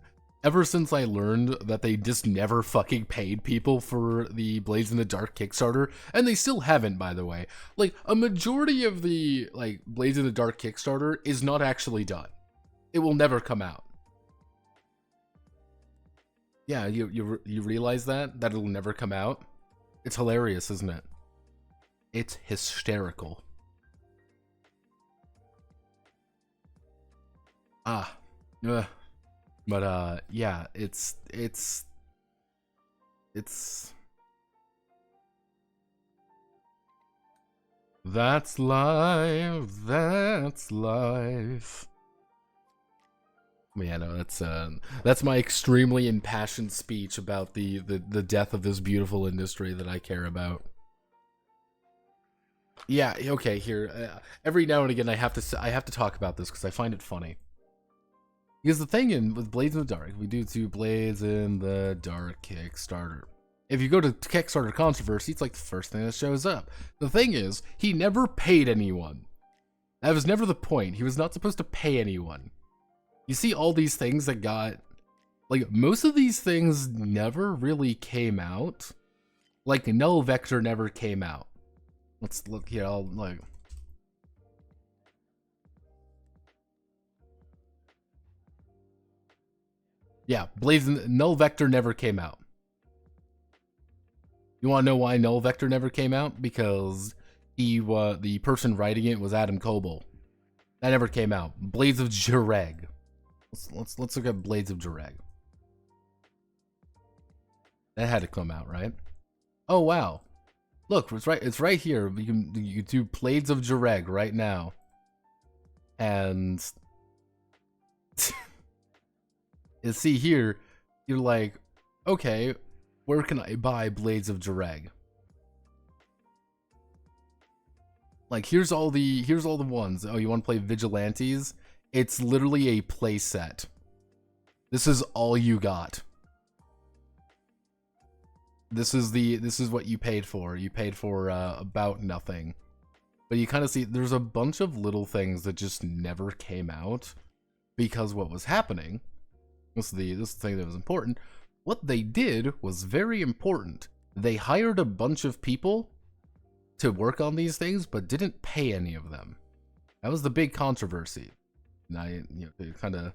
ever since I learned that they just never fucking paid people for the Blades in the Dark Kickstarter, and they still haven't, by the way, like, a majority of the, like, Blades in the Dark Kickstarter is not actually done. It will never come out. Yeah, you realize that it'll never come out? It's hilarious, isn't it? It's hysterical. But yeah, it's that's life. Yeah, no, that's my extremely impassioned speech about the death of this beautiful industry that I care about. Yeah, okay, here, every now and again I have to talk about this because I find it funny. Because the thing with Blades in the Dark, we do 2 Blades in the Dark Kickstarter. If you go to Kickstarter controversy, it's like the first thing that shows up. The thing is, he never paid anyone. That was never the point. He was not supposed to pay anyone. You see all these things that got... Like, most of these things never really came out. Like, Null Vector never came out. Let's look here, like... Yeah, Null Vector never came out. You want to know why Null Vector never came out? Because the person writing it was Adam Coble. That never came out. Blades of Jireg. Let's look at Blades of Jireg. That had to come out, right? Oh wow. Look, it's right here. You can do Blades of Jireg right now. And and see here, you're like, okay, where can I buy Blades of Jireg? Like, here's all the ones. Oh, you want to play Vigilantes? It's literally a play set. This is all you got. This is what you paid for. You paid for about nothing. But you kind of see there's a bunch of little things that just never came out because what was happening. This is the thing that was important. What they did was very important. They hired a bunch of people to work on these things, but didn't pay any of them. That was the big controversy. And they kind of...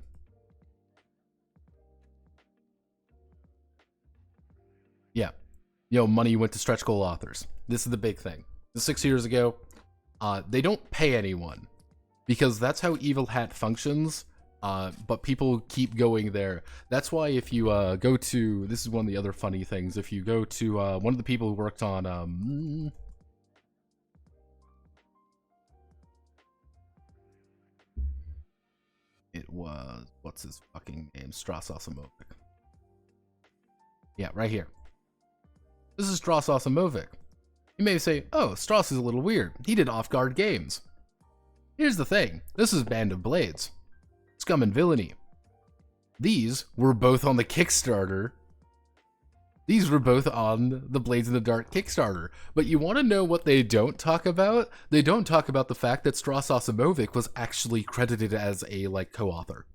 Yeah. Money went to stretch goal authors. This is the big thing. 6 years ago, they don't pay anyone. Because that's how Evil Hat functions. But people keep going there. That's why if you go to... This is one of the other funny things. If you go to one of the people who worked on... It was, what's his fucking name? Strass Osimovic. Yeah, right here. This is Strass Osimovic. You may say, oh, Strass is a little weird. He did off-guard games. Here's the thing. This is Band of Blades. Scum and Villainy. These were both on the Kickstarter. These were both on the Blades in the Dark Kickstarter. But you want to know what they don't talk about? They don't talk about the fact that Strass Osimovic was actually credited as a, like, co-author.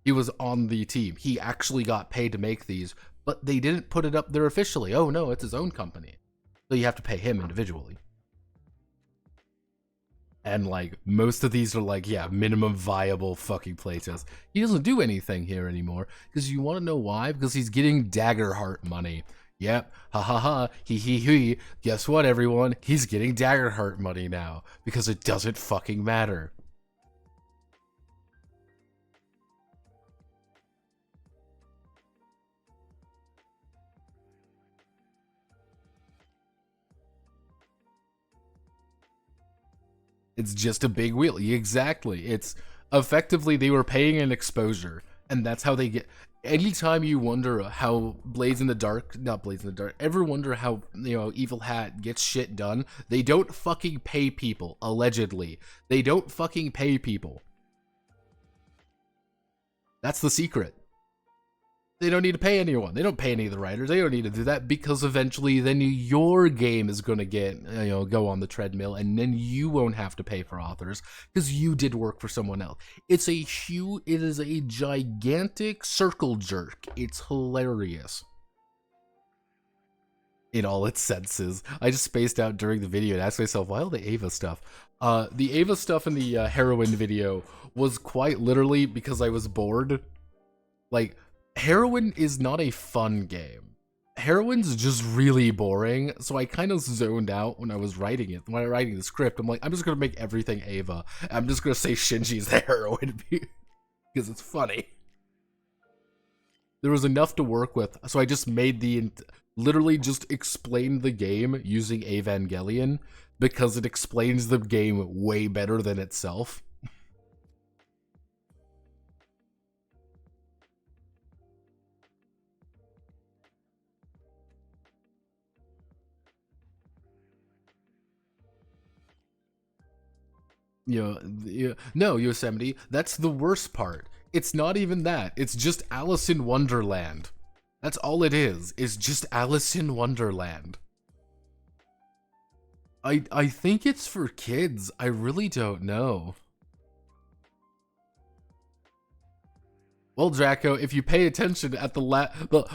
He was on the team. He actually got paid to make these, but they didn't put it up there officially. Oh no, it's his own company. So you have to pay him individually. And like, most of these are like, yeah, minimum viable fucking playtest. He doesn't do anything here anymore, because you want to know why? Because he's getting Daggerheart money. Yep, ha ha ha, he he he. Guess what, everyone? He's getting Daggerheart money now, because it doesn't fucking matter. It's just a big wheel. Exactly. It's effectively they were paying an exposure, and that's how they get. Anytime you wonder how Blades in the Dark, not Blades in the Dark, ever wonder how, you know, Evil Hat gets shit done, they don't fucking pay people, allegedly. They don't fucking pay people. That's the secret. They don't need to pay anyone. They don't pay any of the writers. They don't need to do that, because eventually then your game is going to get, you know, go on the treadmill, and then you won't have to pay for authors because you did work for someone else. It is a gigantic circle jerk. It's hilarious in all its senses. I just spaced out during the video and asked myself, why all the Ava stuff? The Ava stuff in the heroin video was quite literally because I was bored. Like, Heroin is not a fun game. Heroin's just really boring, so I kind of zoned out when I was writing it. When I was writing the script, I'm like, I'm just gonna make everything Ava. I'm just gonna say Shinji's the heroine because it's funny. There was enough to work with, so I just made literally just explained the game using Evangelion, because it explains the game way better than itself. No, Yosemite, that's the worst part. It's not even that. It's just Alice in Wonderland. That's all it is. It's just Alice in Wonderland. I think it's for kids. I really don't know. Well, Draco, if you pay attention at the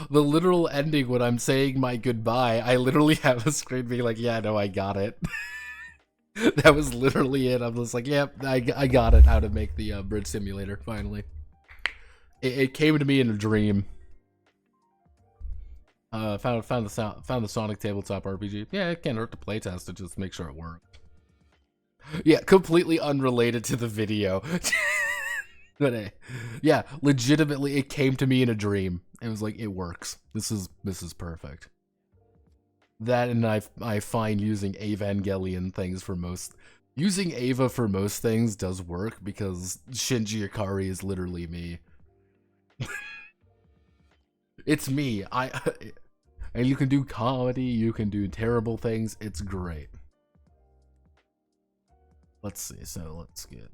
literal ending when I'm saying my goodbye, I literally have a screen being like, yeah, no, I got it. That was literally it. I'm just like, yep, I got it, how to make the bridge simulator, finally. It came to me in a dream. Found the Sonic tabletop RPG. Yeah, it can't hurt to playtest it, just make sure it works. Yeah, completely unrelated to the video. But yeah, legitimately, it came to me in a dream. It was like, it works. This is perfect. That, and I find using Evangelion things for using Ava for most things does work, because Shinji Ikari is literally me. It's me. And you can do comedy, you can do terrible things. It's great. Let's see. So let's get.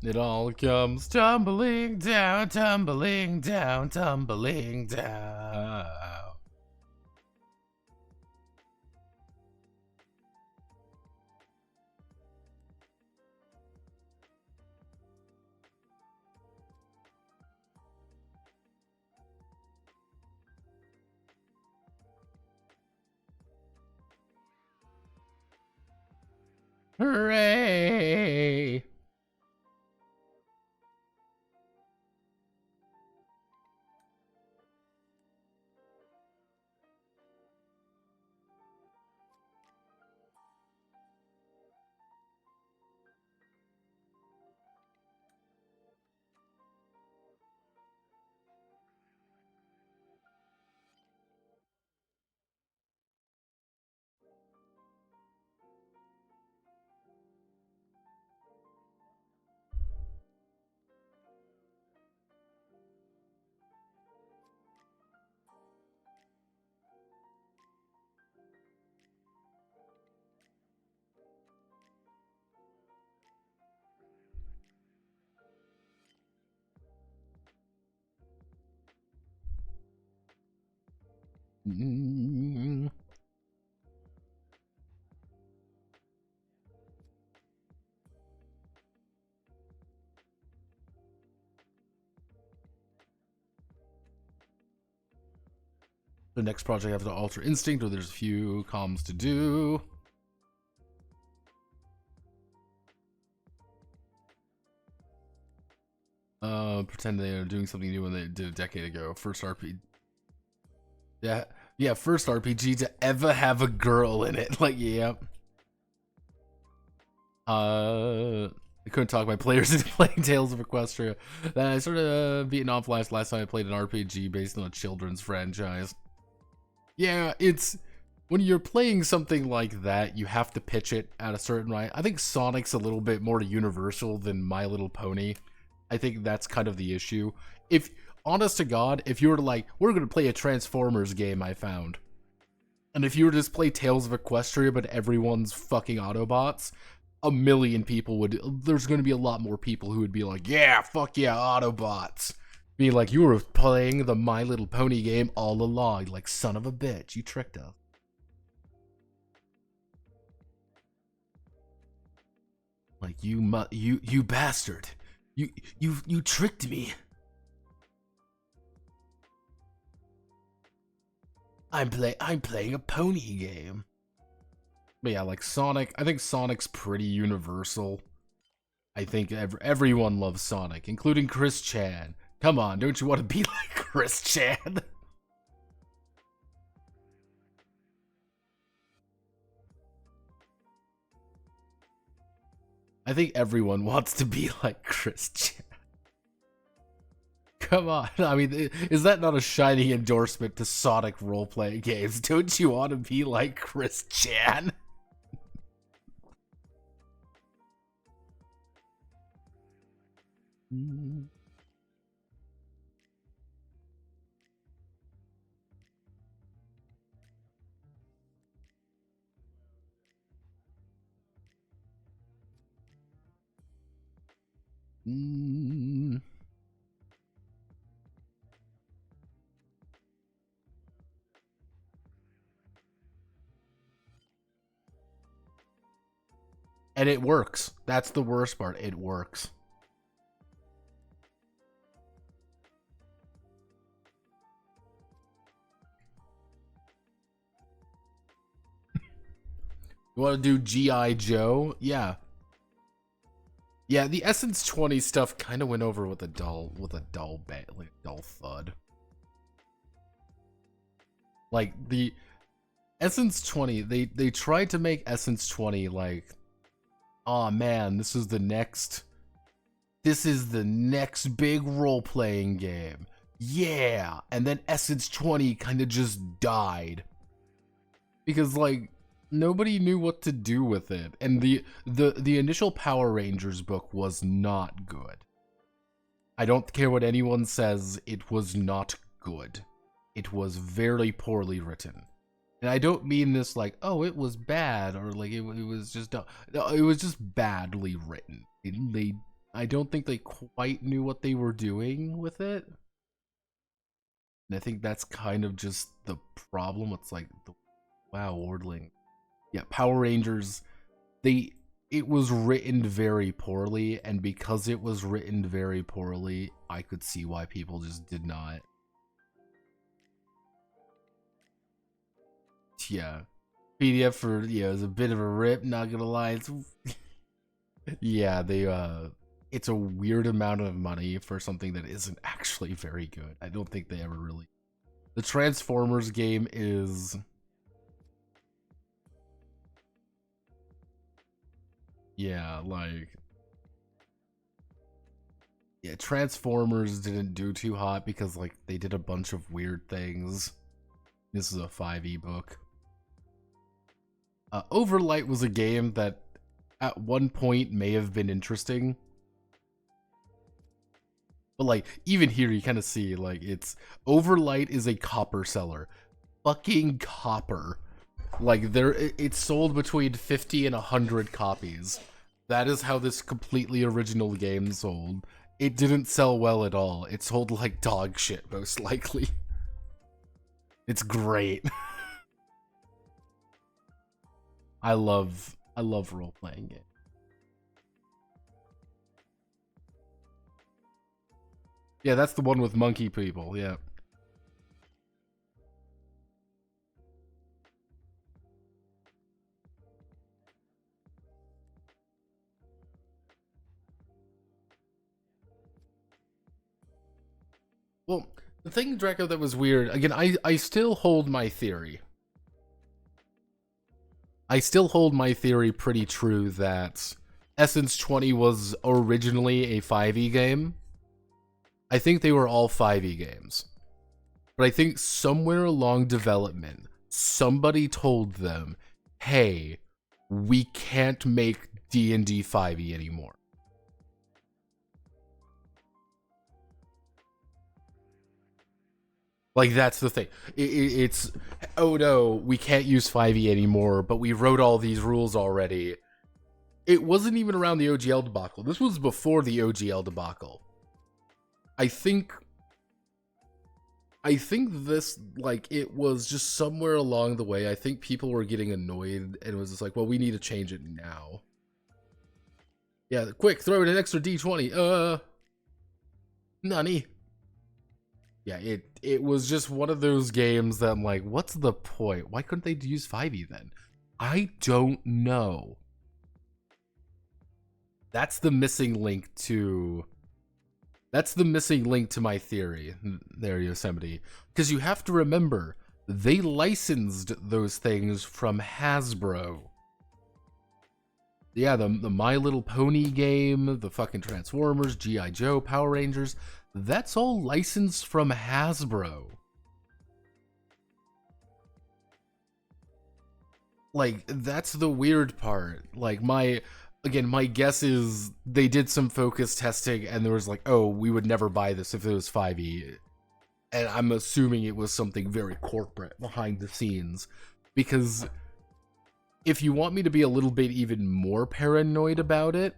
It all comes tumbling down, tumbling down, tumbling down. Hooray! Mm. The next project after Alter Instinct, where there's a few comms to do. Pretend they are doing something new when they did a decade ago. First RPG. Yeah, first RPG to ever have a girl in it. Like, yeah. I couldn't talk my players into playing Tales of Equestria. I sort of beaten off last time I played an RPG based on a children's franchise. Yeah, it's when you're playing something like that, you have to pitch it at a certain right. I think Sonic's a little bit more universal than My Little Pony. I think that's kind of the issue. If, honest to God, if you were like, we're going to play a Transformers game I found, and if you were to just play Tales of Equestria but everyone's fucking Autobots, a million people would, there's going to be a lot more people who would be like, yeah, fuck yeah, Autobots. Be like, you were playing the My Little Pony game all along, like, son of a bitch, you tricked us. Like, you bastard. You tricked me. I'm playing a pony game. But yeah, like Sonic, I think Sonic's pretty universal. I think everyone loves Sonic, including Chris Chan. Come on, don't you want to be like Chris Chan? I think everyone wants to be like Chris Chan. Come on, I mean, is that not a shining endorsement to Sonic role-playing games? Don't you want to be like Chris Chan? Mm. And it works. That's the worst part. It works. You want to do G.I. Joe? Yeah. Yeah, the Essence 20 stuff kind of went over with a dull thud. Like the Essence 20, they tried to make Essence 20 like, oh man, this is the next big role-playing game. Yeah, and then Essence 20 kind of just died. Because like nobody knew what to do with it, and the initial Power Rangers book was not good. I don't care what anyone says, it was not good. It was very poorly written. And I don't mean this like, oh, it was bad, or like it was just, no, it was just badly written. I don't think they quite knew what they were doing with it. And I think that's kind of just the problem. It's like, wow, Wardling. Yeah, Power Rangers, it was written very poorly, and because it was written very poorly, I could see why people just did not. Yeah. PDF for, yeah, it was a bit of a rip, not gonna lie. It's yeah, it's a weird amount of money for something that isn't actually very good. I don't think they ever really. The Transformers game is, yeah, like, yeah, Transformers didn't do too hot because, like, they did a bunch of weird things. This is a 5e book. Overlight was a game that at one point may have been interesting. But, like, even here you kind of see, like, Overlight is a copper seller. Fucking copper. Like, it's sold between 50 and 100 copies. That is how this completely original game sold. It didn't sell well at all. It sold like dog shit, most likely. It's great. I love role-playing games. Yeah, that's the one with monkey people, yeah. Well, the thing, Draco, that was weird, again, I still hold my theory. I still hold my theory pretty true that Essence 20 was originally a 5e game. I think they were all 5e games. But I think somewhere along development, somebody told them, hey, we can't make D&D 5e anymore. Like, that's the thing. It's, oh no, we can't use 5e anymore, but we wrote all these rules already. It wasn't even around the OGL debacle. This was before the OGL debacle. I think this, like, it was just somewhere along the way. I think people were getting annoyed, and it was just like, well, we need to change it now. Yeah, quick, throw in an extra D20. Nani? Yeah, it was just one of those games that I'm like, what's the point? Why couldn't they use 5e then? I don't know. That's the missing link to... That's the missing link to my theory there, Yosemite. Because you have to remember, they licensed those things from Hasbro. Yeah, the My Little Pony game, the fucking Transformers, G.I. Joe, Power Rangers, that's all licensed from Hasbro. Like, that's the weird part. Like, my guess is they did some focus testing and there was like, oh, we would never buy this if it was 5e. And I'm assuming it was something very corporate behind the scenes. Because if you want me to be a little bit even more paranoid about it,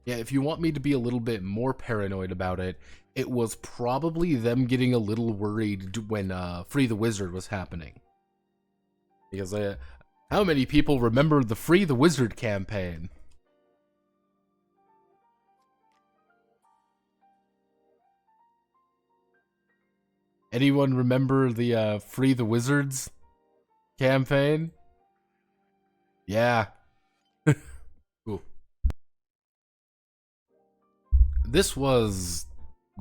yeah, if you want me to be a little bit more paranoid about it, it was probably them getting a little worried when Free the Wizard was happening. Because how many people remember the Free the Wizard campaign? Anyone remember the Free the Wizards campaign? Yeah. Cool. This was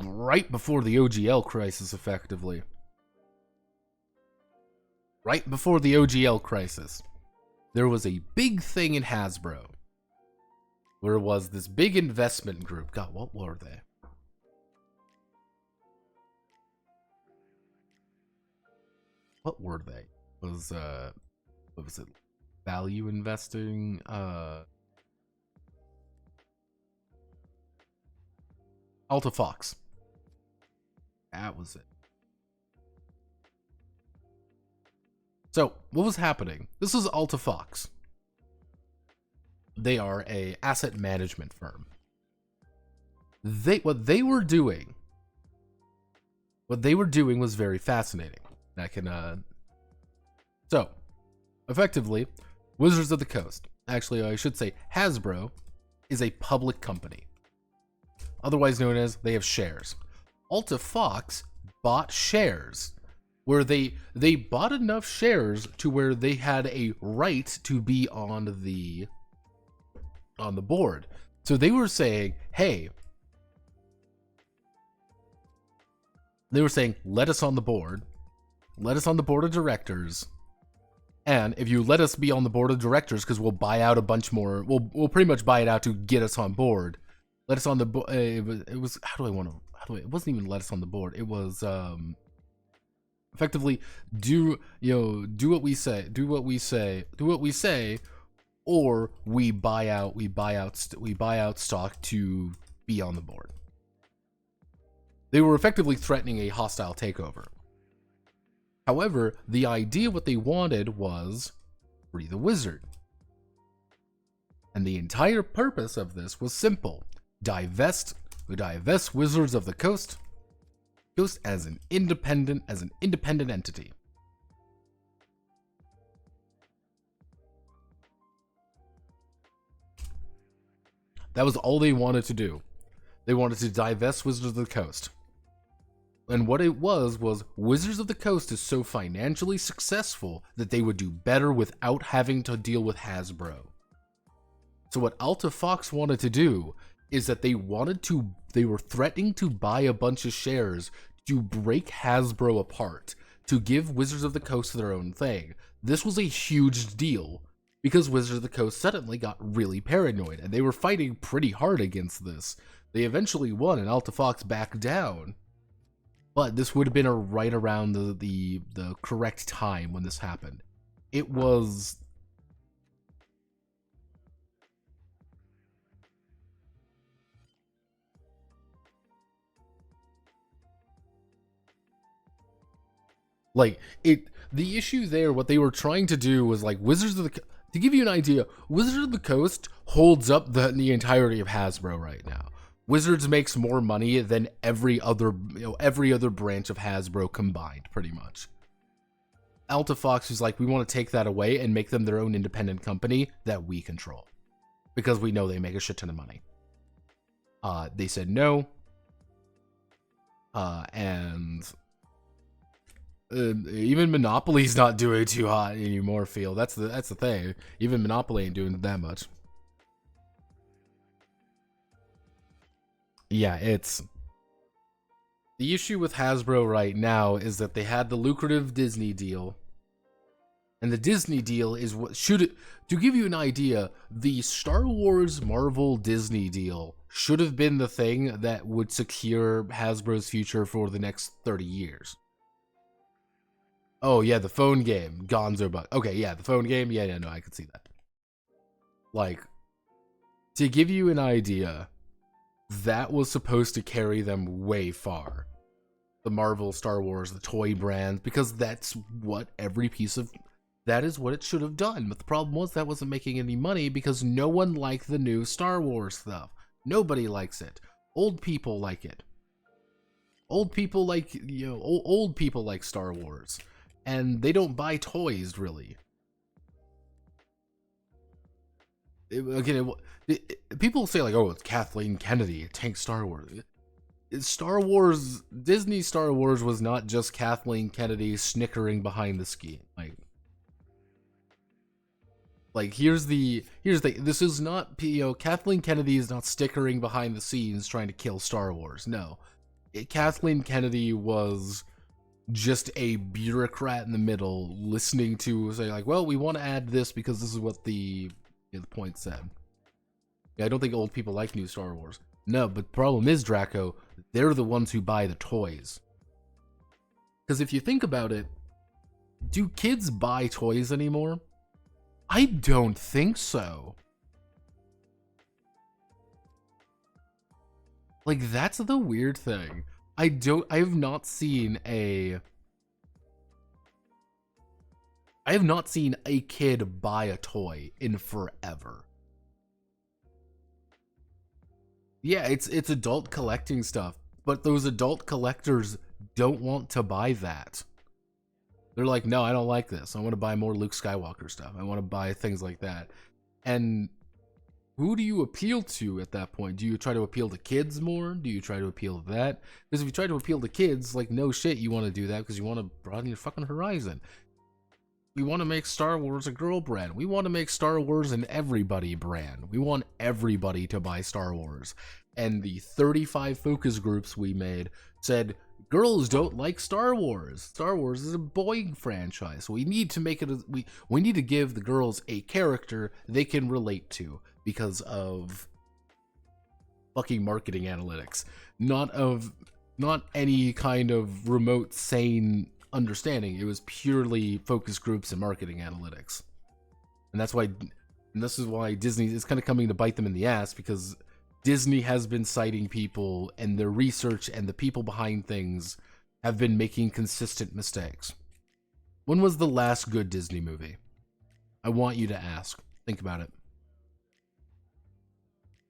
right before the OGL crisis, effectively. Right before the OGL crisis. There was a big thing in Hasbro. Where it was this big investment group. God, what were they? What were they? What was it? Value investing? Alta Fox. That was it. So, what was happening? This was Alta Fox. They are a asset management firm. What they were doing was very fascinating. I can so effectively, Wizards of the Coast, actually I should say Hasbro, is a public company, otherwise known as they have shares. Alta Fox bought shares where they bought enough shares to where they had a right to be on the board. So they were saying, hey, let us on the board. Let us on the board of directors. And if you let us be on the board of directors, because we'll buy out a bunch more, we'll pretty much buy it out to get us on board. Let us on the board. It was it wasn't even let us on the board. It was effectively do what we say, or we buy out stock to be on the board. They were effectively threatening a hostile takeover. However, the idea what they wanted was free the wizard. And the entire purpose of this was simple. Divest Wizards of the Coast as an independent entity. That was all they wanted to do. They wanted to divest Wizards of the Coast. And what it was Wizards of the Coast is so financially successful that they would do better without having to deal with Hasbro. So what Alta Fox wanted to do is that they were threatening to buy a bunch of shares to break Hasbro apart, to give Wizards of the Coast their own thing. This was a huge deal because Wizards of the Coast suddenly got really paranoid, and they were fighting pretty hard against this. They eventually won, and Alta Fox backed down. But this would have been right around the correct time when this happened. It was the issue there, what they were trying to do was to give you an idea, Wizards of the Coast holds up the entirety of Hasbro right now. Wizards makes more money than every other branch of Hasbro combined, pretty much. Alta Fox was like, we want to take that away and make them their own independent company that we control, because we know they make a shit ton of money. They said no, and even Monopoly's not doing too hot anymore. That's the thing. Even Monopoly ain't doing that much. Yeah, it's the issue with Hasbro right now is that they had the lucrative Disney deal, and the Disney deal is what to give you an idea, the Star Wars Marvel Disney deal should have been the thing that would secure Hasbro's future for the next 30 years. Oh yeah, the phone game, Gonzo Buck. Okay, yeah, the phone game. Yeah, no, I could see that. Like, to give you an idea, that was supposed to carry them way far. The Marvel, Star Wars, the toy brands, because that's what that is what it should have done. But the problem was that wasn't making any money because no one liked the new Star Wars stuff. Nobody likes it. Old people like it. Old people like, old people like Star Wars. And they don't buy toys, really. People say like, oh, it's Kathleen Kennedy, Tank Star Wars. Disney Star Wars was not just Kathleen Kennedy snickering behind the scheme. Here's the this is not, Kathleen Kennedy is not stickering behind the scenes trying to kill Star Wars. No, Kathleen Kennedy was just a bureaucrat in the middle listening to say like, well, we want to add this because this is what the point said. Yeah, I don't think old people like new Star Wars. No, but the problem is, Draco, they're the ones who buy the toys. Because if you think about it, do kids buy toys anymore? I don't think so. That's the weird thing. I have not seen a kid buy a toy in forever. Yeah, it's adult collecting stuff, but those adult collectors don't want to buy that. They're like, no, I don't like this. I want to buy more Luke Skywalker stuff. I want to buy things like that. And who do you appeal to at that point? Do you try to appeal to kids more? Do you try to appeal to that? Because if you try to appeal to kids, like, no shit, you want to do that because you want to broaden your fucking horizon. We want to make Star Wars a girl brand. We want to make Star Wars an everybody brand. We want everybody to buy Star Wars. And the 35 focus groups we made said, girls don't like Star Wars. Star Wars is a boy franchise. We need to make it we need to give the girls a character they can relate to because of fucking marketing analytics. Not any kind of remote sane understanding. It was purely focus groups and marketing analytics. And this is why Disney is kind of coming to bite them in the ass, because Disney has been citing people, and their research and the people behind things have been making consistent mistakes. When was the last good Disney movie? I want you to ask. Think about it.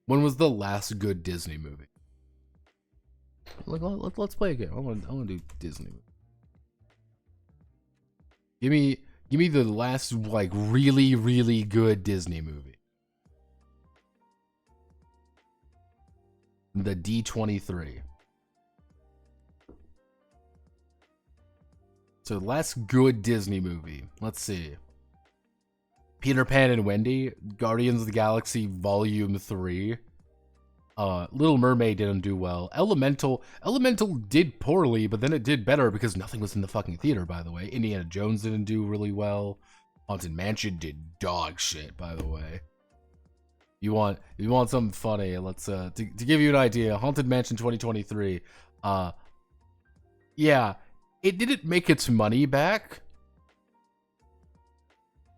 When was the last good Disney movie? Like, let's play a game. I want to do Disney. Give me the last, like, really, really good Disney movie. The D23. So last good Disney movie. Let's see. Peter Pan and Wendy, Guardians of the Galaxy Volume 3. Little Mermaid didn't do well. Elemental did poorly, but then it did better because nothing was in the fucking theater, by the way. Indiana Jones didn't do really well. Haunted Mansion did dog shit, by the way. You want something funny? Let's to give you an idea. Haunted Mansion 2023. Yeah, it didn't make its money back.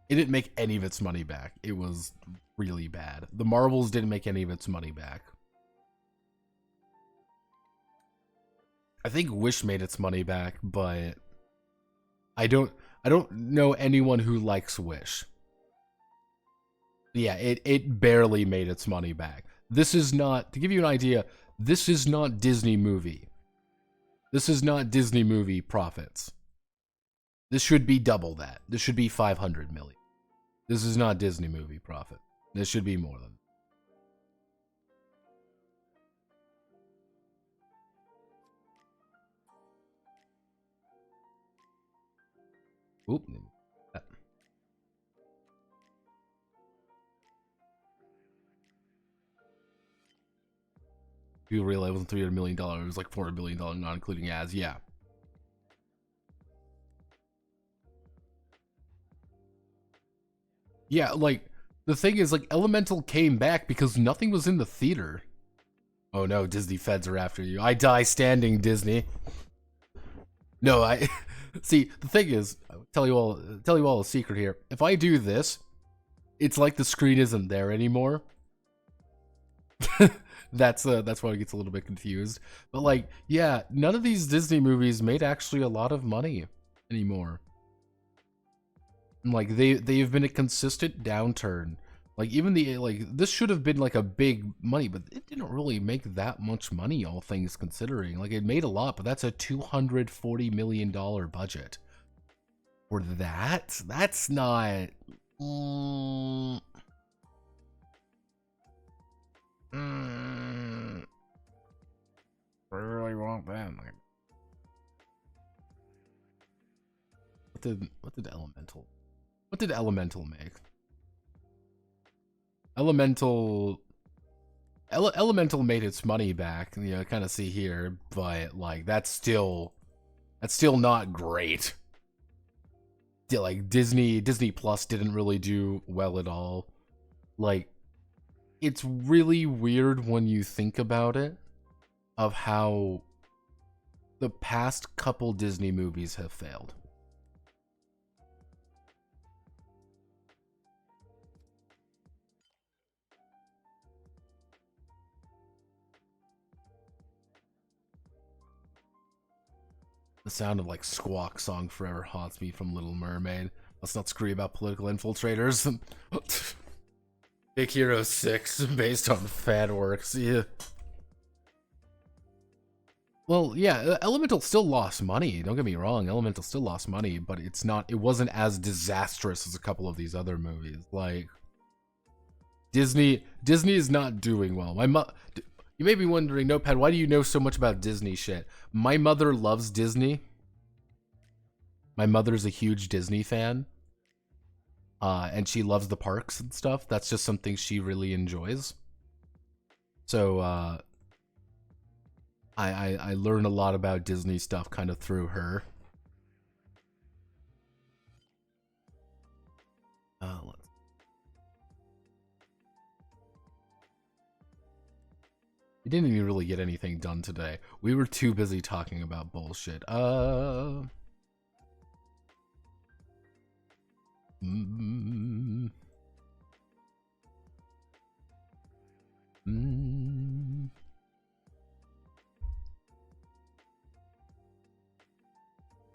It didn't make any of its money back. It was really bad. The Marvels didn't make any of its money back. I think Wish made its money back, but I don't know anyone who likes Wish. Yeah, it barely made its money back. This is not, to give you an idea, this is not Disney movie. This is not Disney movie profits. This should be double that. This should be 500 million. This is not Disney movie profit. This should be more than. Oop. You realize it wasn't $300 million, it was like $400 million, not including ads. Yeah. Yeah, like, the thing is, like, Elemental came back because nothing was in the theater. Oh no, Disney feds are after you. I die standing, Disney. No, I... See, the thing is, I'll tell you all a secret here. If I do this, it's like the screen isn't there anymore. That's why it gets a little bit confused. But like, yeah, none of these Disney movies made actually a lot of money anymore. Like they've been a consistent downturn. Like even this should have been like a big money, but it didn't really make that much money, all things considering. Like it made a lot, but that's a $240 million budget. For that? That's not. I really want that. What did Elemental make? Elemental made its money back, you know, kind of see here, but like that's still not great. Like Disney Plus didn't really do well at all. Like it's really weird when you think about it, of how the past couple Disney movies have failed. The sound of like Squawk Song Forever haunts me from Little Mermaid. Let's not scream about political infiltrators. Big Hero 6 based on fan works. Yeah. Well, yeah, Elemental still lost money. Don't get me wrong, Elemental still lost money, but it wasn't as disastrous as a couple of these other movies. Like Disney is not doing well. You may be wondering, Notepad, why do you know so much about Disney shit? My mother loves Disney. My mother's a huge Disney fan. And she loves the parks and stuff. That's just something she really enjoys. So I learned a lot about Disney stuff kind of through her. We didn't even really get anything done today. We were too busy talking about bullshit.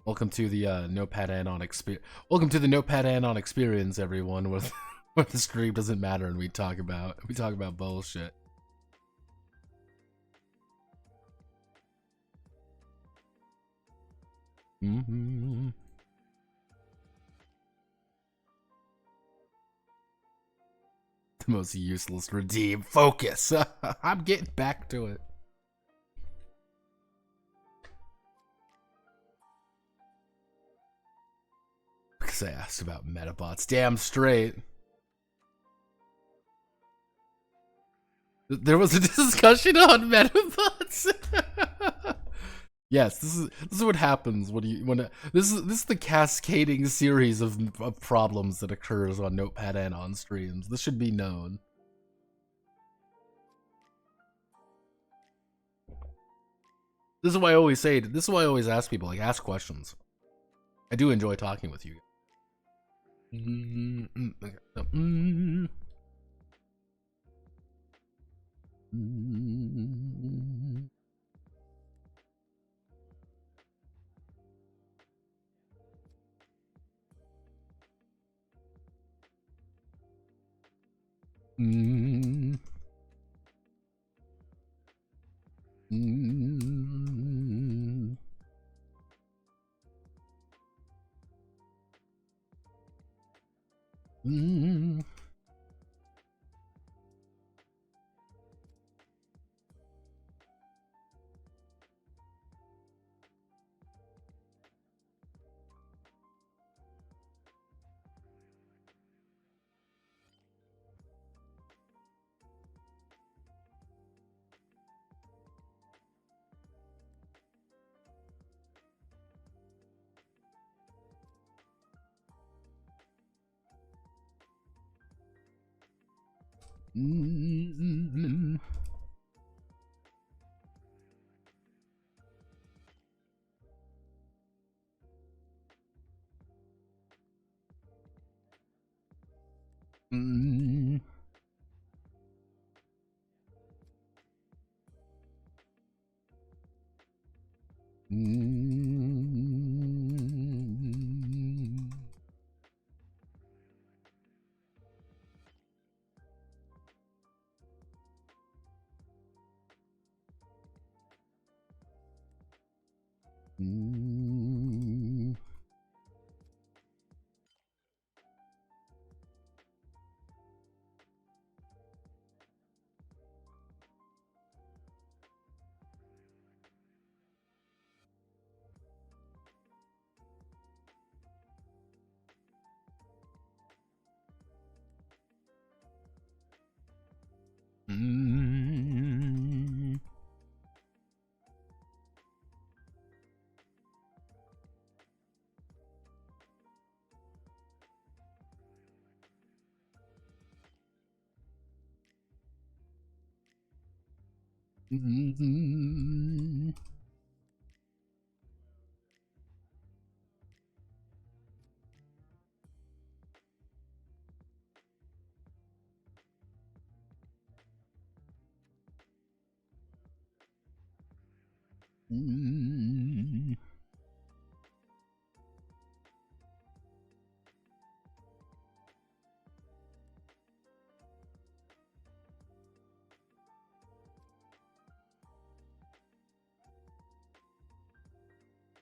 Welcome to the Notepad Anon experience. Welcome to the Notepad Anon experience, everyone. Where the stream doesn't matter and we talk about bullshit. The most useless redeem. Focus. I'm getting back to it. Because I asked about Metabots. Damn straight. There was a discussion on Metabots. Yes, this is what happens this is the cascading series of problems that occurs on Notepad and on streams. This should be known. This is why I always say. This is why I always ask people, like, ask questions. I do enjoy talking with you.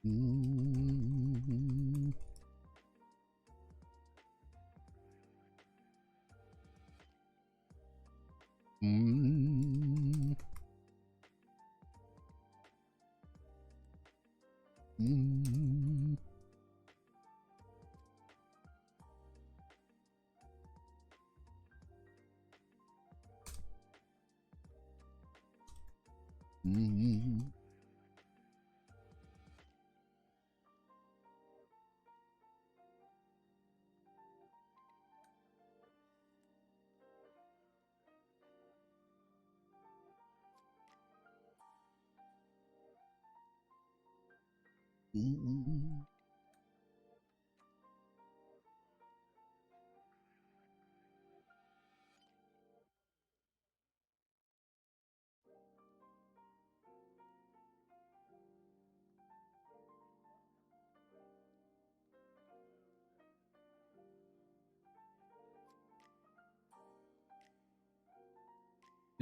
Mm. Mm. Mm. Mm. Mm.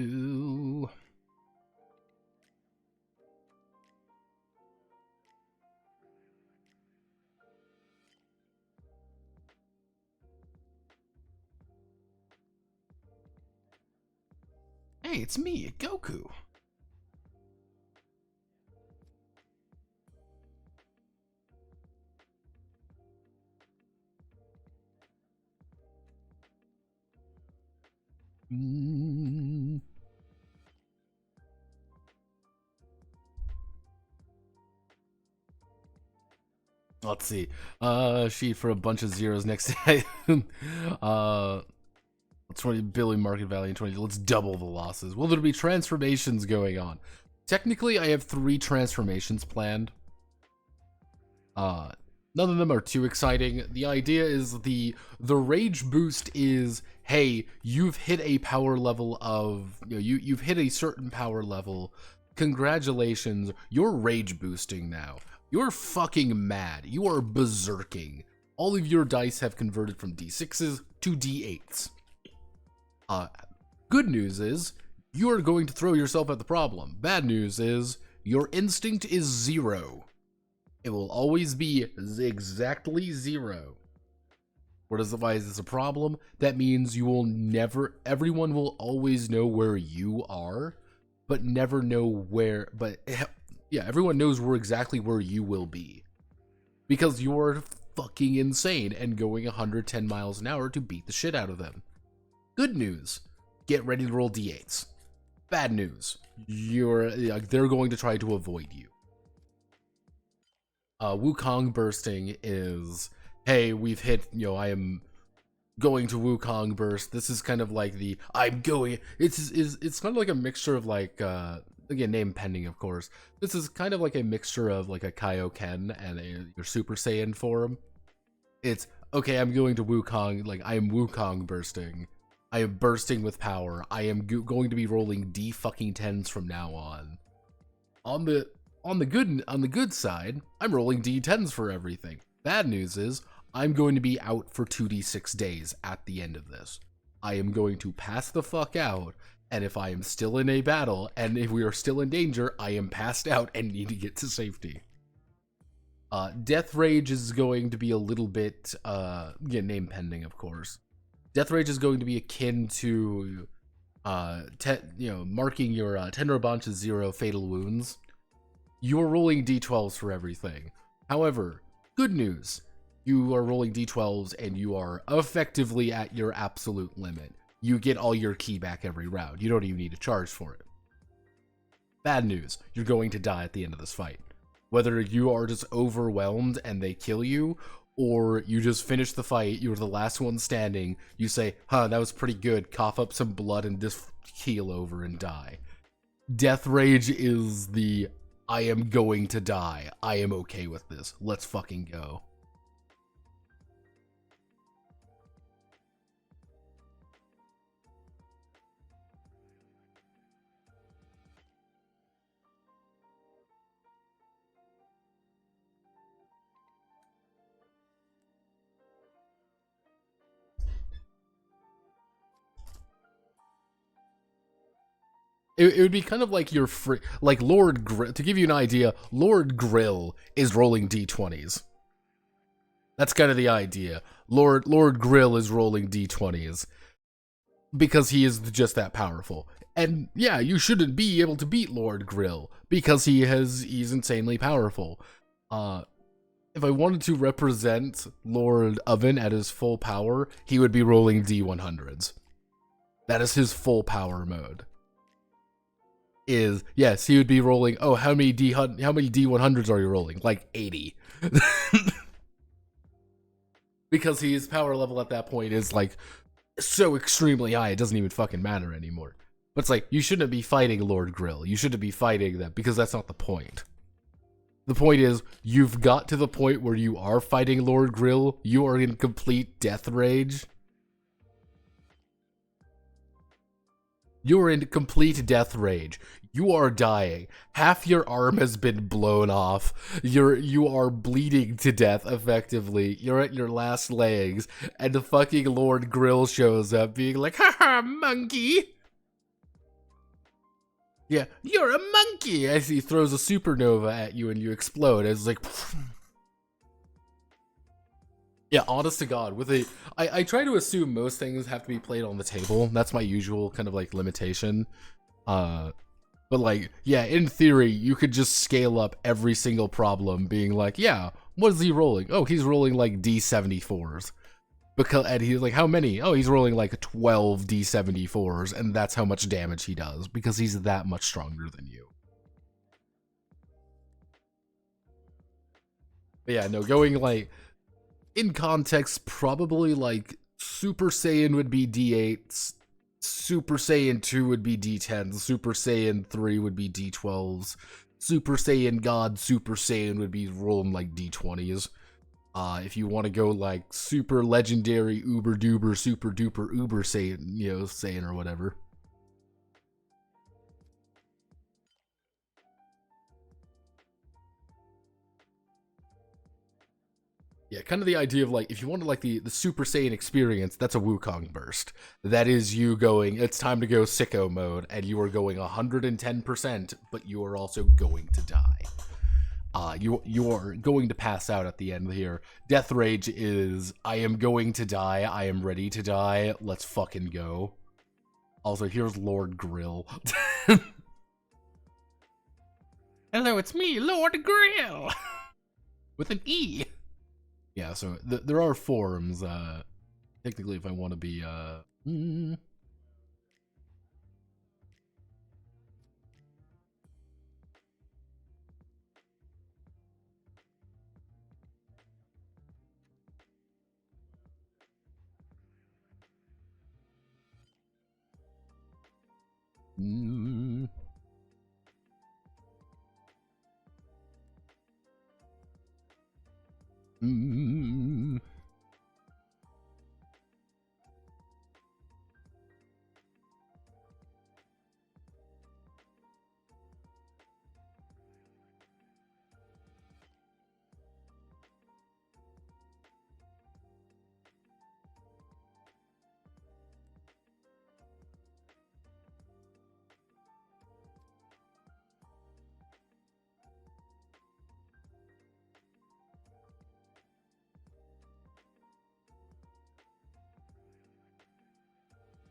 Ooh. Hey, it's me, Goku. Mm. Let's see. Sheet for a bunch of zeros next to uh 20 billion market value and 20. Let's double the losses. Will there be transformations going on? Technically, I have 3 transformations planned. None of them are too exciting. The idea is the rage boost is, hey, you've hit a power level of, you've hit a certain power level. Congratulations, you're rage boosting now. You're fucking mad. You are berserking. All of your dice have converted from D6s to D8s. Good news is, you're going to throw yourself at the problem. Bad news is, your instinct is 0. It will always be exactly 0. Why is this a problem? That means you will never, everyone will always know where you are, but never know where, yeah, everyone knows exactly where you will be. Because you're fucking insane and going 110 miles an hour to beat the shit out of them. Good news, get ready to roll d8s. Bad news, they're going to try to avoid you. Wukong bursting is, hey, we've hit, I am going to Wukong burst. This is kind of like the, it's kind of like a mixture of like, again, name pending, of course. This is kind of like a mixture of like a Kaioken and your Super Saiyan form. It's, okay, I'm going to Wukong, like, I am Wukong bursting. I am bursting with power. I am going to be rolling D-fucking-10s from now on. On the good side, I'm rolling D10s for everything. Bad news is, I'm going to be out for 2d6 days at the end of this. I am going to pass the fuck out, and if I am still in a battle, and if we are still in danger, I am passed out and need to get to safety. Death Rage is going to be a little bit, again, name pending, of course. Death Rage is going to be akin to, marking your Tenryubanshi 0 fatal wounds. You are rolling d12s for everything. However, good news, you are rolling d12s and you are effectively at your absolute limit. You get all your ki back every round. You don't even need to charge for it. Bad news, you're going to die at the end of this fight. Whether you are just overwhelmed and they kill you, or you just finish the fight, you're the last one standing, you say, huh, that was pretty good, cough up some blood and just keel over and die. Death Rage is the, I am going to die. I am okay with this. Let's fucking go. It would be kind of like your like Lord Grill. To give you an idea, Lord Grill is rolling d20s. That's kind of the idea. Lord Grill is rolling d20s because he is just that powerful. And yeah, you shouldn't be able to beat Lord Grill because he's insanely powerful. If I wanted to represent Lord Ovyn at his full power, he would be rolling d100s. That is his full power mode. Yes, he would be rolling. Oh, how many d100s are you rolling? Like 80. Because his power level at that point is like so extremely high, it doesn't even fucking matter anymore. But it's like, you shouldn't be fighting Lord Grill. You shouldn't be fighting them because that's not the point. The point is, you've got to the point where you are fighting Lord Grill. You are in complete death rage. You are in complete death rage. You are dying. Half your arm has been blown off. You are bleeding to death, effectively. You're at your last legs, and the fucking Lord Grill shows up, being like, "Haha, monkey!" Yeah, you're a monkey! As he throws a supernova at you and you explode. It's like... Yeah, honest to God, I try to assume most things have to be played on the table. That's my usual kind of like limitation. But like, yeah, in theory, you could just scale up every single problem, being like, yeah, what is he rolling? Oh, he's rolling like D74s. And he's like, how many? Oh, he's rolling like 12 D74s, and that's how much damage he does, because he's that much stronger than you. But yeah, no, going like... In context, probably like Super Saiyan would be D8s, Super Saiyan 2 would be D10s, Super Saiyan 3 would be D12s, Super Saiyan God, Super Saiyan would be rolling like D20s. If you want to go like super legendary, uber duper, super duper, uber Saiyan, Saiyan or whatever. Yeah, kind of the idea of like, if you wanted like the Super Saiyan experience, that's a Wukong burst. That is you going, it's time to go sicko mode, and you are going 110%, but you are also going to die. You are going to pass out at the end here. Death Rage is, I am going to die, I am ready to die, let's fucking go. Also, here's Lord Grill. Hello, it's me, Lord Grill! With an E. Yeah, so there are forms, technically, if I want to be,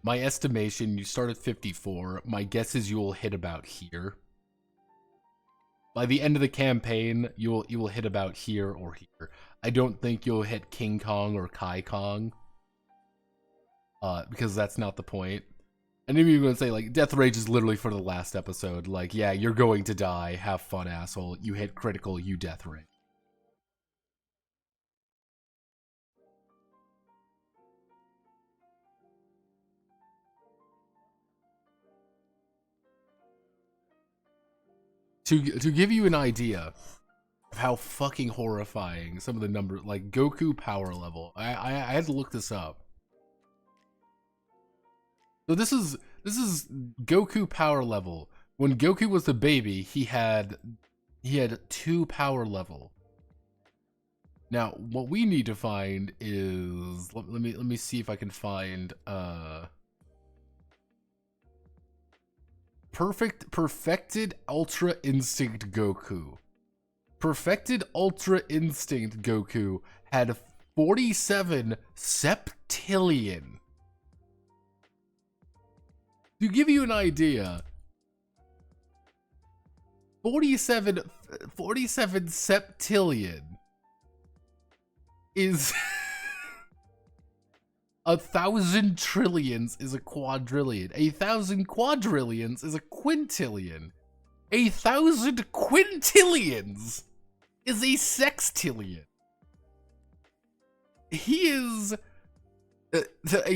my estimation, you start at 54. My guess is you will hit about here. By the end of the campaign, you will hit about here or here. I don't think you'll hit King Kong or Kai Kong. Because that's not the point. And if you're going to say, like, Death Rage is literally for the last episode. Like, yeah, you're going to die. Have fun, asshole. You hit critical, you Death Rage. To give you an idea of how fucking horrifying some of the numbers, like Goku power level. I had to look this up. So this is Goku power level. When Goku was a baby, he had 2 power level. Now, what we need to find is let me see if I can find Perfected Ultra Instinct Goku. Perfected Ultra Instinct Goku had 47 septillion. To give you an idea, 47 septillion is 1,000 trillions is a quadrillion. 1,000 quadrillions is a quintillion. 1,000 quintillions is a sextillion. He is a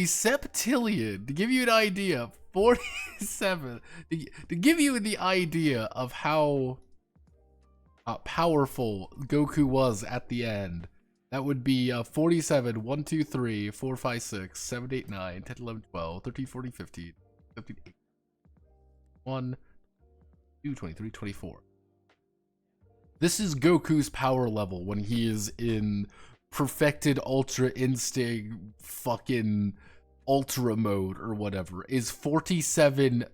septillion. To give you an idea, 47. To give you the idea of how powerful Goku was at the end, that would be 47, 1, 2, 3, 4, 5, 6, 7, 8, 9, 10, 11, 12, 13, 14, 15, 15, 18, 1, 2, 23, 24. This is Goku's power level when he is in Perfected Ultra Instinct fucking Ultra mode or whatever, is 47,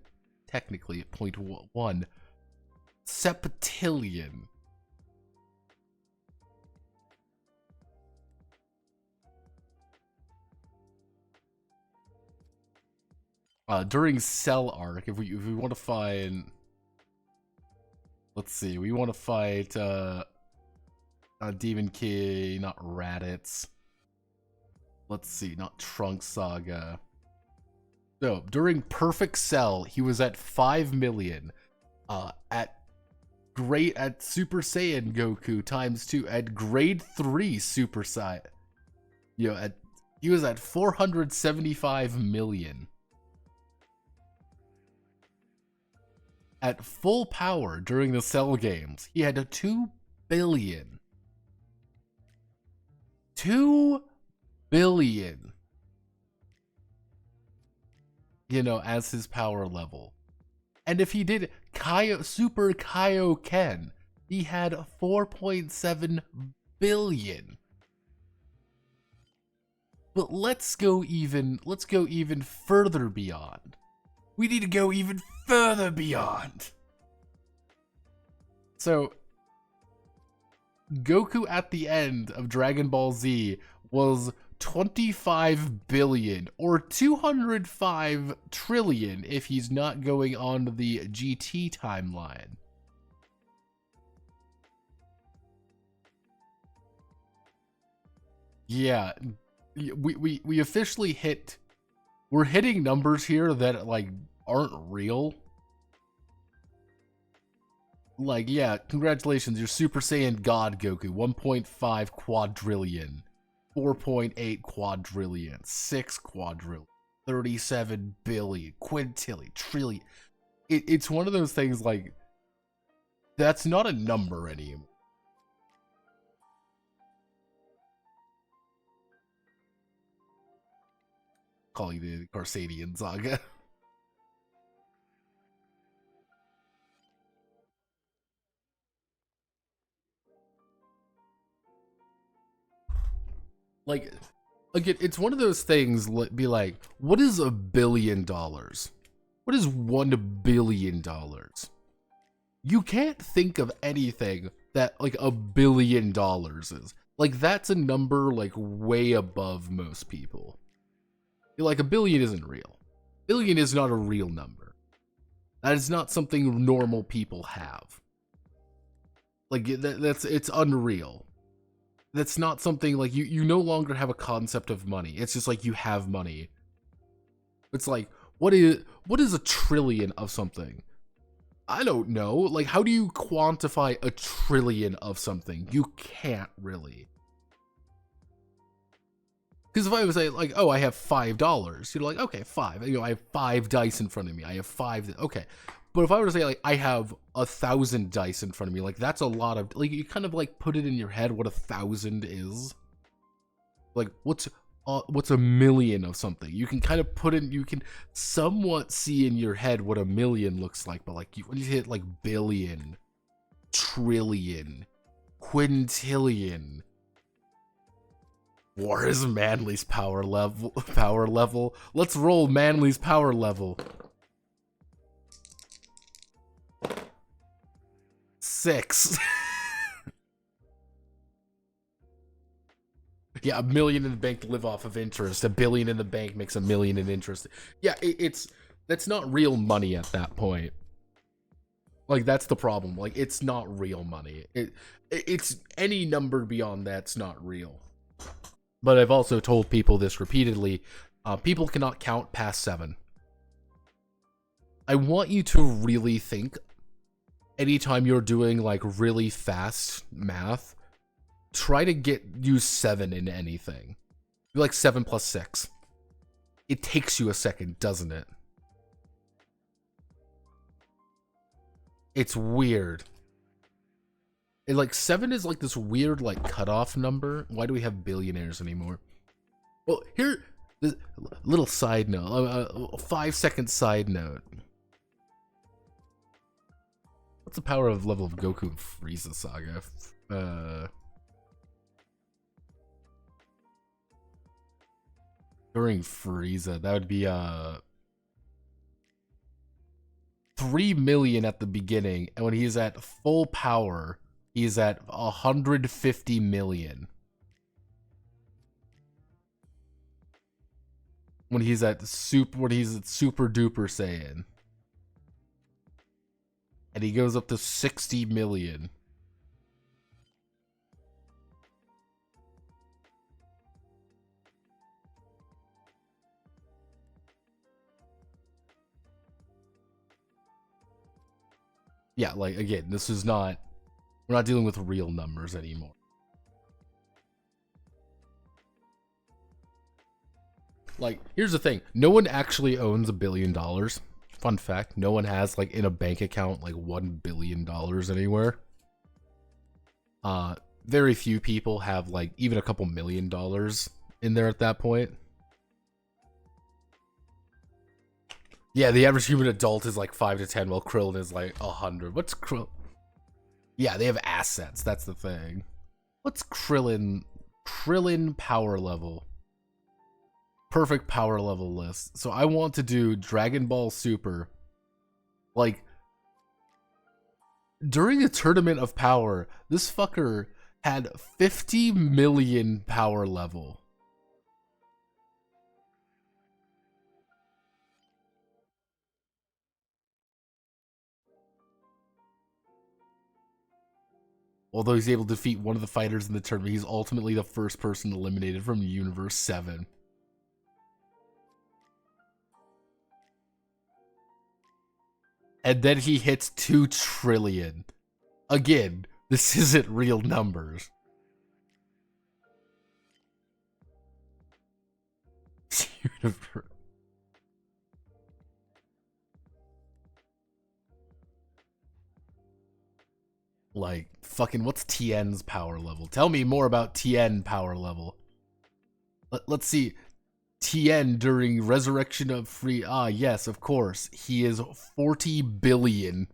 technically, 0.1 septillion. During Cell Arc, if we want to find, let's see, we want to fight Demon Key, not Raditz. Let's see, not Trunks Saga. So during Perfect Cell, he was at 5 million. At Super Saiyan Goku ×2, at grade 3 Super Saiyan, he was at 475 million. At full power during the Cell games, he had 2 billion. 2 billion. As his power level. And if he did Super Kaioken, he had 4.7 billion. But let's go even further beyond. We need to go even further beyond. So, Goku at the end of Dragon Ball Z was 25 billion, or 205 trillion if he's not going on the GT timeline. Yeah, we officially we're hitting numbers here that aren't real. Yeah, congratulations, you're Super Saiyan God Goku, 1.5 quadrillion, 4.8 quadrillion, 6 quadrillion, 37 billion, quintillion, trillion. It's one of those things that's not a number anymore. Calling the Carsadian saga. Again, it's one of those things, be like, what is $1 billion? What is $1 billion? You can't think of anything that, $1 billion is. That's a number, way above most people. $1 billion isn't real. Billion is not a real number. That is not something normal people have. It's unreal. That's not something, you no longer have a concept of money. It's just you have money. It's what is a trillion of something? I don't know. How do you quantify a trillion of something? You can't really. Because if I was say, oh, I have $5, you're okay, 5. I have 5 dice in front of me. I have 5, okay. But if I were to say, I have 1,000 dice in front of me, that's a lot of, you kind of, put it in your head what 1,000 is. What's a million of something? You can kind of put in, you can somewhat see in your head what a million looks like, but, when you hit, billion, trillion, quintillion, War is Manly's power level. Let's roll Manly's power level. 6. Yeah, $1 million in the bank to live off of interest. $1 billion in the bank makes $1 million in interest. Yeah, that's not real money at that point. Like, that's the problem. Like, it's not real money. It's any number beyond that's not real. But I've also told people this repeatedly. People cannot count past 7. I want you to really think anytime you're doing like really fast math, try to use 7 in anything. Be like 7 plus 6. It takes you a second, doesn't it? It's weird. Like 7 is like this weird like cutoff number. Why do we have billionaires anymore? Well, here, this little side note, a 5-second side note. What's the power of level of Goku and Frieza Saga? During Frieza, that would be 3 million at the beginning, and when he's at full power, he's at 150 million. When he's at super duper Saiyan. And he goes up to 60 million. Yeah, like, again, this is not... We're not dealing with real numbers anymore. Like, here's the thing. No one actually owns $1 billion. Fun fact, no one has, like, in a bank account, like, $1 billion anywhere. Very few people have, like, even a couple $1 million in there at that point. Yeah, the average human adult is, like, 5 to 10, while Krillin is, like, 100. What's Krillin? Yeah, they have assets, that's the thing. What's Krillin? Krillin power level. Perfect power level list. So I want to do Dragon Ball Super. Like, during a tournament of power, this fucker had 50 million power level. Although he's able to defeat one of the fighters in the tournament, he's ultimately the first person eliminated from Universe 7. And then he hits 2 trillion. Again, this isn't real numbers. Universe. Like, fucking, what's Tien's power level? Tell me more about Tien power level. Let's see. Tien during Resurrection of Free. Ah, yes, of course. He is 40 billion.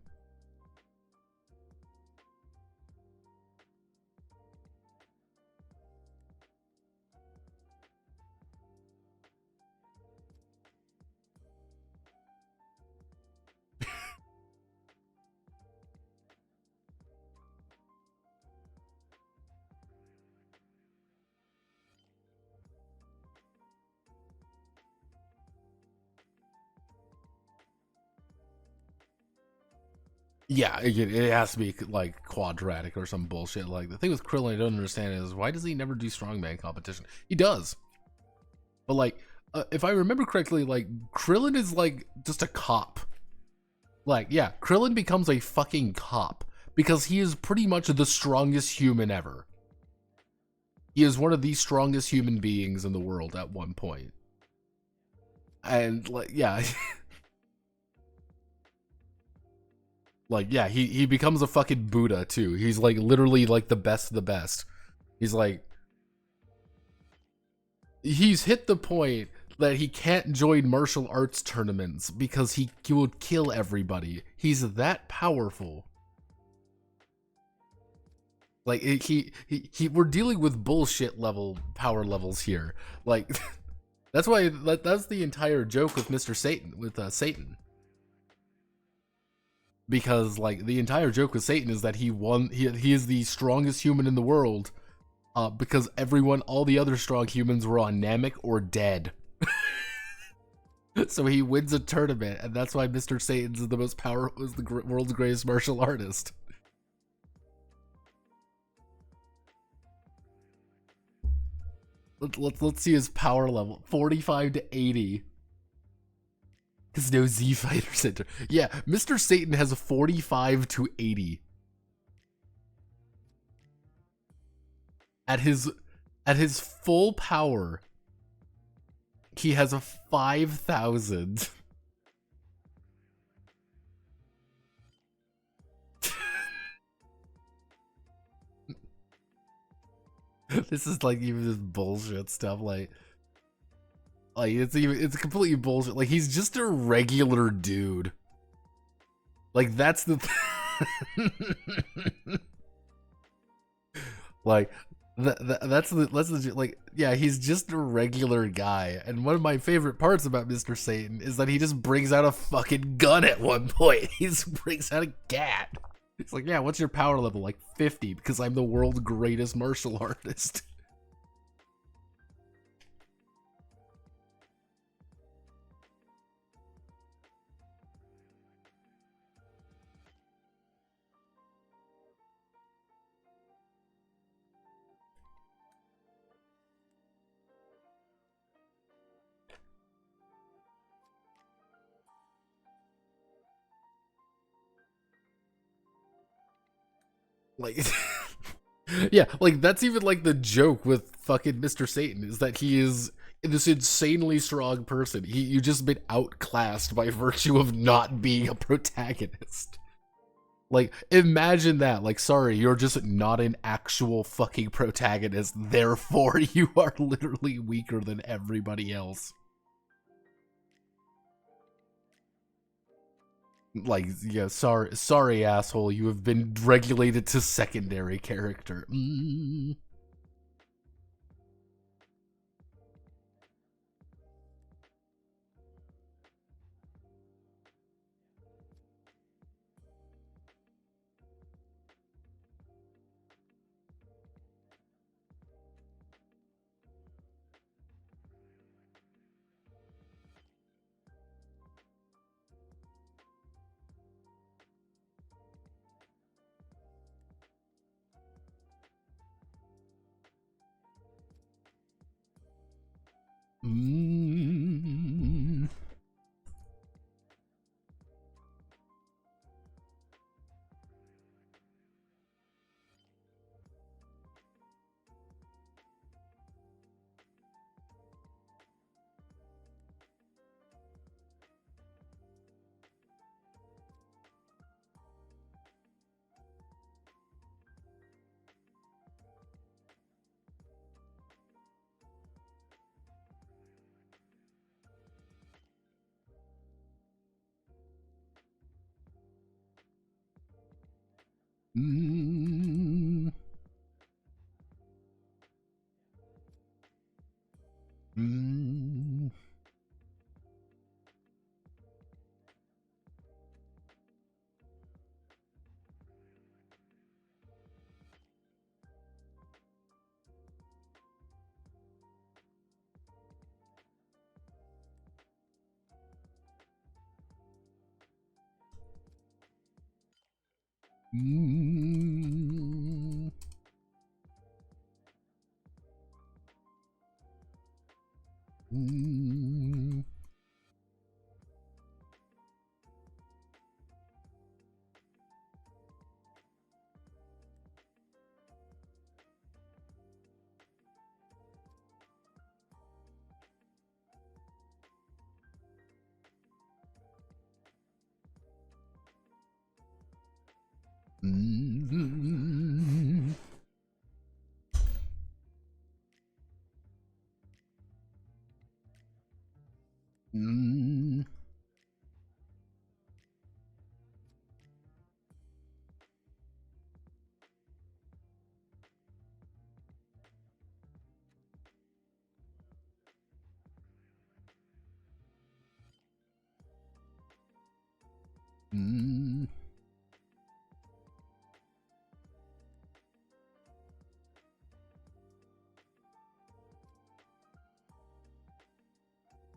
Yeah, it has to be like quadratic or some bullshit. Like, the thing with Krillin I don't understand is, why does he never do strongman competition? He does. But like, if I remember correctly, like, Krillin is like just a cop. Like, yeah, Krillin becomes a fucking cop because he is pretty much the strongest human ever. He is one of the strongest human beings in the world at one point. And like, yeah. Like, yeah, he becomes a fucking Buddha, too. He's, like, literally, like, the best of the best. He's, like... He's hit the point that he can't join martial arts tournaments because he would kill everybody. He's that powerful. Like, we're dealing with bullshit level power levels here. Like, that's why, that's the entire joke with Mr. Satan, with Satan. because like the entire joke with Satan is that he is the strongest human in the world, because all the other strong humans were on Namek or dead. So he wins a tournament, and that's why Mr. Satan's the world's greatest martial artist. Let's see his power level. 45 to 80. Because no Z Fighter Center. Yeah, Mr. Satan has a 45 to 80. At his full power, he has a 5,000. This is like even this bullshit stuff. Like it's completely bullshit. Like he's just a regular dude. Like that's the like that's the like, yeah, he's just a regular guy. And one of my favorite parts about Mr. Satan is that he just brings out a fucking gun at one point. He just brings out a gat. It's like, yeah, what's your power level? Like 50, because I'm the world's greatest martial artist. Like, yeah, like that's even like the joke with fucking Mr. Satan is that he is this insanely strong person. You just been outclassed by virtue of not being a protagonist. Like, imagine that. Like, sorry, you're just not an actual fucking protagonist. Therefore, you are literally weaker than everybody else. Like, yeah, sorry, asshole. You have been regulated to secondary character.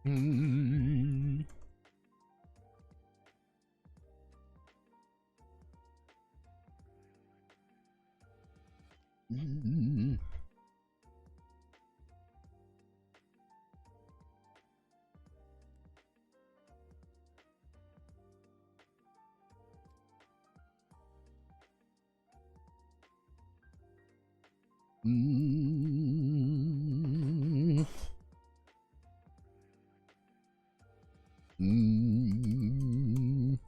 Mm. Mm. Mm. Mm.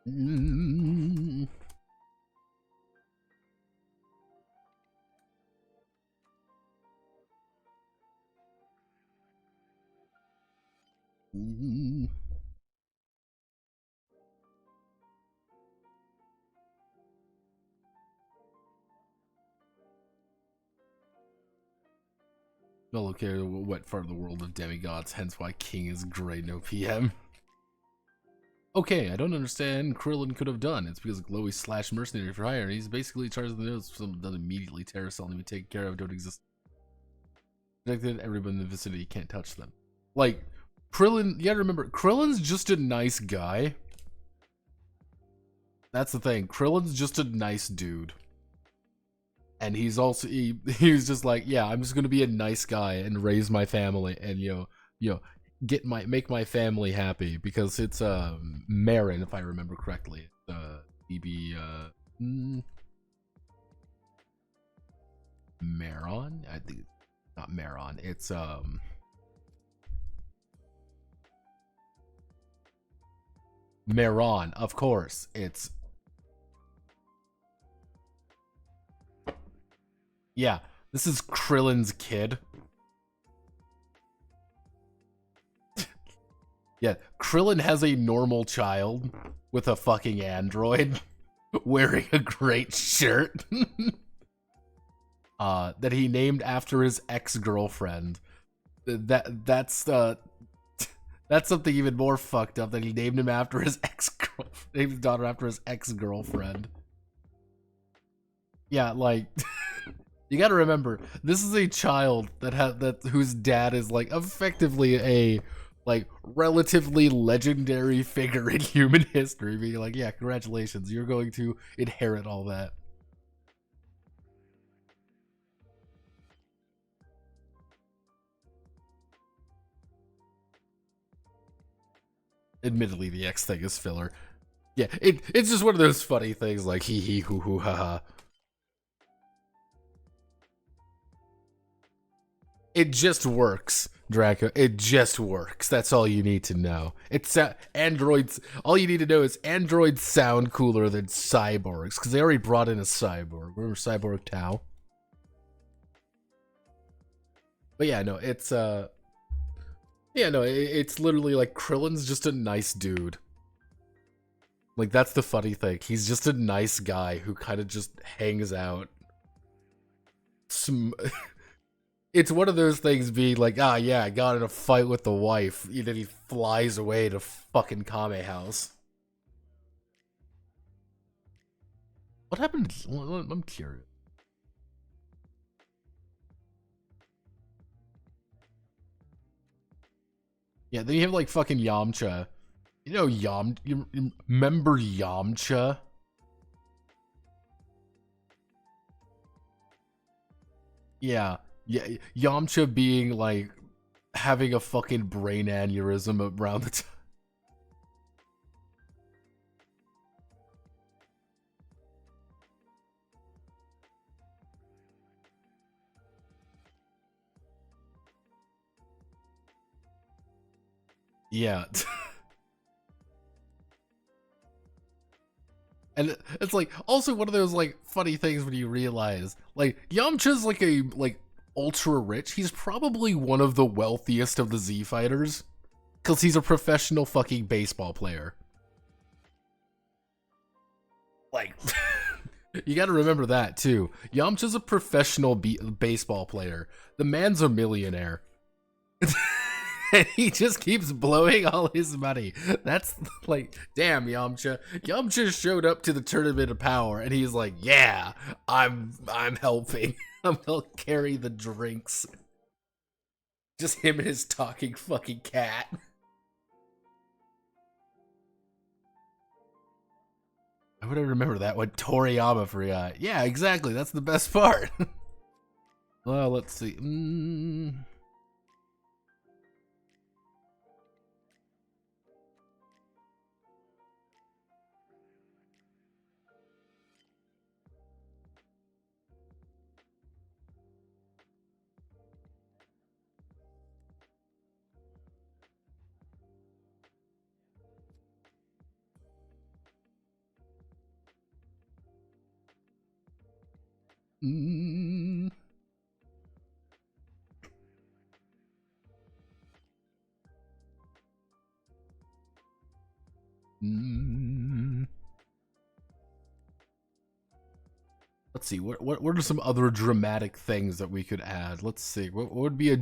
Mm. Mm. Well, okay, what part of the world of demigods, hence why King is great, no PM. Okay, I don't understand Krillin could have done. It's because Glowy slash mercenary for hire, and he's basically charged the nose for someone doesn't immediately terror cell and be taken care of, don't exist. Protected, everyone in the vicinity can't touch them. Like, Krillin, you gotta remember, Krillin's just a nice guy. That's the thing, Krillin's just a nice dude. And he's also, he's just like, yeah, I'm just gonna be a nice guy and raise my family and, you know, make my family happy, because it's Marin, if I remember correctly. DB Maron? I think it's not Maron, it's Maron, of course. It's, yeah, this is Krillin's kid. Yeah, Krillin has a normal child with a fucking android wearing a great shirt that he named after his ex-girlfriend. That's something even more fucked up, that he named him after his ex-girlfriend, named his daughter after his ex-girlfriend. Yeah, like you gotta remember, this is a child whose dad is like effectively a like relatively legendary figure in human history, being like, yeah, congratulations, you're going to inherit all that. Admittedly, the X thing is filler. Yeah, it's just one of those funny things, like hee hee hoo hoo ha ha. It just works, Draco. It just works. That's all you need to know. It's androids. All you need to know is androids sound cooler than cyborgs, because they already brought in a cyborg. Remember Cyborg Tau? But yeah, no, it's yeah, no, it's literally like Krillin's just a nice dude. Like, that's the funny thing. He's just a nice guy who kind of just hangs out. It's one of those things being like, ah, yeah, I got in a fight with the wife. And then he flies away to fucking Kame house. What happened? I'm curious. Yeah, then you have like fucking Yamcha. You know you remember Yamcha? Yeah. Yeah, Yamcha being like having a fucking brain aneurysm around the time. Yeah. And it's like also one of those like funny things when you realize like Yamcha's like a like ultra rich. He's probably one of the wealthiest of the Z fighters, because he's a professional fucking baseball player. Like, you got to remember that too. Yamcha's a professional baseball player. The man's a millionaire. And he just keeps blowing all his money. That's like, damn, Yamcha. Yamcha showed up to the Tournament of Power, and he's like, yeah, I'm helping. I'm helping carry the drinks. Just him and his talking fucking cat. I would remember that one. Toriyama forgot. Yeah, exactly. That's the best part. Well, let's see. Let's see. What are some other dramatic things that we could add? Let's see. What would be a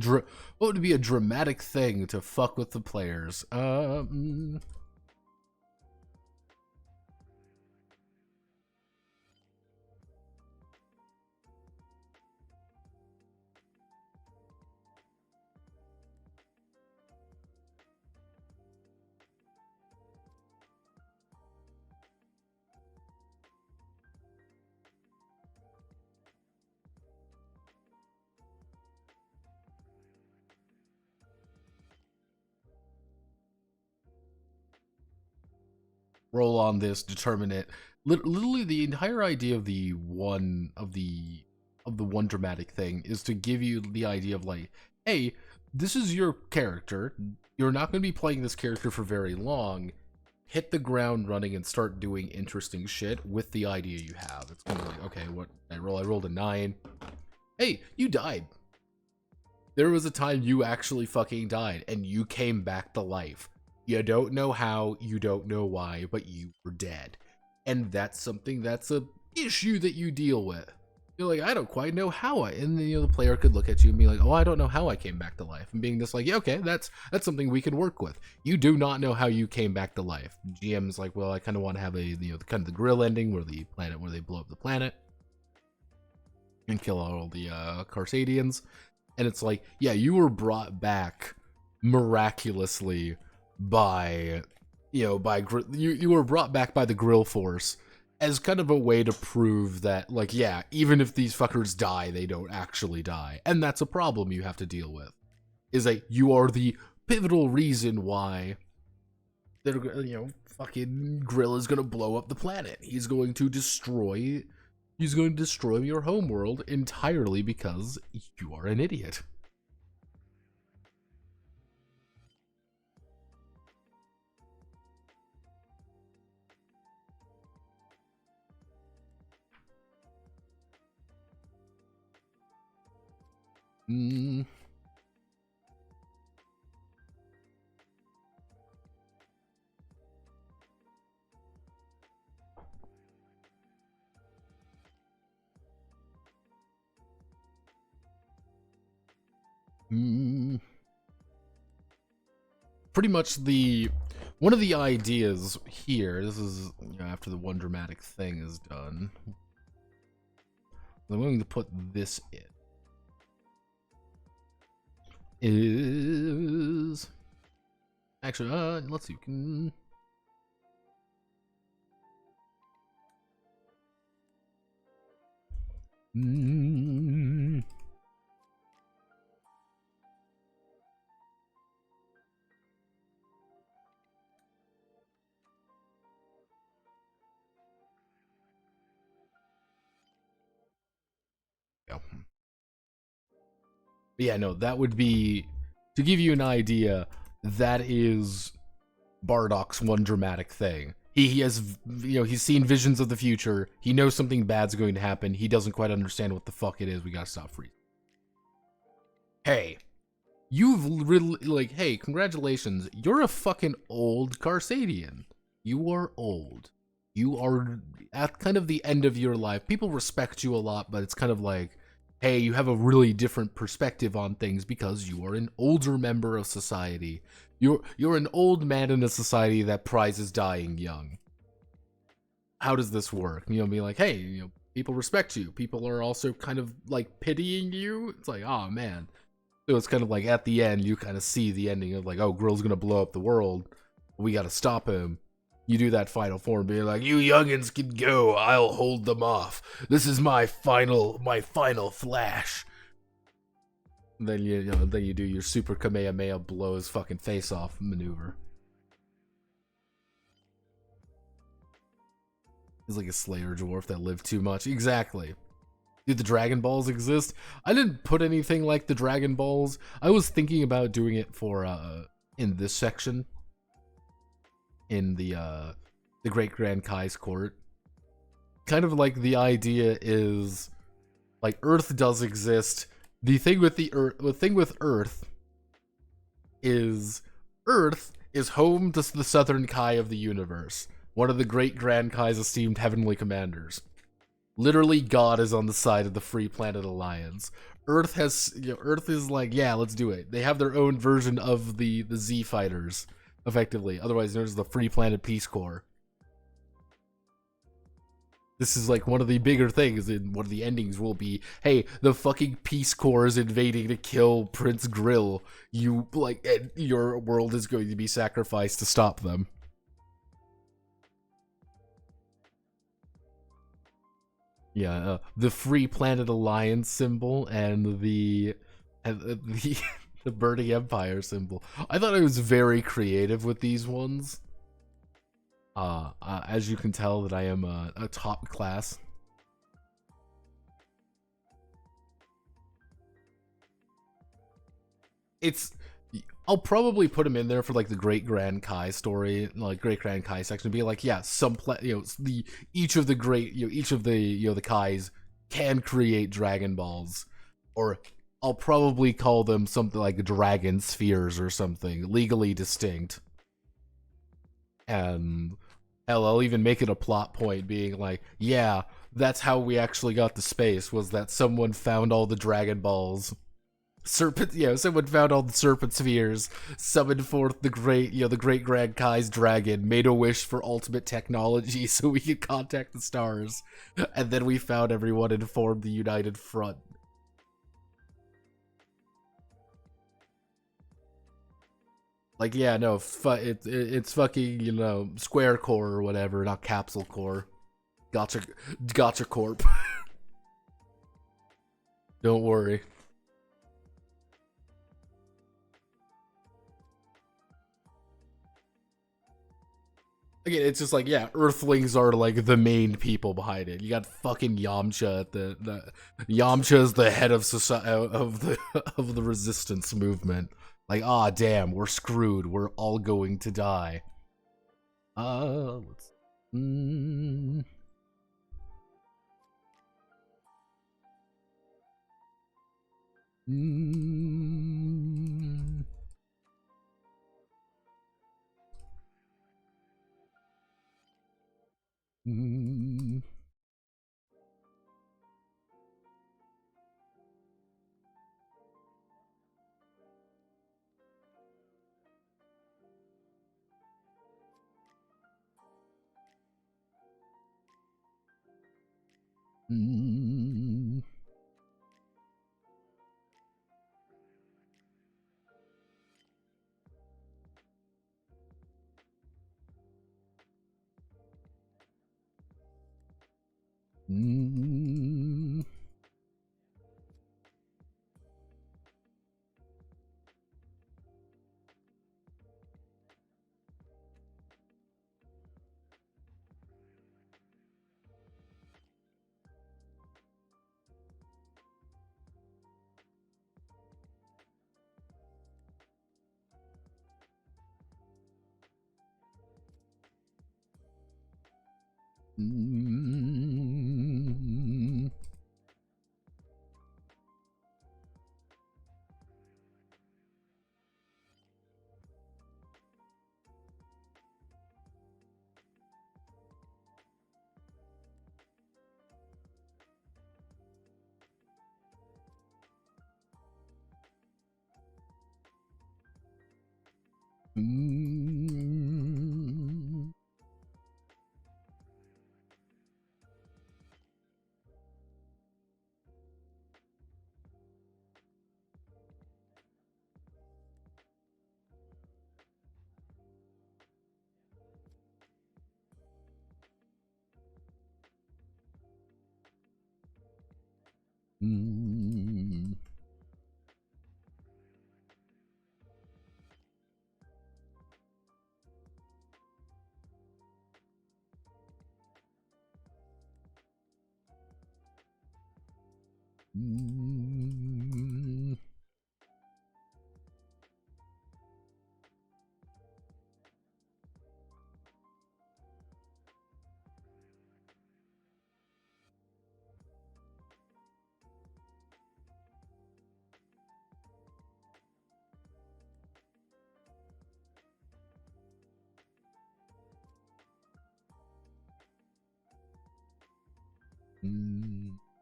dramatic thing to fuck with the players? Roll on this, determine it. Literally, the entire idea of the one dramatic thing is to give you the idea of like, hey, this is your character. You're not going to be playing this character for very long. Hit the ground running and start doing interesting shit with the idea you have. It's kind of like, okay, what I rolled a 9. Hey, you died. There was a time you actually fucking died, and you came back to life. You don't know how, you don't know why, but you were dead. And that's something that's a issue that you deal with. You're like, I don't quite know how and then, the player could look at you and be like, oh, I don't know how I came back to life. And being this like, yeah, okay, that's something we can work with. You do not know how you came back to life. GM's like, well, I kind of want to have a, kind of the grill ending where they blow up the planet and kill all the Carsadians. And it's like, yeah, you were brought back miraculously by you were brought back by the grill force as kind of a way to prove that, like, yeah, even if these fuckers die, they don't actually die. And that's a problem you have to deal with, is that you are the pivotal reason why they're, fucking Grill is gonna blow up the planet. He's going to destroy your homeworld entirely because you are an idiot. Pretty much one of the ideas here, this is after the one dramatic thing is done. I'm going to put this in. Is actually let's see. Yeah, no, that would be, to give you an idea, that is Bardock's one dramatic thing. He has, he's seen visions of the future. He knows something bad's going to happen. He doesn't quite understand what the fuck it is. We gotta stop freezing. Hey, you've really, hey, congratulations. You're a fucking old Carsadian. You are old. You are at kind of the end of your life. People respect you a lot, but it's kind of like, hey, you have a really different perspective on things because you are an older member of society. You're an old man in a society that prizes dying young. How does this work? You know, be like, hey, you know, people respect you. People are also kind of like pitying you. It's like, oh man. So it's kind of like at the end, you kind of see the ending of like, oh, Grill's gonna blow up the world. We gotta stop him. You do that final form, being like, you youngins can go. I'll hold them off. This is my final flash. And then then you do your super Kamehameha blow his fucking face off maneuver. He's like a Slayer dwarf that lived too much. Exactly. Do the Dragon Balls exist? I didn't put anything like the Dragon Balls. I was thinking about doing it for in this section. In the Great Grand Kai's court. Kind of like the idea is like Earth does exist. The thing with Earth is home to the Southern Kai of the universe. One of the Great Grand Kai's esteemed heavenly commanders. Literally, God is on the side of the Free Planet Alliance. Earth is like, yeah, let's do it. They have their own version of the Z Fighters, effectively. Otherwise known as the Free Planet Peace Corps. This is like one of the bigger things, and one of the endings will be, hey, the fucking Peace Corps is invading to kill Prince Grill. You, like, and your world is going to be sacrificed to stop them. Yeah, the Free Planet Alliance symbol and the the Burning Empire symbol. I thought I was very creative with these ones. As you can tell that I am a top class. I'll probably put him in there for like the Great Grand Kai story, like Great Grand Kai section. Be like, yeah, each of the Kais can create Dragon Balls, or I'll probably call them something like Dragon Spheres or something legally distinct. And hell, I'll even make it a plot point, being like, yeah, that's how we actually got to space. Was that someone found all the Dragon Balls. Someone found all the serpent spheres, summoned forth the great Grand Kai's dragon, made a wish for ultimate technology so we could contact the stars, and then we found everyone and formed the United Front. Like, yeah, no, it's fucking, Square Core or whatever, not Capsule Core. Gotcha Corp. Don't worry. Again, it's just like, yeah, Earthlings are like the main people behind it. You got fucking Yamcha at the Yamcha's the head of society of the resistance movement. Like, ah, damn, we're screwed. We're all going to die. Let's. Mm. Mm. Mm.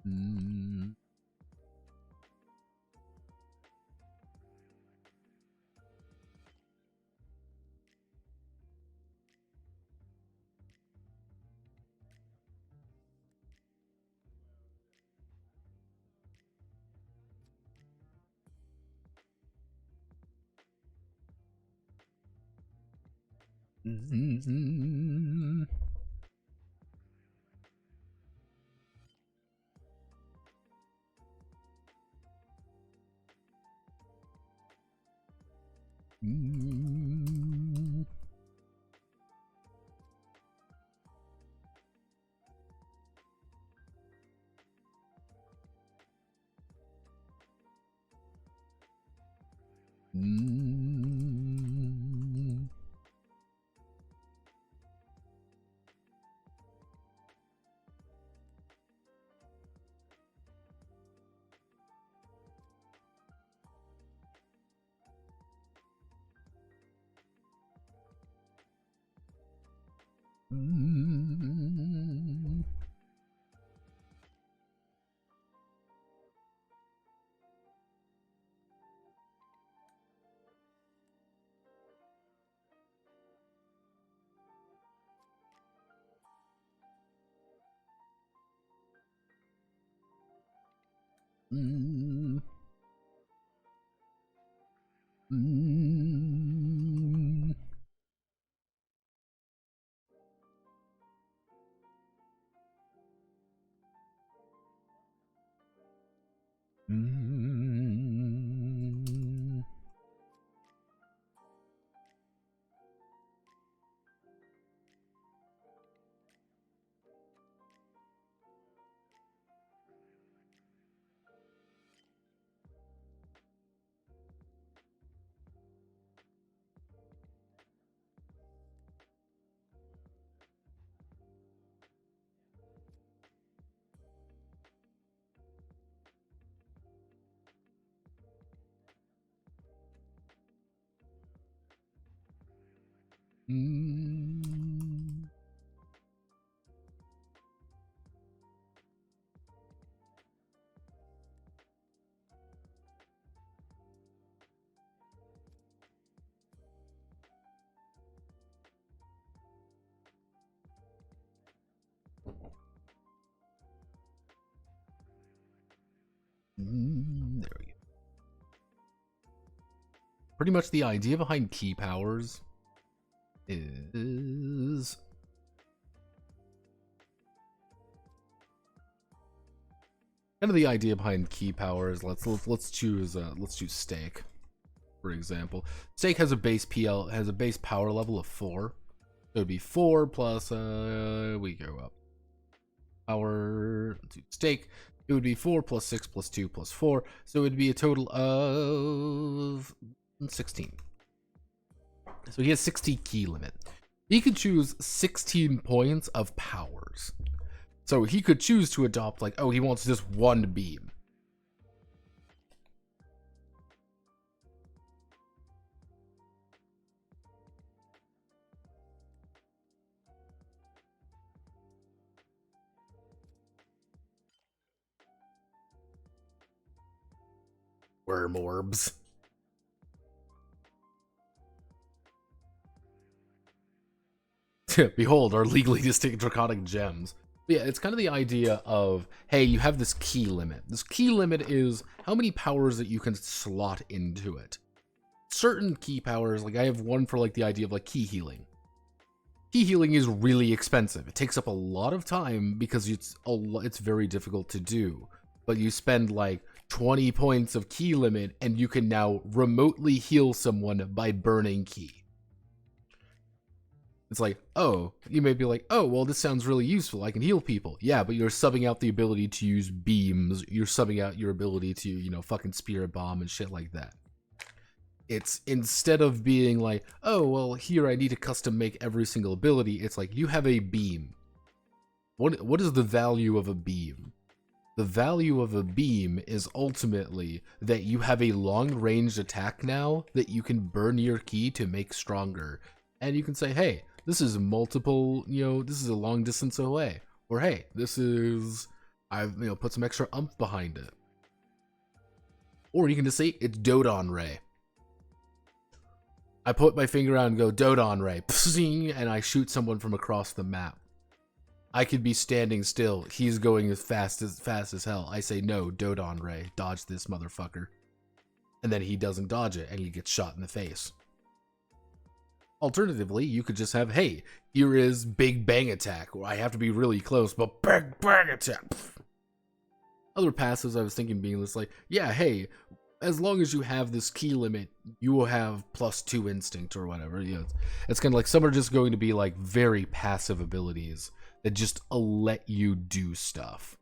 Mm. Mm. Mm. Mm. Mm. Mm. Mm. Mm. Mm. Mm. There we go. Pretty much the idea behind key powers is kind of the idea behind key powers. Let's choose steak, for example. Steak has a base power level of 4. It would be 4 plus we go up. Power to steak. It would be 4 plus 6 plus 2 plus 4. So it would be a total of 16. So he has 60 key limit. He could choose 16 points of powers. So he could choose to adopt, like, oh, he wants just one beam. Worm orbs. Behold, our legally distinct draconic gems. But yeah, it's kind of the idea of, hey, you have this key limit. This key limit is how many powers that you can slot into it. Certain key powers, like I have one for like the idea of like key healing. Key healing is really expensive. It takes up a lot of time because it's very difficult to do. But you spend like 20 points of key limit and you can now remotely heal someone by burning key. It's like, oh, you may be like, oh, well, this sounds really useful. I can heal people. Yeah, but you're subbing out the ability to use beams. You're subbing out your ability to, you know, fucking spirit bomb and shit like that. It's instead of being like, oh, well, here I need to custom make every single ability. It's like, you have a beam. What is the value of a beam? The value of a beam is ultimately that you have a long-ranged attack now that you can burn your key to make stronger. And you can say, hey, this is multiple, you know, this is a long distance away. Or hey, this is, I've, you know, put some extra umph behind it. Or you can just say, it's Dodon Ray. I put my finger out and go, Dodon Ray, and I shoot someone from across the map. I could be standing still. He's going as fast as hell. I say, no, Dodon Ray, dodge this motherfucker. And then he doesn't dodge it, and he gets shot in the face. Alternatively, you could just have, hey, here is Big Bang Attack, where I have to be really close, but Big Bang Attack. Other passives I was thinking being this like, yeah, hey, as long as you have this key limit, you will have +2 instinct or whatever. You know, it's kind of like some are just going to be like very passive abilities that just let you do stuff.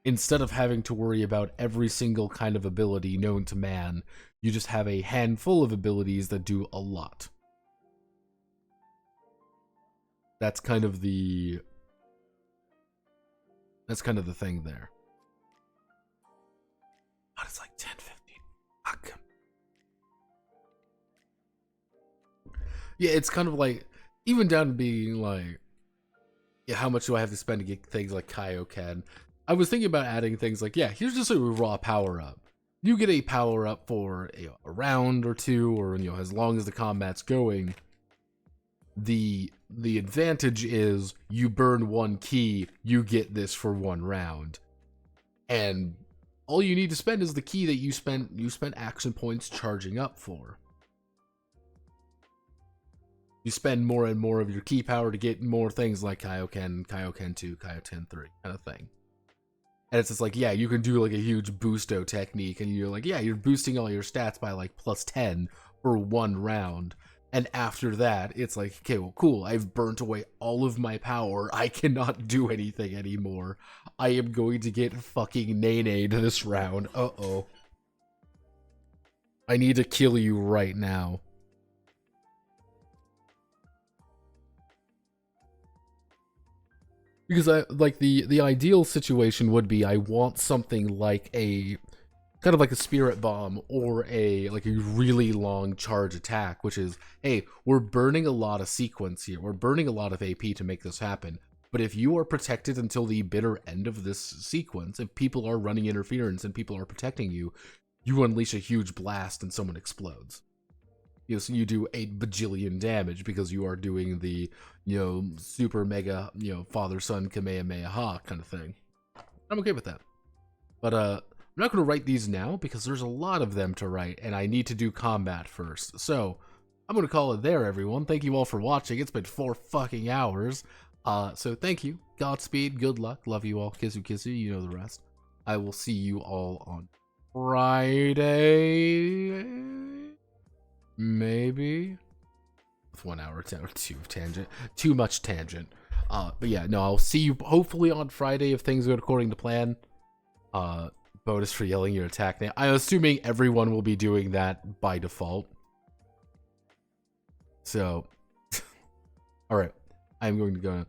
Instead of having to worry about every single kind of ability known to man, you just have a handful of abilities that do a lot. That's kind of the thing there. But it's like 10-15. Fuck. Yeah, it's kind of like, even down to being like, yeah, how much do I have to spend to get things like Kaioken? I was thinking about adding things like, yeah, here's just a raw power-up. You get a power-up for a round or two, or, you know, as long as the combat's going. The advantage is you burn one key, you get this for 1 round. And all you need to spend is the key that you spent action points charging up for. You spend more and more of your key power to get more things like Kaioken, Kaioken 2, Kaioken 3 kind of thing. And it's just like, yeah, you can do like a huge boosto technique, and you're like, yeah, you're boosting all your stats by like +10 for 1 round. And after that, it's like, okay, well, cool, I've burnt away all of my power. I cannot do anything anymore. I am going to get fucking Nene this round. Uh-oh. I need to kill you right now. Because I like the ideal situation would be I want something like a kind of like a spirit bomb or a really long charge attack, which is, hey, we're burning a lot of sequence here. We're burning a lot of AP to make this happen. But if you are protected until the bitter end of this sequence, if people are running interference and people are protecting you, you unleash a huge blast and someone explodes. You know, so you do 8 bajillion damage because you are doing the, you know, super mega, you know, father-son Kamehameha kind of thing. I'm okay with that. But I'm not going to write these now because there's a lot of them to write and I need to do combat first. So I'm going to call it there, everyone. Thank you all for watching. It's been 4 fucking hours. So thank you. Godspeed. Good luck. Love you all. Kissu kissu. You know the rest. I will see you all on Friday. Maybe. With 1 hour, 10 or 2 tangent. Too much tangent. But yeah, no, I'll see you hopefully on Friday if things go according to plan. Bonus for yelling your attack name. I'm assuming everyone will be doing that by default. So, alright. I'm going to go.